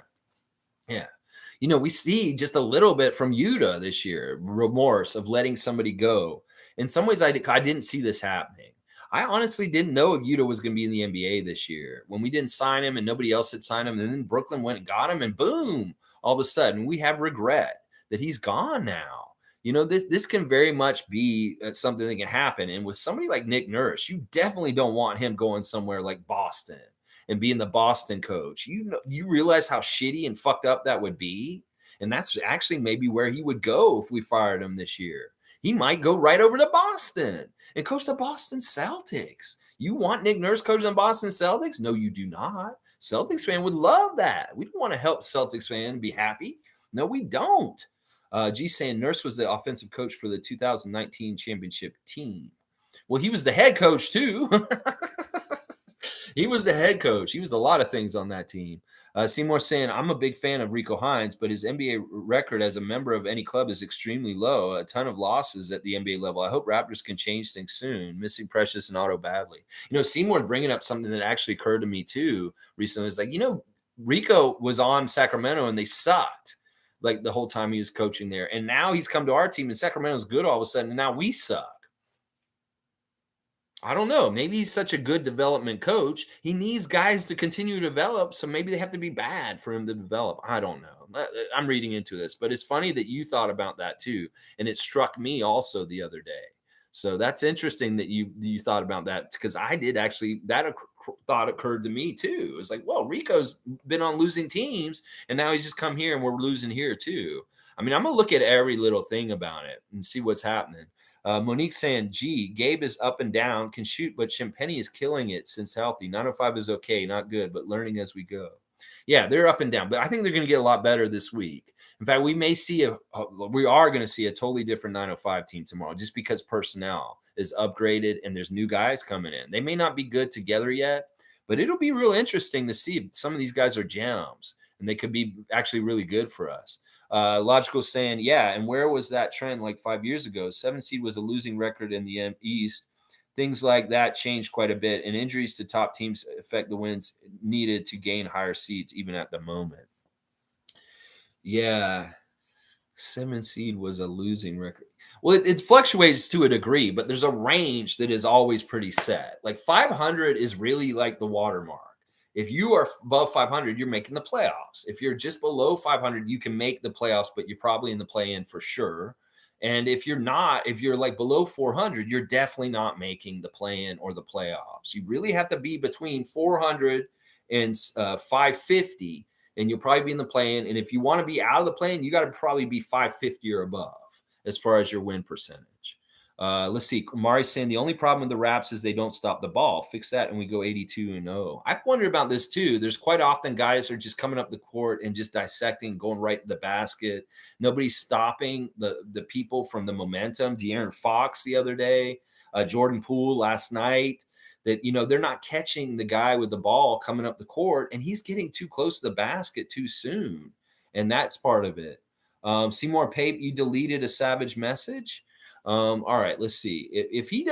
we see just a little bit from Yuta this year, remorse of letting somebody go. In some ways, I didn't see this happening. I honestly didn't know if Yuta was going to be in the NBA this year when we didn't sign him and nobody else had signed him. And then Brooklyn went and got him, and boom, all of a sudden we have regret that he's gone now. This can very much be something that can happen. And with somebody like Nick Nurse, you definitely don't want him going somewhere like Boston and being the Boston coach. You realize how shitty and fucked up that would be. And that's actually maybe where he would go if we fired him this year. He might go right over to Boston and coach the Boston Celtics. You want Nick Nurse coaching the Boston Celtics? No, you do not. Celtics fan would love that. We don't want to help Celtics fan be happy. No, we don't. G saying Nurse was the offensive coach for the 2019 championship team. Well, he was the head coach too. He was the head coach. He was a lot of things on that team. Seymour saying, I'm a big fan of Rico Hines, but his NBA record as a member of any club is extremely low. A ton of losses at the NBA level. I hope Raptors can change things soon. Missing Precious and Otto badly. Seymour's bringing up something that actually occurred to me too recently. It's like, Rico was on Sacramento and they sucked like the whole time he was coaching there. And now he's come to our team and Sacramento's good all of a sudden. And now we suck. I don't know. Maybe he's such a good development coach. He needs guys to continue to develop. So maybe they have to be bad for him to develop. I don't know. I'm reading into this, but it's funny that you thought about that too. And it struck me also the other day. So that's interesting that you thought about that because I did actually, thought occurred to me too. It's like, well, Rico's been on losing teams and now he's just come here and we're losing here too. I mean, I'm going to look at every little thing about it and see what's happening. Monique saying, gee, Gabe is up and down, can shoot, but Champagnie is killing it since healthy. 905 is okay, not good, but learning as we go. Yeah, they're up and down, but I think they're going to get a lot better this week. In fact, we are going to see a totally different 905 team tomorrow just because personnel is upgraded and there's new guys coming in. They may not be good together yet, but it'll be real interesting to see if some of these guys are gems and they could be actually really good for us. Logical saying, yeah, and where was that trend like 5 years ago? 7 seed was a losing record in the East. Things like that changed quite a bit, and injuries to top teams affect the wins needed to gain higher seeds, even at the moment. Yeah, 7 seed was a losing record. Well, it fluctuates to a degree, but there's a range that is always pretty set. Like 500 is really like the watermark. If you are above 500, you're making the playoffs. If you're just below 500, you can make the playoffs, but you're probably in the play-in for sure. And if you're not, if you're like below 400, you're definitely not making the play-in or the playoffs. You really have to be between 400 and 550, and you'll probably be in the play-in. And if you want to be out of the play-in, you got to probably be 550 or above as far as your win percentage. Let's see. Mari's saying the only problem with the Raps is they don't stop the ball. Fix that and we go 82-0. I've wondered about this too. There's quite often guys are just coming up the court and just dissecting, going right to the basket. Nobody's stopping the people from the momentum. De'Aaron Fox the other day, Jordan Poole last night. That, they're not catching the guy with the ball coming up the court and he's getting too close to the basket too soon. And that's part of it. Seymour Pape, you deleted a savage message. All right, let's see. If he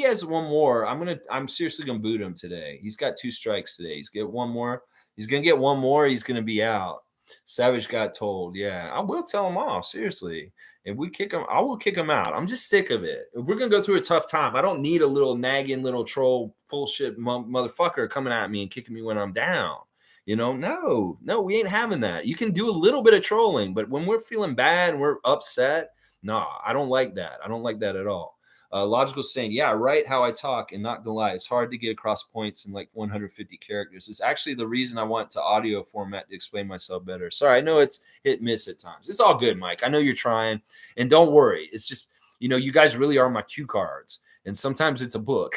has one more, I'm seriously gonna boot him today. He's got 2 strikes today. He's gonna get one more. He's gonna be out. Savage got told. Yeah, I will tell him off. Seriously. If we kick him, I will kick him out. I'm just sick of it. If we're gonna go through a tough time, I don't need a little nagging little troll full shit motherfucker coming at me and kicking me when I'm down. No, we ain't having that. You can do a little bit of trolling, but when we're feeling bad and we're upset, nah, I don't like that. I don't like that at all. Logical saying, yeah, write how I talk and not gonna lie. It's hard to get across points in like 150 characters. It's actually the reason I went to audio format to explain myself better. Sorry, I know it's hit miss at times. It's all good, Mike. I know you're trying. And don't worry. It's just, you guys really are my cue cards. And sometimes it's a book.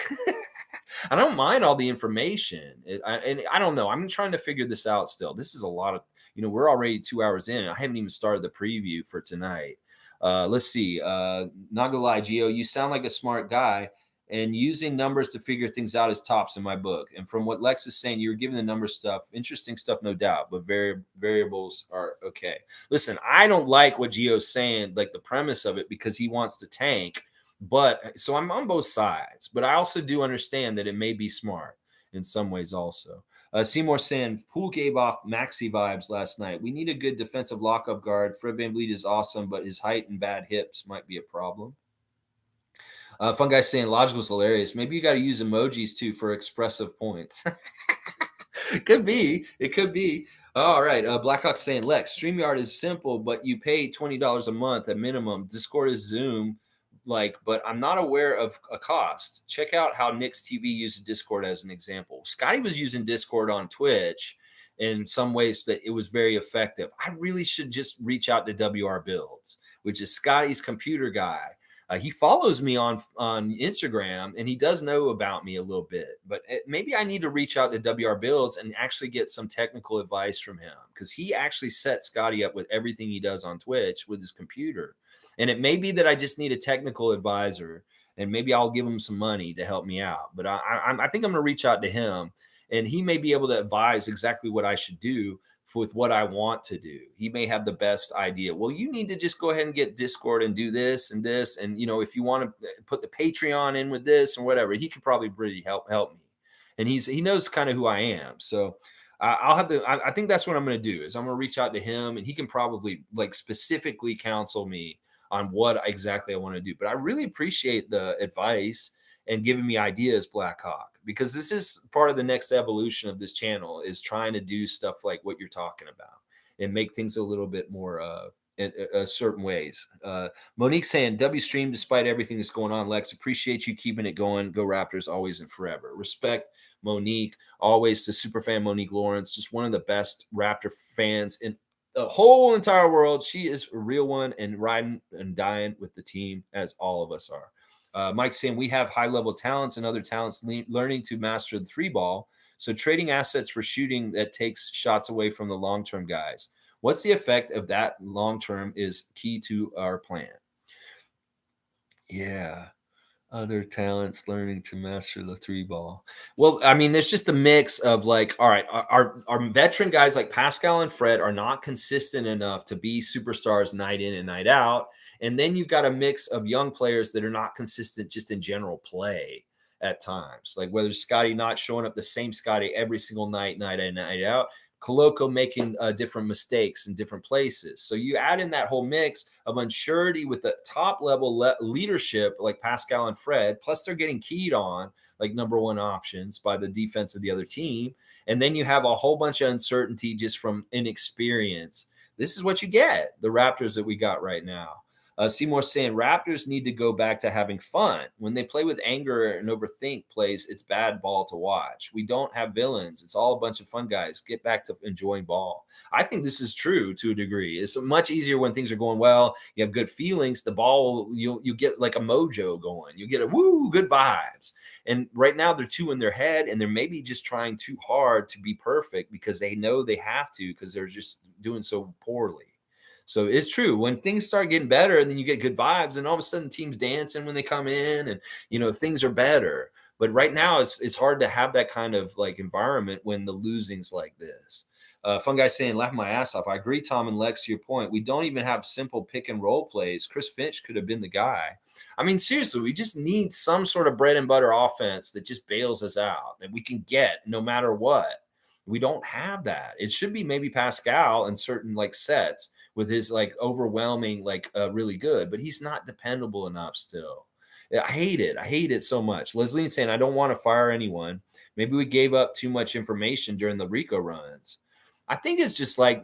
I don't mind all the information. And I don't know. I'm trying to figure this out still. This is a lot of, we're already 2 hours in. And I haven't even started the preview for tonight. Let's see. Not gonna lie, Gio, you sound like a smart guy, and using numbers to figure things out is tops in my book. And from what Lex is saying, you're giving the number stuff, interesting stuff, no doubt, but variables are okay. Listen, I don't like what Gio's saying, like the premise of it, because he wants to tank. But so I'm on both sides, but I also do understand that it may be smart. in some ways also. Seymour saying, Poole gave off Maxi vibes last night. We need a good defensive lockup guard. Fred VanVleet is awesome, but his height and bad hips might be a problem. Fun guy saying, logical's hilarious. Maybe you got to use emojis too for expressive points. It could be. It could be. All right. Blackhawk saying, Lex, StreamYard is simple, but you pay $20 a month at minimum. Discord is Zoom, but I'm not aware of a cost. Check out how Knicks TV uses Discord as an example. Scotty was using Discord on Twitch in some ways that it was very effective. I really should just reach out to WR Builds, which is Scotty's computer guy. He follows me on Instagram, and he does know about me a little bit. But maybe I need to reach out to WR Builds and actually get some technical advice from him, because he actually set Scotty up with everything he does on Twitch with his computer. And it may be that I just need a technical advisor, and maybe I'll give him some money to help me out. But I think I'm going to reach out to him, and he may be able to advise exactly what I should do with what I want to do. He may have the best idea. Well, you need to just go ahead and get Discord and do this and this. And, if you want to put the Patreon in with this or whatever, he could probably really help me. And he knows kind of who I am. So I think that's what I'm going to do is I'm going to reach out to him, and he can probably specifically counsel me on what exactly I want to do. But I really appreciate the advice and giving me ideas, Blackhawk, because this is part of the next evolution of this channel, is trying to do stuff like what you're talking about and make things a little bit more in certain ways. Monique saying, W stream, despite everything that's going on, Lex, appreciate you keeping it going. Go Raptors always and forever. Respect, Monique, always to superfan Monique Lawrence, just one of the best Raptor fans in the whole entire world. She is a real one and riding and dying with the team, as all of us are. Mike saying, we have high-level talents and other talents learning to master the three ball. So trading assets for shooting that takes shots away from the long-term guys. What's the effect of that long-term is key to our plan. Yeah. Other talents learning to master the three ball. Well, I mean, there's just a mix of all right, our veteran guys like Pascal and Fred are not consistent enough to be superstars night in and night out. And then you've got a mix of young players that are not consistent just in general play at times. Like whether Scotty not showing up the same Scotty every single night in, night out. Koloko making different mistakes in different places. So you add in that whole mix of unsurety with the top level leadership like Pascal and Fred, plus they're getting keyed on like number one options by the defense of the other team. And then you have a whole bunch of uncertainty just from inexperience. This is what you get, the Raptors that we got right now. Seymour saying Raptors need to go back to having fun. When they play with anger and overthink plays, it's bad ball to watch. We don't have villains. It's all a bunch of fun guys. Get back to enjoying ball. I think this is true to a degree. It's much easier when things are going well. You have good feelings. The ball, you get like a mojo going. You get a woo, good vibes. And right now they're too in their head, and they're maybe just trying too hard to be perfect because they know they have to because they're just doing so poorly. So it's true. When things start getting better, and then you get good vibes, and all of a sudden teams dancing when they come in, and things are better. But right now it's hard to have that kind of environment when the losing's like this. Fun guy saying, laughing my ass off. I agree, Tom and Lex, to your point. We don't even have simple pick and roll plays. Chris Finch could have been the guy. I mean, seriously, we just need some sort of bread and butter offense that just bails us out, that we can get no matter what. We don't have that. It should be maybe Pascal in certain sets with his overwhelming, really good, but he's not dependable enough still. I hate it. I hate it so much. Leslie's saying, I don't want to fire anyone. Maybe we gave up too much information during the Rico runs. I think it's just a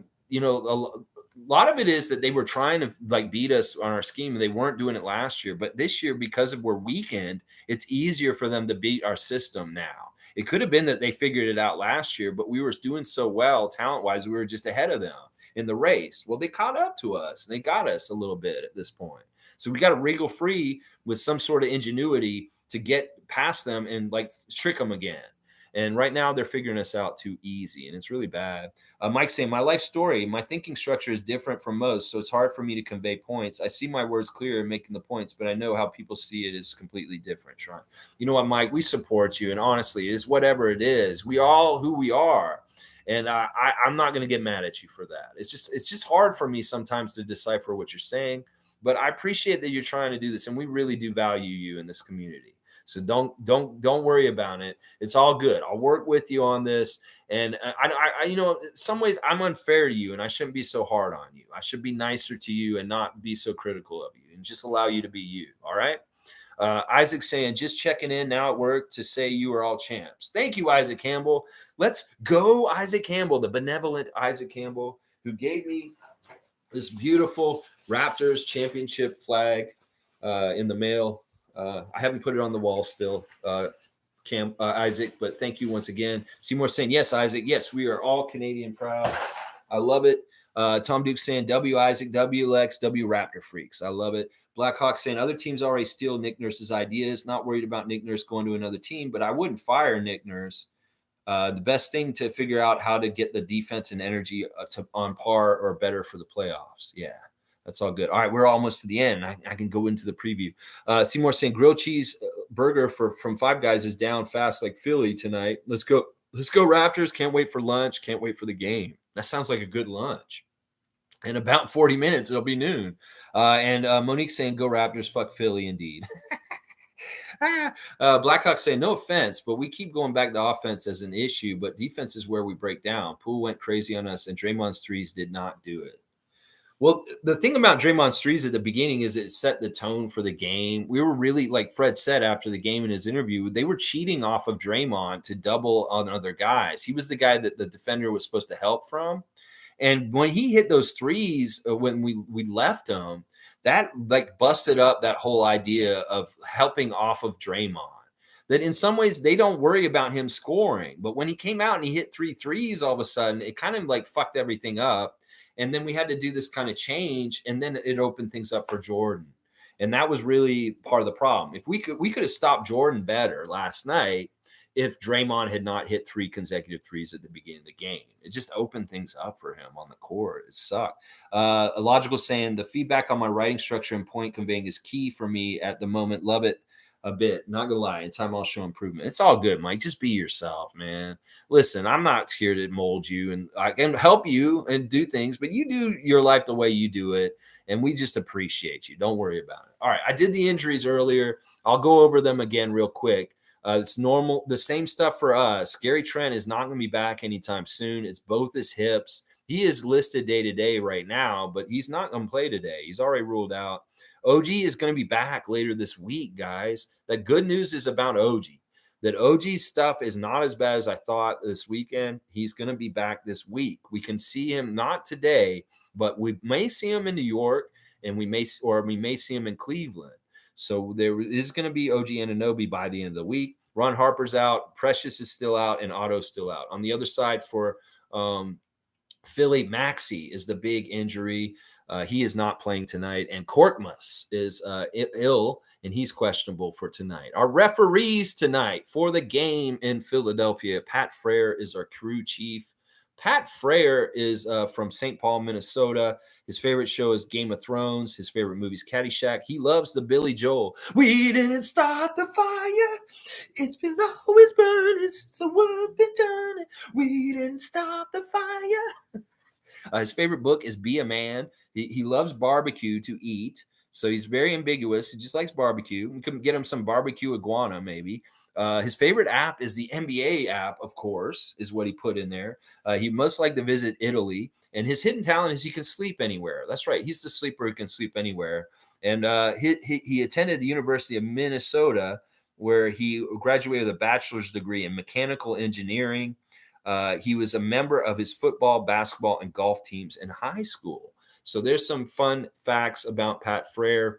lot of it is that they were trying to beat us on our scheme, and they weren't doing it last year. But this year, because we're weakened, it's easier for them to beat our system now. It could have been that they figured it out last year, but we were doing so well talent-wise, we were just ahead of them in the race. Well, they caught up to us, and they got us a little bit at this point. So we got to wriggle free with some sort of ingenuity to get past them and trick them again. And right now they're figuring us out too easy, and it's really bad. Mike saying, my life story, my thinking structure is different from most, so it's hard for me to convey points. I see my words clear in making the points, but I know how people see it is completely different, Sean. You know what, Mike? We support you, and honestly, it's whatever it is. We are all who we are. And I'm not going to get mad at you for that. It's just hard for me sometimes to decipher what you're saying. but I appreciate that you're trying to do this, and we really do value you in this community. So don't worry about it. It's all good. I'll work with you on this. And you know, in some ways I'm unfair to you, and I shouldn't be so hard on you. I should be nicer to you and not be so critical of you, and just allow you to be you. All right. Isaac saying, just checking in now at work to say you are all champs. Thank you, Isaac Campbell. Let's go, Isaac Campbell, the benevolent Isaac Campbell, who gave me this beautiful Raptors championship flag in the mail. I haven't put it on the wall still, Isaac, but thank you once again. Seymour saying, yes, Isaac. Yes, we are all Canadian proud. I love it. Tom Duke saying, W Isaac, W Lex, W Raptor freaks. I love it. Blackhawk saying, other teams already steal Nick Nurse's ideas. Not worried about Nick Nurse going to another team, but I wouldn't fire Nick Nurse. The best thing to figure out how to get the defense and energy on par or better for the playoffs. Yeah, that's all good. All right, we're almost to the end. I can go into the preview. Seymour saying grilled cheese burger from Five Guys is down fast like Philly tonight. Let's go. Let's go Raptors. Can't wait for lunch. Can't wait for the game. That sounds like a good lunch. In about 40 minutes, it'll be noon. And Monique saying, go Raptors, fuck Philly, indeed. Blackhawks saying, no offense, but we keep going back to offense as an issue, but defense is where we break down. Poole went crazy on us, and Draymond's threes did not do it. Well, the thing about Draymond's threes at the beginning is it set the tone for the game. We were really, like Fred said after the game in his interview, they were cheating off of Draymond to double on other guys. He was the guy that the defender was supposed to help from. And when he hit those threes, when we left him, that like busted up that whole idea of helping off of Draymond. That in some ways they don't worry about him scoring, but when he came out and he hit 3 threes, all of a sudden it kind of like fucked everything up. And then we had to do this kind of change, and then it opened things up for Jordan. And that was really part of the problem. If we could have stopped Jordan better last night if Draymond had not hit 3 consecutive threes at the beginning of the game. It just opened things up for him on the court. It sucked. A logical saying, the feedback on my writing structure and point conveying is key for me at the moment. Love it a bit. Not gonna lie. In time, I'll show improvement. It's all good, Mike. Just be yourself, man. Listen, I'm not here to mold you, and I can help you and do things, but you do your life the way you do it, and we just appreciate you. Don't worry about it. All right, I did the injuries earlier. I'll go over them again real quick. It's normal. The same stuff for us. Gary Trent is not going to be back anytime soon. It's both his hips. He is listed day to day right now, but he's not going to play today. He's already ruled out. OG is going to be back later this week, guys. The good news is about OG. That OG's stuff is not as bad as I thought this weekend. He's going to be back this week. We can see him not today, but we may see him in New York, and we may see him in Cleveland. So there is going to be OG Anunoby by the end of the week. Ron Harper's out. Precious is still out, and Otto's still out. On the other side for Philly, Maxey is the big injury. He is not playing tonight. And Korkmaz is ill, and he's questionable for tonight. Our referees tonight for the game in Philadelphia, Pat Frere is our crew chief. Pat Frere is from St. Paul, Minnesota. His favorite show is Game of Thrones. His favorite movie is Caddyshack. He loves the Billy Joel. We didn't start the fire. It's been always burning since the world's been turning. We didn't start the fire. His favorite book is Be a Man. He loves barbecue to eat. So he's very ambiguous. He just likes barbecue. We could get him some barbecue iguana, maybe. His favorite app is the NBA app, of course, is what he put in there. He must like to visit Italy. And his hidden talent is he can sleep anywhere. That's right. He's the sleeper who can sleep anywhere. And he attended the University of Minnesota, where he graduated with a bachelor's degree in mechanical engineering. He was a member of his football, basketball, and golf teams in high school. So there's some fun facts about Pat Frere.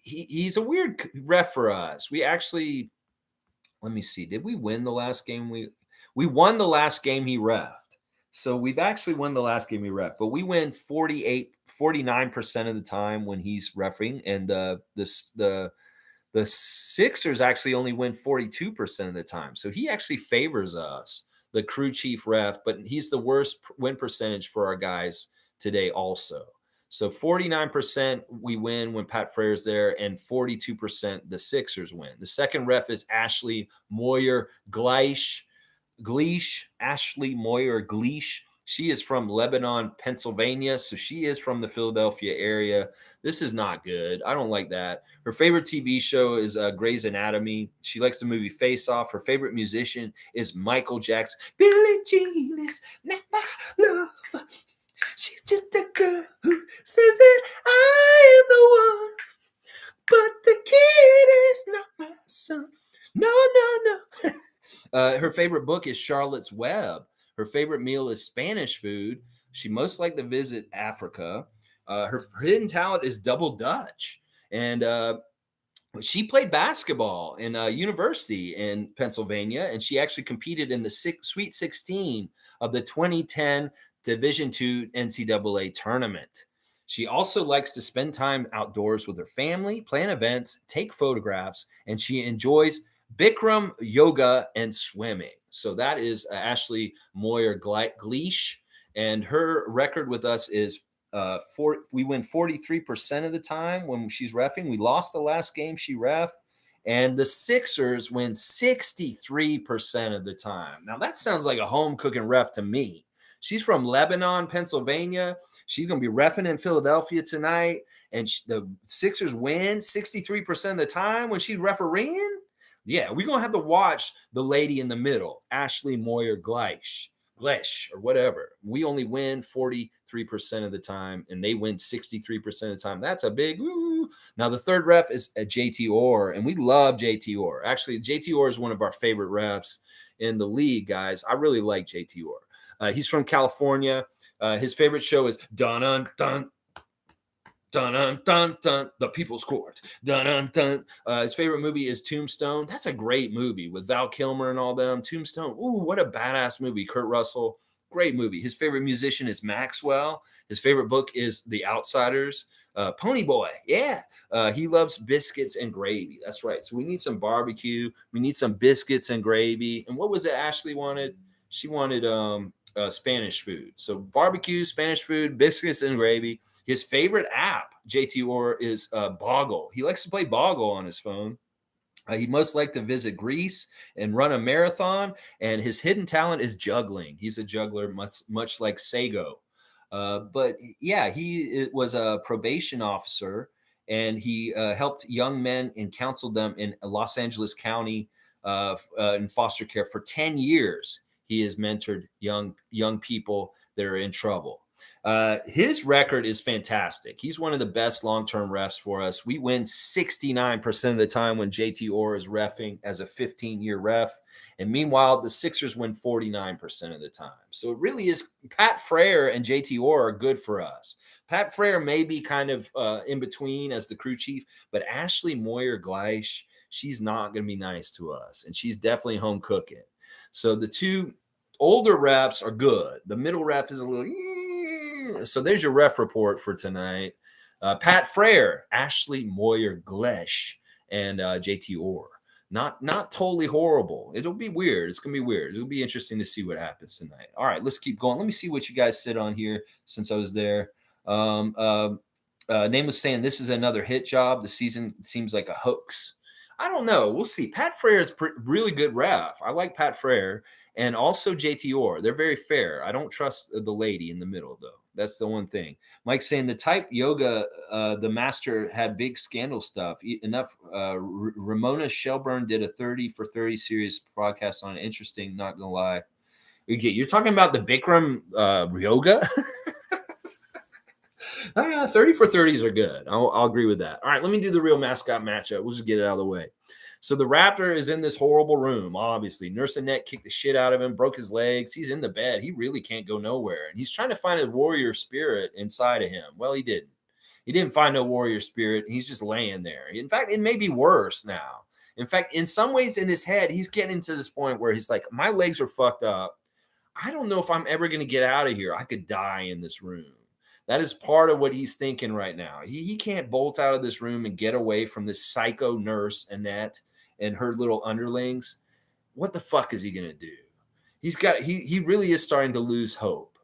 He's a weird ref for us. We actually, let me see, did we win the last game? We won the last game he refed. So we've actually won the last game he ref, but we win 49% of the time when he's refereeing, and the Sixers actually only win 42% of the time. So he actually favors us, the crew chief ref, but he's the worst win percentage for our guys today also. So 49% we win when Pat Frere's there, and 42% the Sixers win. The second ref is Ashley Moyer Gleish. Ashley Moyer Gleish. She is from Lebanon, Pennsylvania. So she is from the Philadelphia area. This is not good. I don't like that. Her favorite TV show is Grey's Anatomy. She likes the movie Face Off. Her favorite musician is Michael Jackson. Billie Jean is not my love. She's just a girl who says that I am the one. But the kid is not my son. No, no, no. Her favorite book is Charlotte's Web. Her favorite meal is Spanish food. She most liked to visit Africa. Her hidden talent is double Dutch. And she played basketball in university in Pennsylvania, and she actually competed in the Sweet 16 of the 2010 Division II NCAA tournament. She also likes to spend time outdoors with her family, plan events, take photographs, and she enjoys Bikram yoga and swimming. So that is Ashley Moyer Gleish, and her record with us is we win 43% of the time when she's reffing. We lost the last game she ref, and the Sixers win 63% of the time. Now that sounds like a home cooking ref to me. She's from Lebanon, Pennsylvania. She's going to be reffing in Philadelphia tonight, and the Sixers win 63% of the time when she's refereeing. Yeah, we're going to have to watch the lady in the middle, Ashley Moyer Gleish, or whatever. We only win 43% of the time, and they win 63% of the time. That's a big woo. Now, the third ref is JT Orr, and we love JT Orr. Actually, JT Orr is one of our favorite refs in the league, guys. I really like JT Orr. He's from California. His favorite show is Dun Dun Dun. Dun dun dun dun, the People's Court. Dun dun dun. His favorite movie is Tombstone. That's a great movie with Val Kilmer and all them. Tombstone. Ooh, what a badass movie. Kurt Russell. Great movie. His favorite musician is Maxwell. His favorite book is The Outsiders. Pony Boy. Yeah. He loves biscuits and gravy. That's right. So we need some barbecue. We need some biscuits and gravy. And what was it Ashley wanted? She wanted Spanish food. So barbecue, Spanish food, biscuits and gravy. His favorite app, JT Orr, is Boggle. He likes to play Boggle on his phone. He most like to visit Greece and run a marathon. And his hidden talent is juggling. He's a juggler, much like Sago. But yeah, he was a probation officer, and he helped young men and counseled them in Los Angeles County in foster care for 10 years. He has mentored young people that are in trouble. His record is fantastic. He's one of the best long-term refs for us. We win 69% of the time when JT Orr is reffing as a 15-year ref. And meanwhile, the Sixers win 49% of the time. So it really is Pat Frere and JT Orr are good for us. Pat Frere may be kind of in between as the crew chief, but Ashley Moyer Gleish, she's not going to be nice to us. And she's definitely home cooking. So the two older refs are good. The middle ref is a little... So there's your ref report for tonight. Pat Frere, Ashley Moyer Gleish, and JT Orr. Not totally horrible. It'll be weird. It's going to be weird. It'll be interesting to see what happens tonight. All right, let's keep going. Let me see what you guys said on here since I was there. Name was saying this is another hit job. The season seems like a hoax. I don't know. We'll see. Pat Frere is really good ref. I like Pat Frere and also JT Orr. They're very fair. I don't trust the lady in the middle, though. That's the one thing. Mike's saying the type yoga, the master had big scandal stuff. Enough. Ramona Shelburne did a 30 for 30 series podcast on it. Interesting. Not going to lie. You're talking about the Bikram yoga? 30 for 30s are good. I'll agree with that. All right, let me do the real mascot matchup. We'll just get it out of the way. So the Raptor is in this horrible room, obviously. Nurse Annette kicked the shit out of him, broke his legs. He's in the bed. He really can't go nowhere. And he's trying to find a warrior spirit inside of him. Well, he didn't. He didn't find no warrior spirit. He's just laying there. In fact, it may be worse now. In fact, in some ways in his head, he's getting to this point where he's like, my legs are fucked up. I don't know if I'm ever going to get out of here. I could die in this room. That is part of what he's thinking right now. He can't bolt out of this room and get away from this psycho nurse Annette and her little underlings. What the fuck is he going to do? He really is starting to lose hope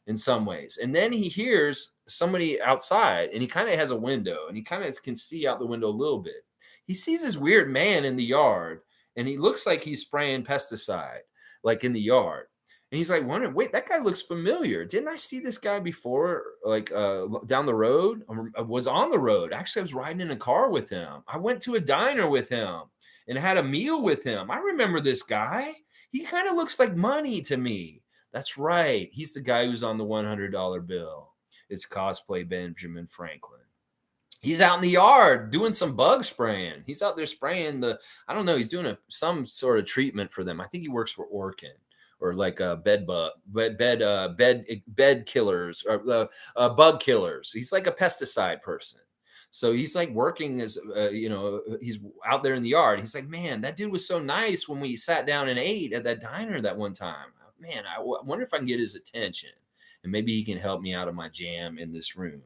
in some ways. And then he hears somebody outside, and he kind of has a window, and he kind of can see out the window a little bit. He sees this weird man in the yard, and he looks like he's spraying pesticide, like in the yard. And he's like, wait, that guy looks familiar. Didn't I see this guy before, like down the road? I was on the road. Actually, I was riding in a car with him. I went to a diner with him and had a meal with him. I remember this guy. He kind of looks like money to me. That's right. He's the guy who's on the $100 bill. It's cosplay Benjamin Franklin. He's out in the yard doing some bug spraying. He's out there spraying I don't know, he's doing some sort of treatment for them. I think he works for Orkin or like bed killers or bug killers. He's like a pesticide person. So he's like working as he's out there in the yard. He's like, man, that dude was so nice when we sat down and ate at that diner that one time. Man, I wonder if I can get his attention and maybe he can help me out of my jam in this room.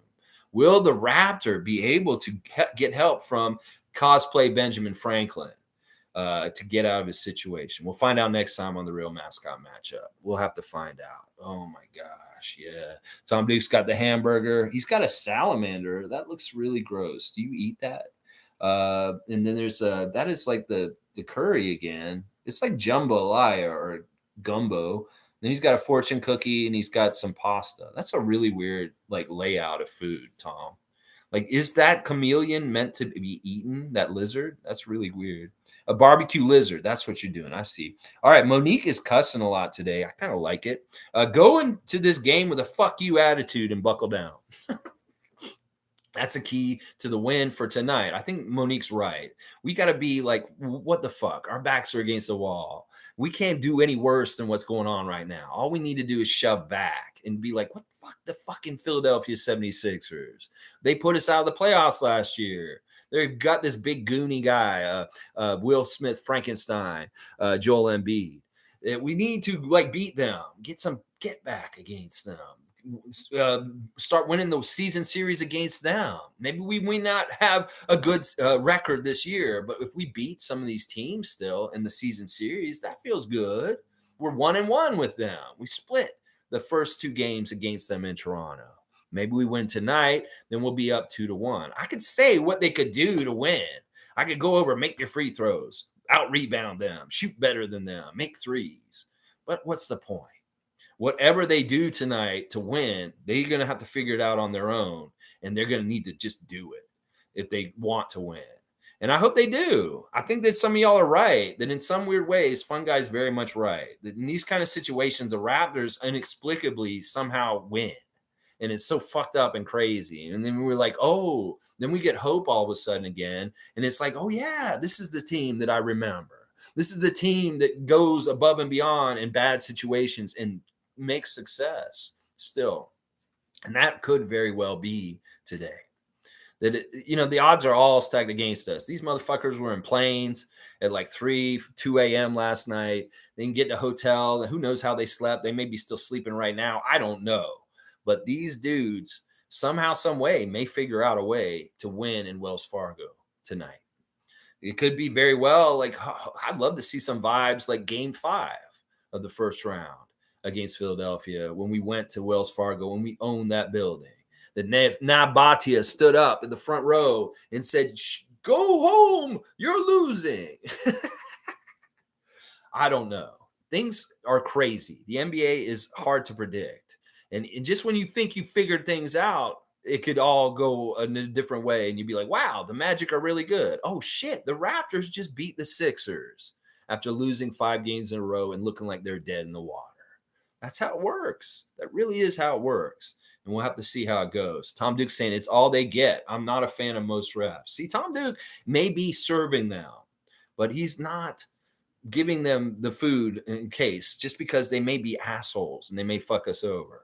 Will the Raptor be able to get help from cosplay Benjamin Franklin to get out of his situation? We'll find out next time on the Real Mascot Matchup. We'll have to find out. Oh my gosh, yeah. Tom Duke's got the hamburger. He's got a salamander. That looks really gross. Do you eat that? And then there's that is like the curry again. It's like jambalaya or gumbo. Then he's got a fortune cookie and he's got some pasta. That's a really weird like layout of food, Tom. Like, is that chameleon meant to be eaten? That lizard? That's really weird. A barbecue lizard. That's what you're doing. I see. All right. Monique is cussing a lot today. I kind of like it. Go into this game with a fuck you attitude and buckle down. That's a key to the win for tonight. I think Monique's right. We got to be like, what the fuck? Our backs are against the wall. We can't do any worse than what's going on right now. All we need to do is shove back and be like, what the fuck? The fucking Philadelphia 76ers. They put us out of the playoffs last year. They've got this big goony guy, Will Smith, Frankenstein, Joel Embiid. We need to like beat them, get some get back against them. Start winning those season series against them. Maybe we may not have a good record this year, but if we beat some of these teams still in the season series, that feels good. We're 1-1 with them. We split the first 2 games against them in Toronto. Maybe we win tonight, then we'll be up 2-1. I could say what they could do to win. I could go over, make your free throws, out rebound them, shoot better than them, make threes. But what's the point? Whatever they do tonight to win, they're going to have to figure it out on their own, and they're going to need to just do it if they want to win. And I hope they do. I think that some of y'all are right, that in some weird ways, Fun Guy's very much right. That in these kind of situations, the Raptors inexplicably somehow win. And it's so fucked up and crazy. And then we're like, oh, then we get hope all of a sudden again. And it's like, oh, yeah, this is the team that I remember. This is the team that goes above and beyond in bad situations and make success still. And that could very well be today. That, the odds are all stacked against us. These motherfuckers were in planes at like 2 a.m. last night. They can get to a hotel. Who knows how they slept? They may be still sleeping right now. I don't know. But these dudes somehow, some way may figure out a way to win in Wells Fargo tonight. It could be very well like, I'd love to see some vibes like game 5 of the first round against Philadelphia when we went to Wells Fargo and we owned that building. That Nabatia stood up in the front row and said, go home, you're losing. I don't know. Things are crazy. The NBA is hard to predict. And just when you think you figured things out, it could all go in a different way. And you'd be like, wow, the Magic are really good. Oh, shit, the Raptors just beat the Sixers after losing 5 games in a row and looking like they're dead in the water. That's how it works. That really is how it works. And we'll have to see how it goes. Tom Duke's saying it's all they get. I'm not a fan of most refs. See, Tom Duke may be serving them, but he's not giving them the food in case just because they may be assholes and they may fuck us over.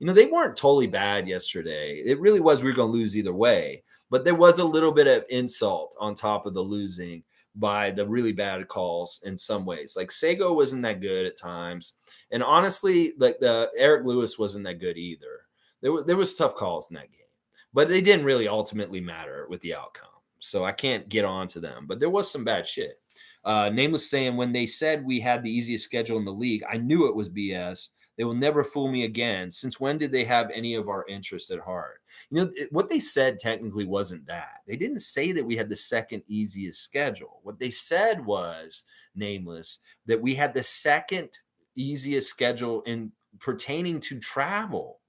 They weren't totally bad yesterday. It really was we were going to lose either way. But there was a little bit of insult on top of the losing by the really bad calls in some ways. Like Sego wasn't that good at times. And honestly, like the Eric Lewis wasn't that good either. There was tough calls in that game. But they didn't really ultimately matter with the outcome. So I can't get on to them. But there was some bad shit. Nameless saying, when they said we had the easiest schedule in the league, I knew it was BS. They will never fool me again. Since when did they have any of our interests at heart? What they said technically wasn't that. They didn't say that we had the second easiest schedule. What they said was, Nameless, that we had the second easiest schedule in pertaining to travel.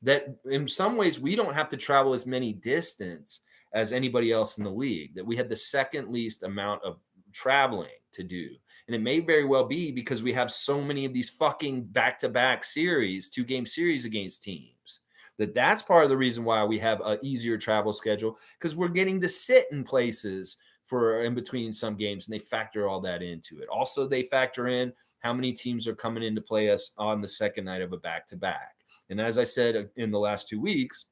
That in some ways we don't have to travel as many distance as anybody else in the league. That we had the second least amount of traveling to do. And it may very well be because we have so many of these fucking back-to-back series, 2-game series against teams. That's part of the reason why we have an easier travel schedule, because we're getting to sit in places for in between some games, and they factor all that into it. Also, they factor in how many teams are coming in to play us on the second night of a back-to-back. And as I said in the last 2 weeks,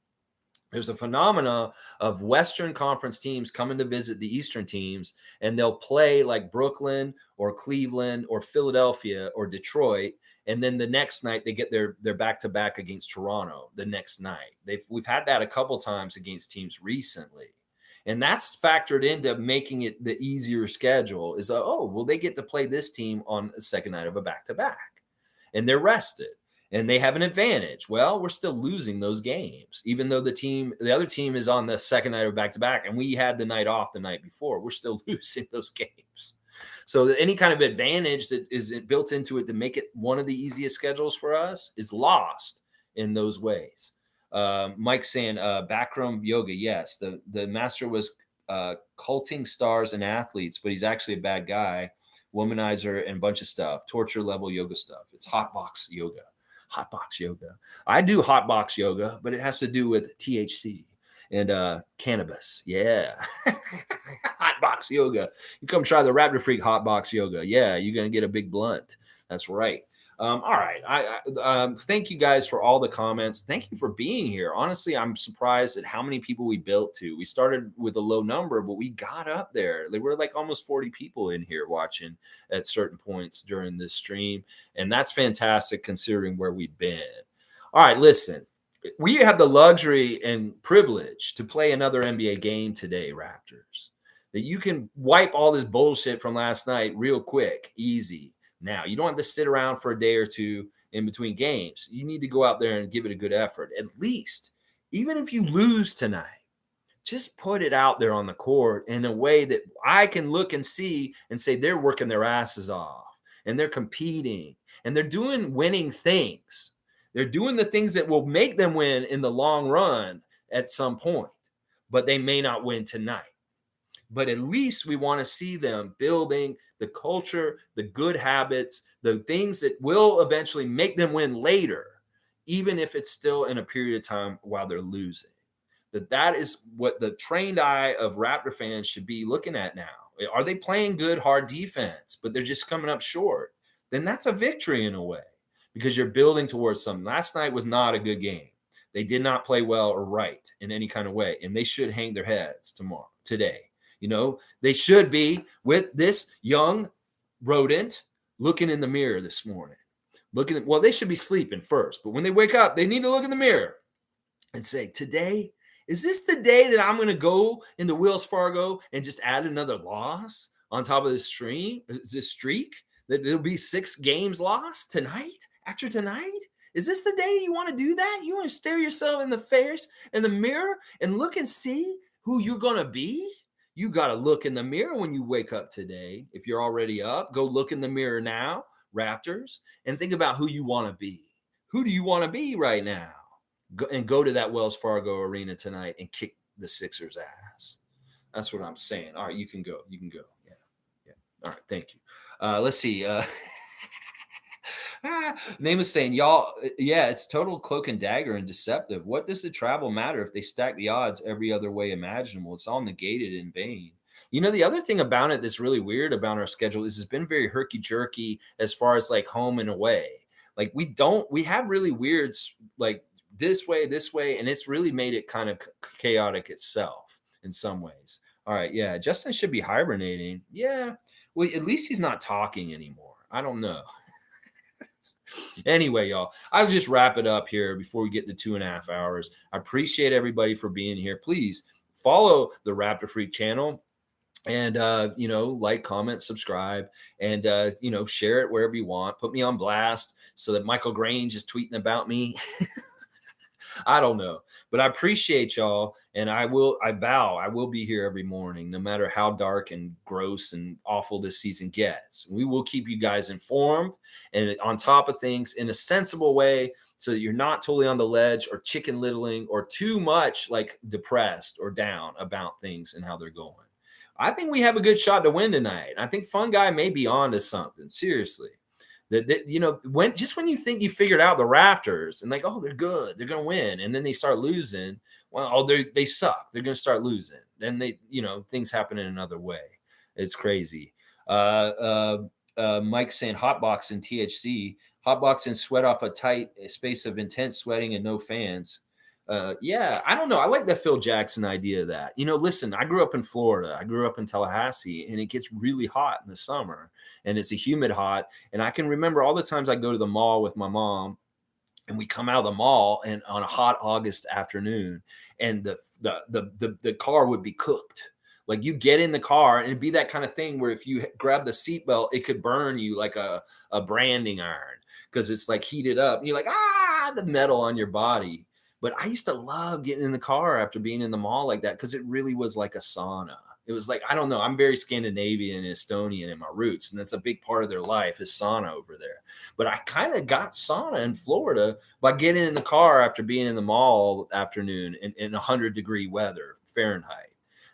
there's a phenomena of Western Conference teams coming to visit the Eastern teams, and they'll play like Brooklyn or Cleveland or Philadelphia or Detroit, and then the next night they get their back-to-back against Toronto the next night. We've had that a couple times against teams recently. And that's factored into making it the easier schedule is, well, they get to play this team on the second night of a back-to-back, and they're rested. And they have an advantage. Well, we're still losing those games, even though the other team is on the second night of back-to-back, and we had the night off the night before. We're still losing those games. So any kind of advantage that is built into it to make it one of the easiest schedules for us is lost in those ways. Mike saying backroom yoga. Yes, the master was culting stars and athletes, but he's actually a bad guy, womanizer, and a bunch of stuff, torture level yoga stuff. It's hotbox yoga. Hotbox yoga. I do hotbox yoga, but it has to do with THC and cannabis. Yeah. Hotbox yoga. You come try the Raptor Freak hotbox yoga. Yeah, you're going to get a big blunt. That's right. All right. I thank you guys for all the comments. Thank you for being here. Honestly, I'm surprised at how many people we built to. We started with a low number, but we got up there. There were like almost 40 people in here watching at certain points during this stream. And that's fantastic considering where we've been. All right, listen. We have the luxury and privilege to play another NBA game today, Raptors. That you can wipe all this bullshit from last night real quick, easy. Now, you don't have to sit around for a day or two in between games. You need to go out there and give it a good effort. At least, even if you lose tonight, just put it out there on the court in a way that I can look and see and say they're working their asses off and they're competing and they're doing winning things. They're doing the things that will make them win in the long run at some point, but they may not win tonight. But at least we want to see them building the culture, the good habits, the things that will eventually make them win later, even if it's still in a period of time while they're losing. That is what the trained eye of Raptor fans should be looking at now. Are they playing good, hard defense, but they're just coming up short? Then that's a victory in a way because you're building towards something. Last night was not a good game. They did not play well or right in any kind of way, and they should hang their heads today. You know, they should be with this young rodent looking in the mirror this morning. They should be sleeping first, but when they wake up, they need to look in the mirror and say, today, is this the day that I'm going to go into Wells Fargo and just add another loss on top of this streak? That it'll be 6 games lost tonight after tonight? Is this the day you want to do that? You want to stare yourself in the face, in the mirror and look and see who you're going to be? You got to look in the mirror when you wake up today. If you're already up, go look in the mirror now, Raptors, and think about who you want to be. Who do you want to be right now? Go to that Wells Fargo arena tonight and kick the Sixers' ass. That's what I'm saying. All right, you can go. Yeah. All right, thank you. Let's see. Name is saying, y'all, yeah, it's total cloak and dagger and deceptive. What does the travel matter if they stack the odds every other way imaginable? It's all negated in vain. You know, the other thing about it that's really weird about our schedule is it's been very herky-jerky as far as like home and away. Like we have really weird, like this way, and it's really made it kind of chaotic itself in some ways. All right, yeah, Justin should be hibernating. Yeah, well, at least he's not talking anymore. I don't know. Anyway, y'all, I'll just wrap it up here before we get to 2.5 hours. I appreciate everybody for being here. Please follow the Raptor Freak channel and, like, comment, subscribe, and, share it wherever you want. Put me on blast so that Michael Grange is tweeting about me. I don't know. But I appreciate y'all. And I vow I will be here every morning, no matter how dark and gross and awful this season gets. We will keep you guys informed and on top of things in a sensible way so that you're not totally on the ledge or chicken littling or too much like depressed or down about things and how they're going. I think we have a good shot to win tonight. I think Fun Guy may be on to something. Seriously. When you think you figured out the Raptors and like, oh, they're good, they're gonna win, and then they start losing. Well, oh, they suck. They're gonna start losing. Then things happen in another way. It's crazy. Mike saying hotbox and THC, hotbox and sweat off a tight space of intense sweating and no fans. Yeah, I don't know. I like the Phil Jackson idea of that. Listen, I grew up in Florida. I grew up in Tallahassee, and it gets really hot in the summer, and it's a humid hot. And I can remember all the times I go to the mall with my mom, and we come out of the mall and on a hot August afternoon, and the car would be cooked. Like you get in the car and it'd be that kind of thing where if you grab the seatbelt, it could burn you like a branding iron because it's like heated up. And you're like, the metal on your body. But I used to love getting in the car after being in the mall like that because it really was like a sauna. It was like, I don't know, I'm very Scandinavian and Estonian in my roots, and that's a big part of their life is sauna over there. But I kind of got sauna in Florida by getting in the car after being in the mall afternoon in 100-degree weather, Fahrenheit.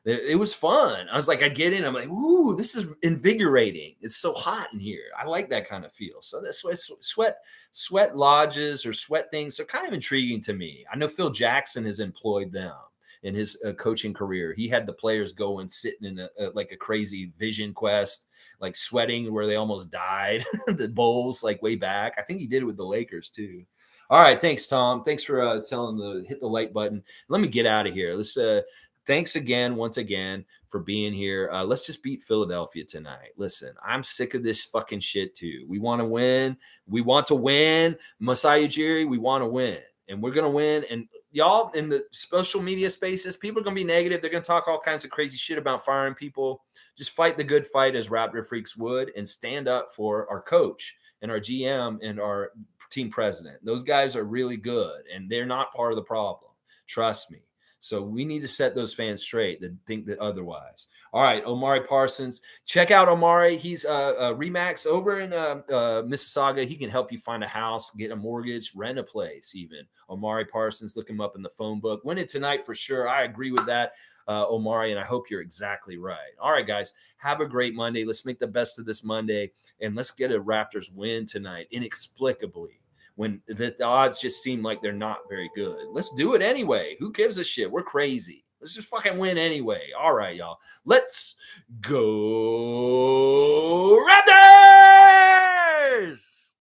It was fun. I was like, I get in, I'm like, ooh, this is invigorating. It's so hot in here. I like that kind of feel. So that's why sweat lodges or sweat things are kind of intriguing to me. I know Phil Jackson has employed them in his coaching career. He had the players go and sitting in like a crazy vision quest, like sweating where they almost died. The Bulls, like way back. I think he did it with the Lakers too. All right, thanks, Tom. Thanks for telling the hit the like button. Let me get out of here. Thanks again, once again, for being here. Let's just beat Philadelphia tonight. Listen, I'm sick of this fucking shit too. We want to win. We want to win. Masai Ujiri, we want to win. And we're going to win. And y'all in the social media spaces, people are going to be negative. They're going to talk all kinds of crazy shit about firing people. Just fight the good fight as Raptor freaks would and stand up for our coach and our GM and our team president. Those guys are really good, and they're not part of the problem. Trust me. So we need to set those fans straight that think that otherwise. All right, Omari Parsons. Check out Omari. He's a Remax over in Mississauga. He can help you find a house, get a mortgage, rent a place even. Omari Parsons, look him up in the phone book. Win it tonight for sure. I agree with that, Omari, and I hope you're exactly right. All right, guys, have a great Monday. Let's make the best of this Monday, and let's get a Raptors win tonight, inexplicably. When the odds just seem like they're not very good. Let's do it anyway. Who gives a shit? We're crazy. Let's just fucking win anyway. All right, y'all. Let's go Raptors!